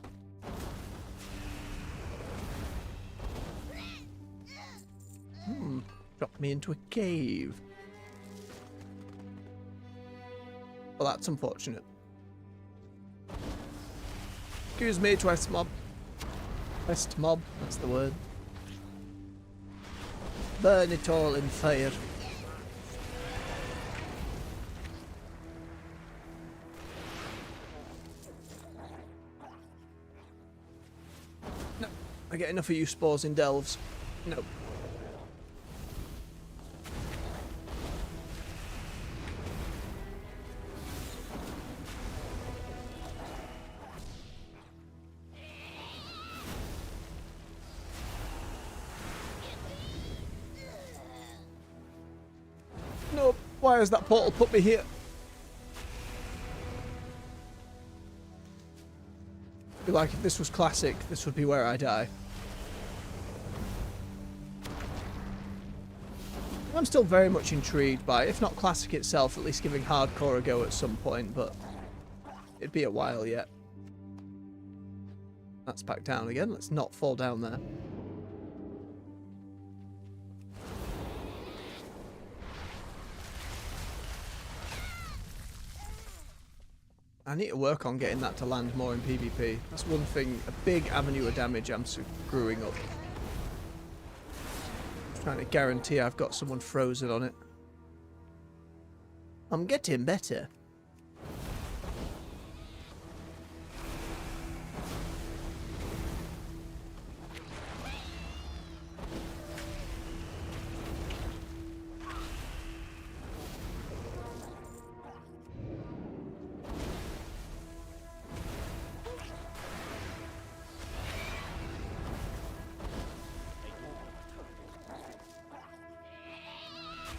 Dropped me into a cave. Well, that's unfortunate. Excuse me, Twist Mob. Twist Mob, that's the word. Burn it all in fire. No, I get enough of you spores in delves. No. No, why has that portal put me here? I feel like if this was classic, this would be where I die. I'm still very much intrigued by, if not Classic itself, at least giving Hardcore a go at some point, but it'd be a while yet. That's back down again. Let's not fall down there. I need to work on getting that to land more in PvP. That's one thing, a big avenue of damage I'm screwing up. I'm trying to guarantee I've got someone frozen on it. I'm getting better.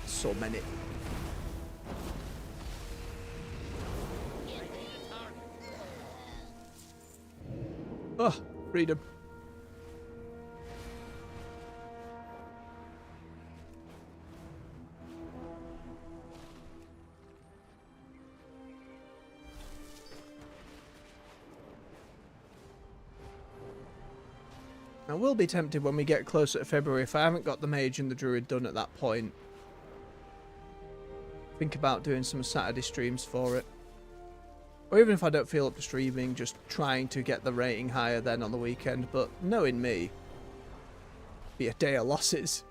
So many. Oh, freedom. I will be tempted when we get closer to February, if I haven't got the Mage and the Druid done at that point, think about doing some Saturday streams for it. Or even if I don't feel up to streaming, just trying to get the rating higher then on the weekend. But knowing me, be a day of losses.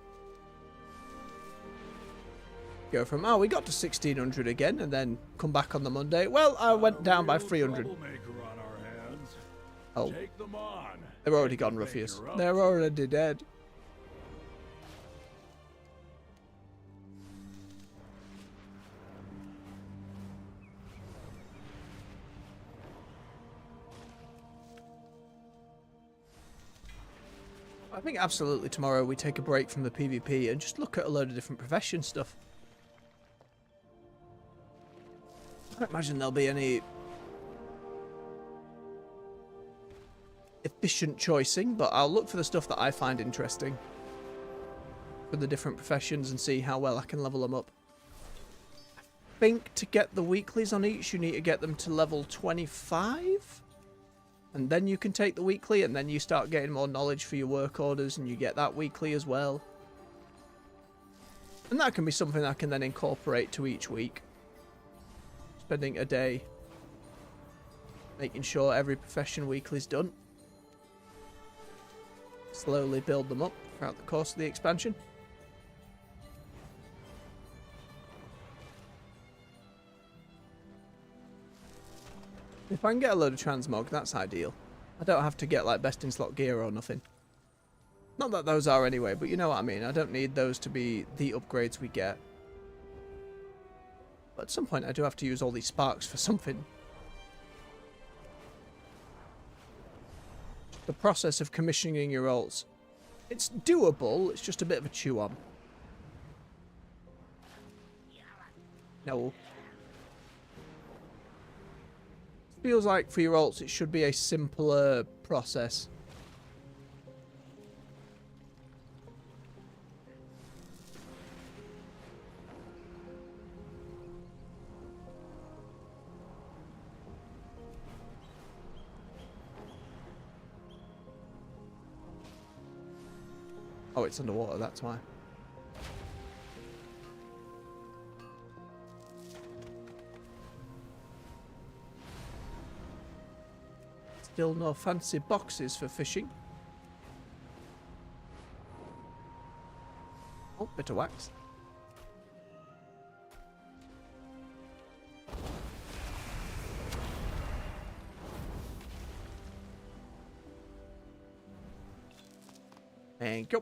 Go from, oh, we got to 1600 again, and then come back on the Monday. Well, I went down by 300. Oh, they're already gone, Ruffius. They're already dead. I think absolutely tomorrow we take a break from the PvP and just look at a load of different profession stuff. I don't imagine there'll be any efficient choicing, but I'll look for the stuff that I find interesting for the different professions and see how well I can level them up. I think to get the weeklies on each, you need to get them to level 25? And then you can take the weekly, and then you start getting more knowledge for your work orders, and you get that weekly as well. And that can be something I can then incorporate to each week. Spending a day making sure every profession weekly is done. Slowly build them up throughout the course of the expansion. If I can get a load of transmog, that's ideal. I don't have to get like best in slot gear or nothing. Not that those are anyway, but you know what I mean. I don't need those to be the upgrades we get. But at some point I do have to use all these sparks for something. The process of commissioning your alts. It's doable, it's just a bit of a chew on. No. Feels like for your alts it should be a simpler process. Oh, it's underwater, that's why. Still no fancy boxes for fishing. Oh, bit of wax. Thank you.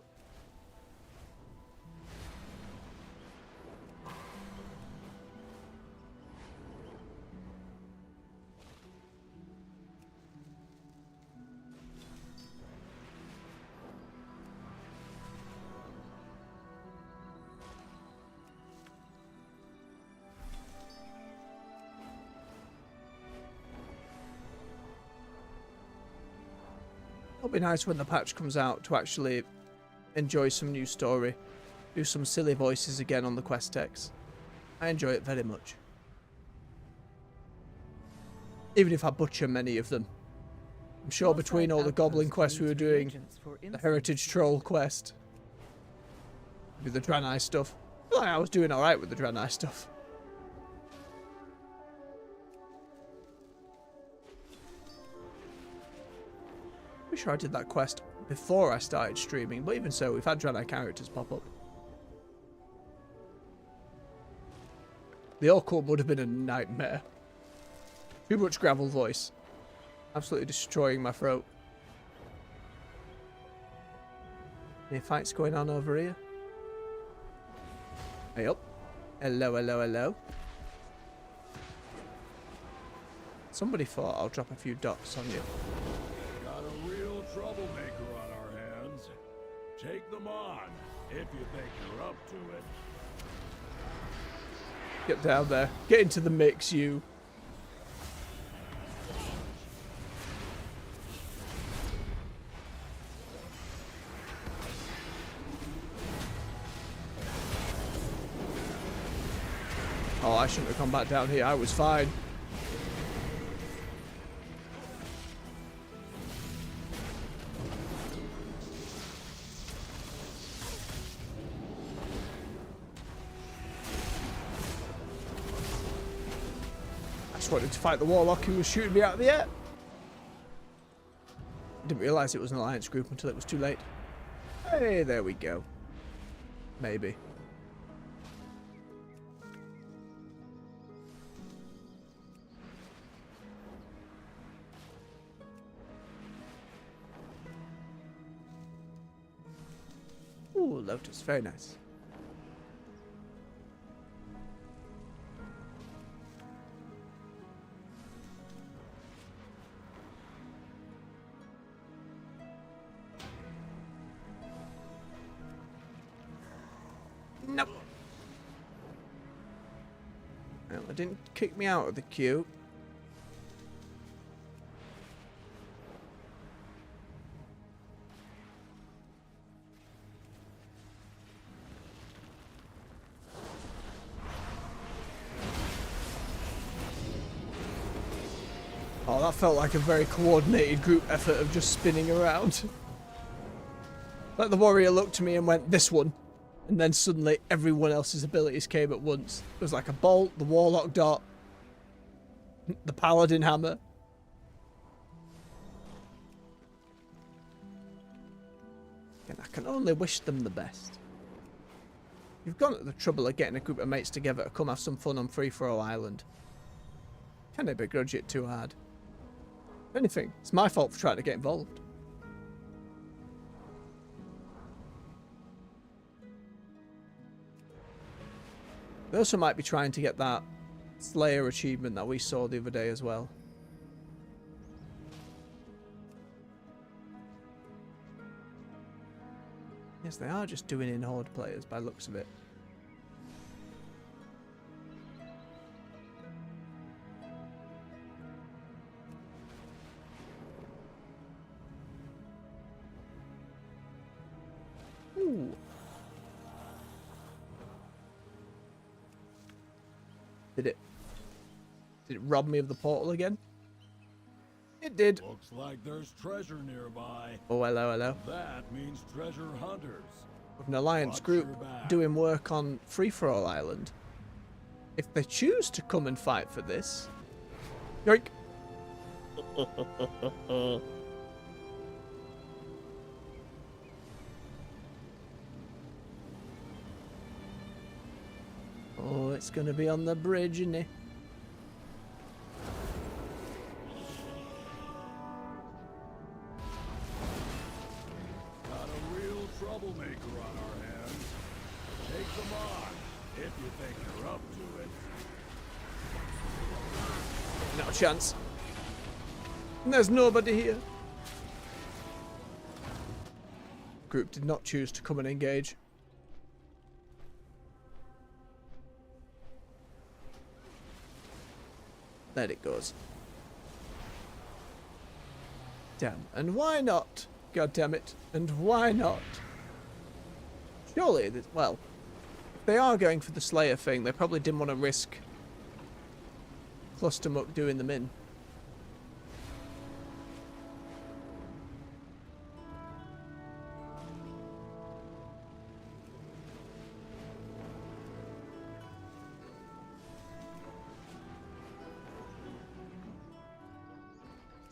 It'll be nice when the patch comes out to actually enjoy some new story. do some silly voices again on the quest text. I enjoy it very much. Even if I butcher many of them. I'm sure between all the goblin quests we were doing, the Heritage Troll quest, with the Draenei stuff, I was doing alright with the Draenei stuff. Pretty sure I did that quest before I started streaming, but even so, we've had Draenei characters pop up. The Orc would have been a nightmare. Too much gravel voice. Absolutely destroying my throat. Any fights going on over here? Hey up. Hello, hello, hello. Somebody thought I'll drop a few dots on you. Got a real troublemaker on our hands. Take them on, if you think you're up to it. Get down there. Get into the mix, you. Oh, I shouldn't have come back down here. I was fine. I just wanted to fight the warlock who was shooting me out of the air. Didn't realise it was an alliance group until it was too late. Hey, there we go. Maybe. Ooh, Lotus, very nice. Nope. Well, it didn't kick me out of the queue. Oh, that felt like a very coordinated group effort of just spinning around. Like the warrior looked to me and went, this one. And then suddenly everyone else's abilities came at once. It was like a bolt, the warlock dot, the paladin hammer. And I can only wish them the best. You've gone to the trouble of getting a group of mates together to come have some fun on Free-for-All Island. Can they begrudge it too hard? If anything, it's my fault for trying to get involved. They also might be trying to get that Slayer achievement that we saw the other day as well. Yes, they are just doing in Horde players by the looks of it. Ooh. Did it rob me of the portal again? It did. Looks like there's treasure nearby. Oh, hello, hello. That means treasure hunters. With an alliance Watch group your back. doing work on Free-for-All Island. If they choose to come and fight for this... Yoink! Oh, it's gonna be on the bridge, isn't it? Got a real troublemaker on our hands. Take them on, if you think you're up to it. Not a chance. And there's nobody here. Group did not choose to come and engage. There it goes. Damn. And why not? God damn it. And why not? Surely, well, they are going for the Slayer thing, they probably didn't want to risk Clustermuck doing them in.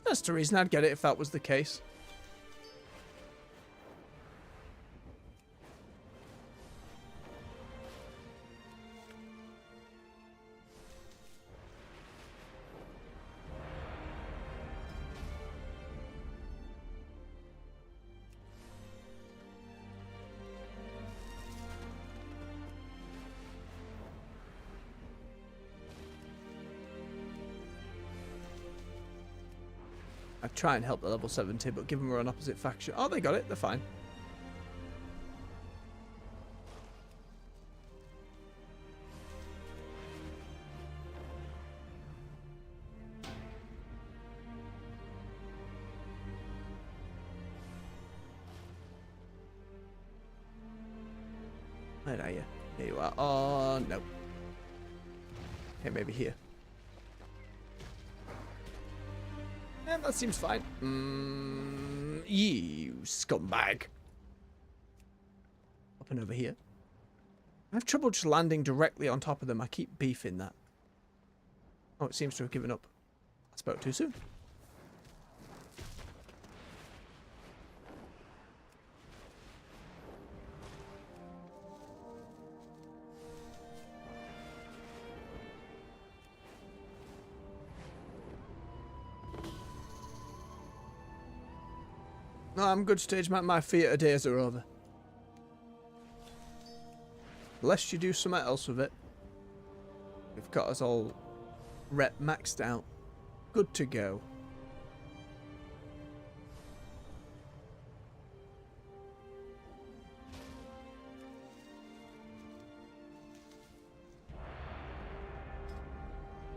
That's the reason I'd get it if that was the case. I'd try and help the level 70, but given we're on opposite faction... Oh, they got it. They're fine. Where are you? Here you are. Oh, no. Okay, maybe here. Yeah, that seems fine. You scumbag. Up and over here. I have trouble just landing directly on top of them. I keep beefing that. Oh, it seems to have given up. I spoke too soon. No, I'm good, stage mate. My theatre days are over. Unless you do something else with it. We've got us all rep maxed out. Good to go.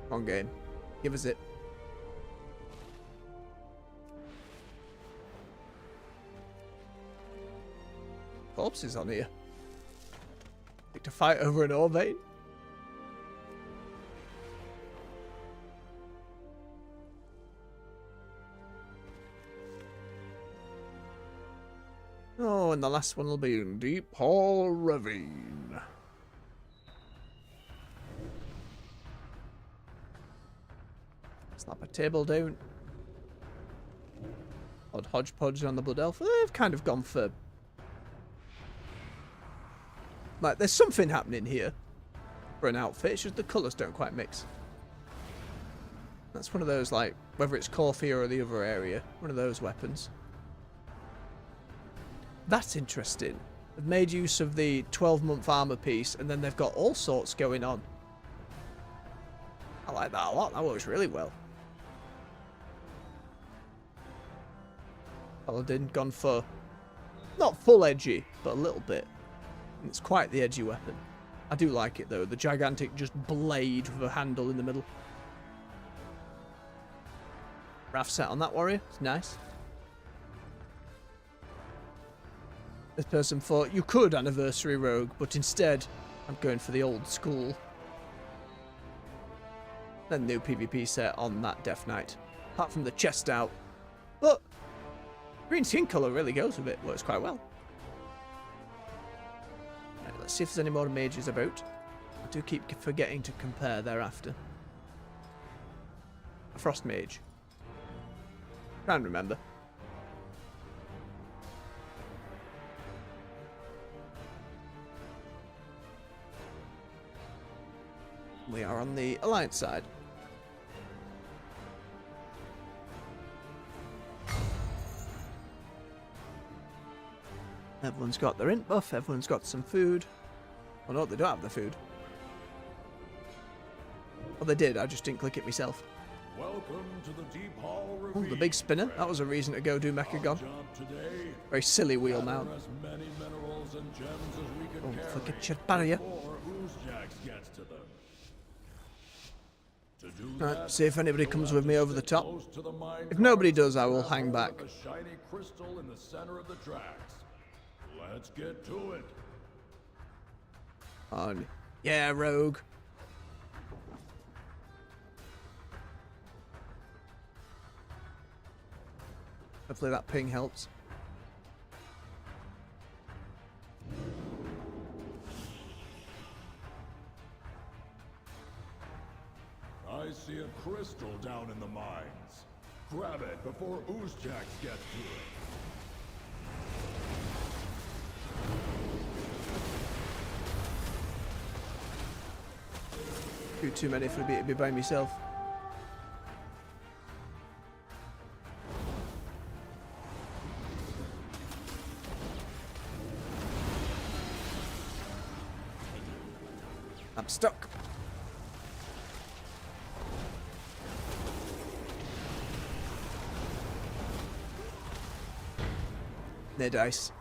Come on, game. Give us it. Corpses on here. Like to fight over an ore vein? Oh, and the last one will be in Deep Hall Ravine. Slap a table down. Odd hodgepodge on the Blood Elf. They've kind of gone for... Like, there's something happening here for an outfit. It's just the colours don't quite mix. That's one of those, like, whether it's Corphia or the other area, one of those weapons. That's interesting. They've made use of the 12-month armour piece, and then they've got all sorts going on. I like that a lot. That works really well. Paladin gone for, not full edgy, but a little bit. It's quite the edgy weapon. I do like it though, the gigantic just blade with a handle in the middle. Wrath set on that warrior, it's nice. This person thought, you could anniversary rogue, but instead, I'm going for the old school. Then new PvP set on that Death Knight. Apart from the chest out. But, green skin colour really goes with it, works quite well. Let's see if there's any more mages about. I do keep forgetting to compare thereafter. A frost mage. Try and remember. We are on the Alliance side. Everyone's got their int buff, everyone's got some food. Oh no, they don't have the food. Well, they did, I just didn't click it myself. Welcome to the Deep Hall Oh, Ravine. the big spinner. That was a reason to go do Mechagon. Very silly wheel mount. Oh, forget your barrier. Right, see if anybody comes with me over the top. If nobody does, I will hang back. A shiny crystal in the center of the tracks. Let's get to it. On. Yeah, rogue. Hopefully that ping helps. I see a crystal down in the mines. Grab it before Oozjax gets to it. Too many for me to be by myself. I'm stuck. Their dice.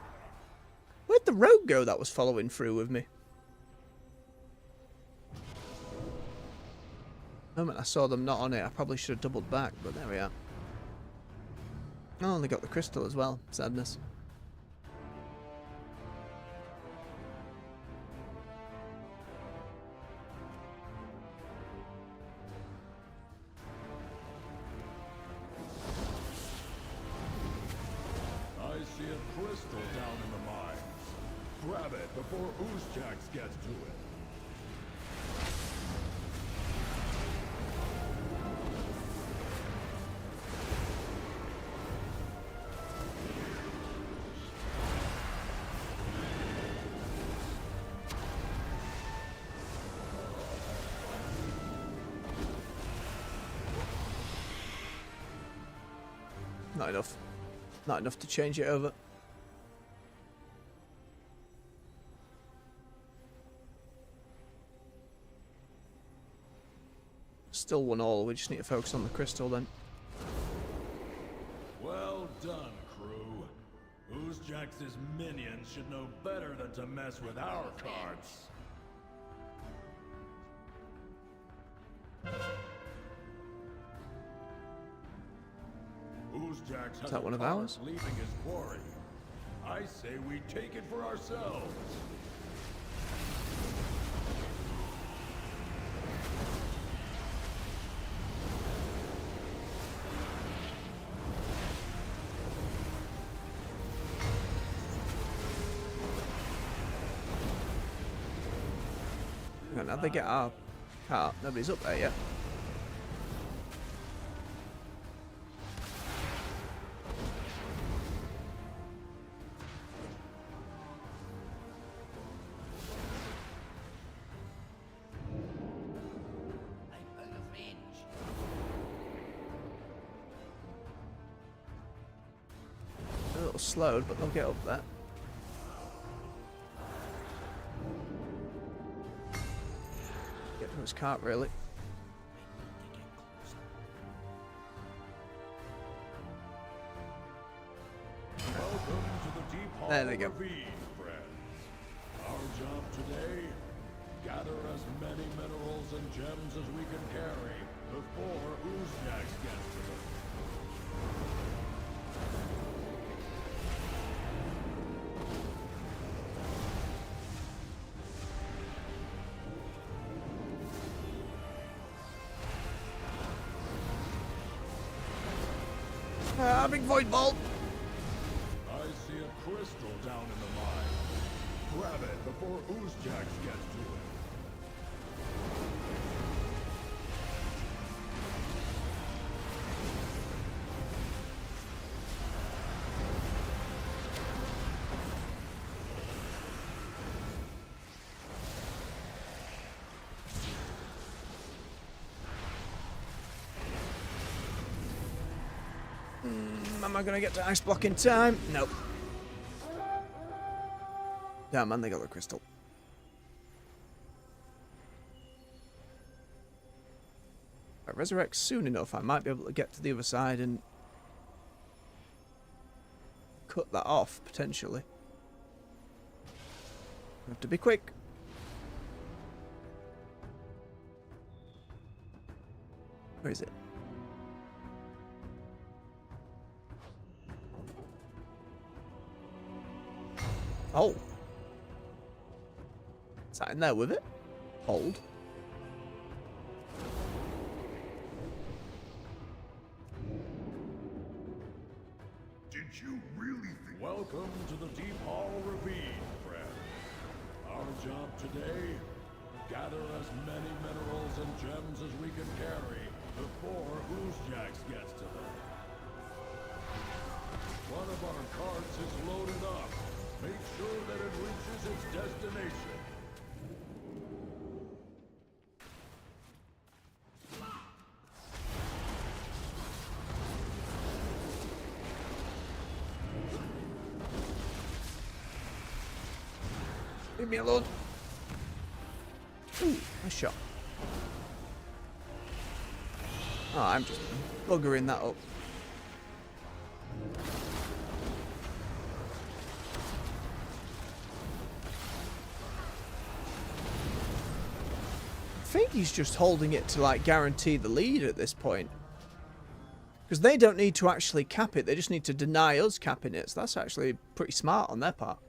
Where'd the rogue go that was following through with me? The moment I saw them not on it, I probably should have doubled back, but there we are. Oh, they got the crystal as well. Sadness. I see a crystal down in the mines. Grab it before Oozjax gets to it. Not enough. Not enough to change it over. Still 1-1. We just need to focus on the crystal then. Well done, crew. Oozjax's minions should know better than to mess with our cards. Oozjax has that one a of cart ours? leaving his quarry. I say we take it for ourselves. Hang on, how'd they get our cart? Nobody's up there yet. A little slowed, but they'll get up there. Get to his cart, really. Welcome to the deep hall There they go. ravine, friends. Our job today, gather as many minerals and gems as we can carry before Oozjax gets to them. Big void bolt! I see a crystal down in the mine. Grab it before Oozjax gets to it. Am I gonna get to ice block in time? Nope. Damn, man, they got the crystal. If I resurrect soon enough, I might be able to get to the other side and cut that off, potentially. I have to be quick. Where is it? Oh. Sat in there with it. Hold. Did you really think... Welcome to the Deep Hall Ravine, friend. Our job today, gather as many minerals and gems as we can carry before Oozjax gets to them. One of our carts is loaded up. Make sure that it reaches its destination. Leave me alone. Ooh, nice shot. Oh, I'm just buggering that up. I think he's just holding it to like guarantee the lead at this point. Because they don't need to actually cap it, they just need to deny us capping it. So that's actually pretty smart on their part.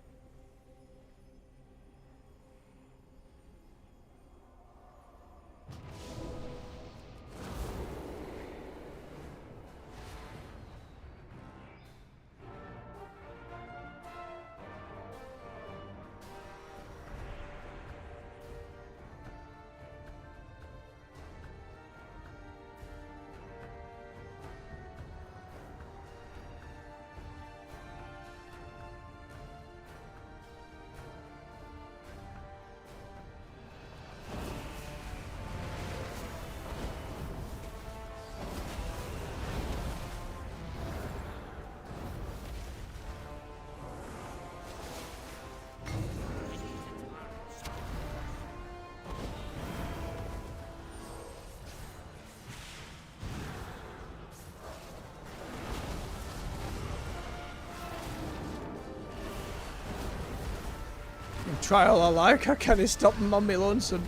Try all I like, I can't stop them on me lonesome.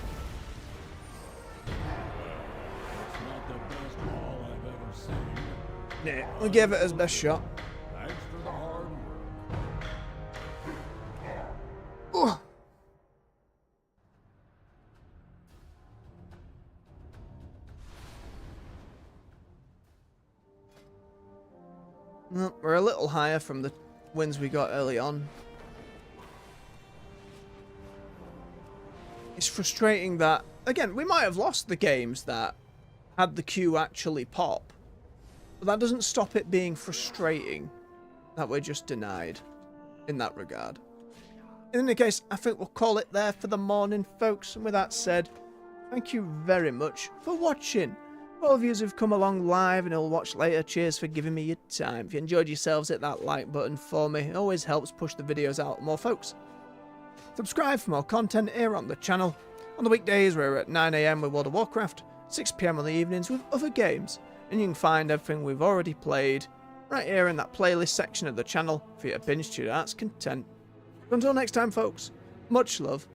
It's not the best haul I've ever seen. Nah, we gave it his best shot. Thanks for the hard work. Ugh. Well, we're a little higher from the wins we got early on. It's frustrating that, again, we might have lost the games that had the queue actually pop. But that doesn't stop it being frustrating that we're just denied in that regard. In any case, I think we'll call it there for the morning, folks. And with that said, thank you very much for watching. For all of you who've come along live and who'll watch later, cheers for giving me your time. If you enjoyed yourselves, hit that like button for me. It always helps push the videos out to more folks. Subscribe for more content here on the channel. On the weekdays, we're at 9 AM with World of Warcraft, 6 PM on the evenings with other games, and you can find everything we've already played right here in that playlist section of the channel for you to binge to your heart's content. Until next time, folks, much love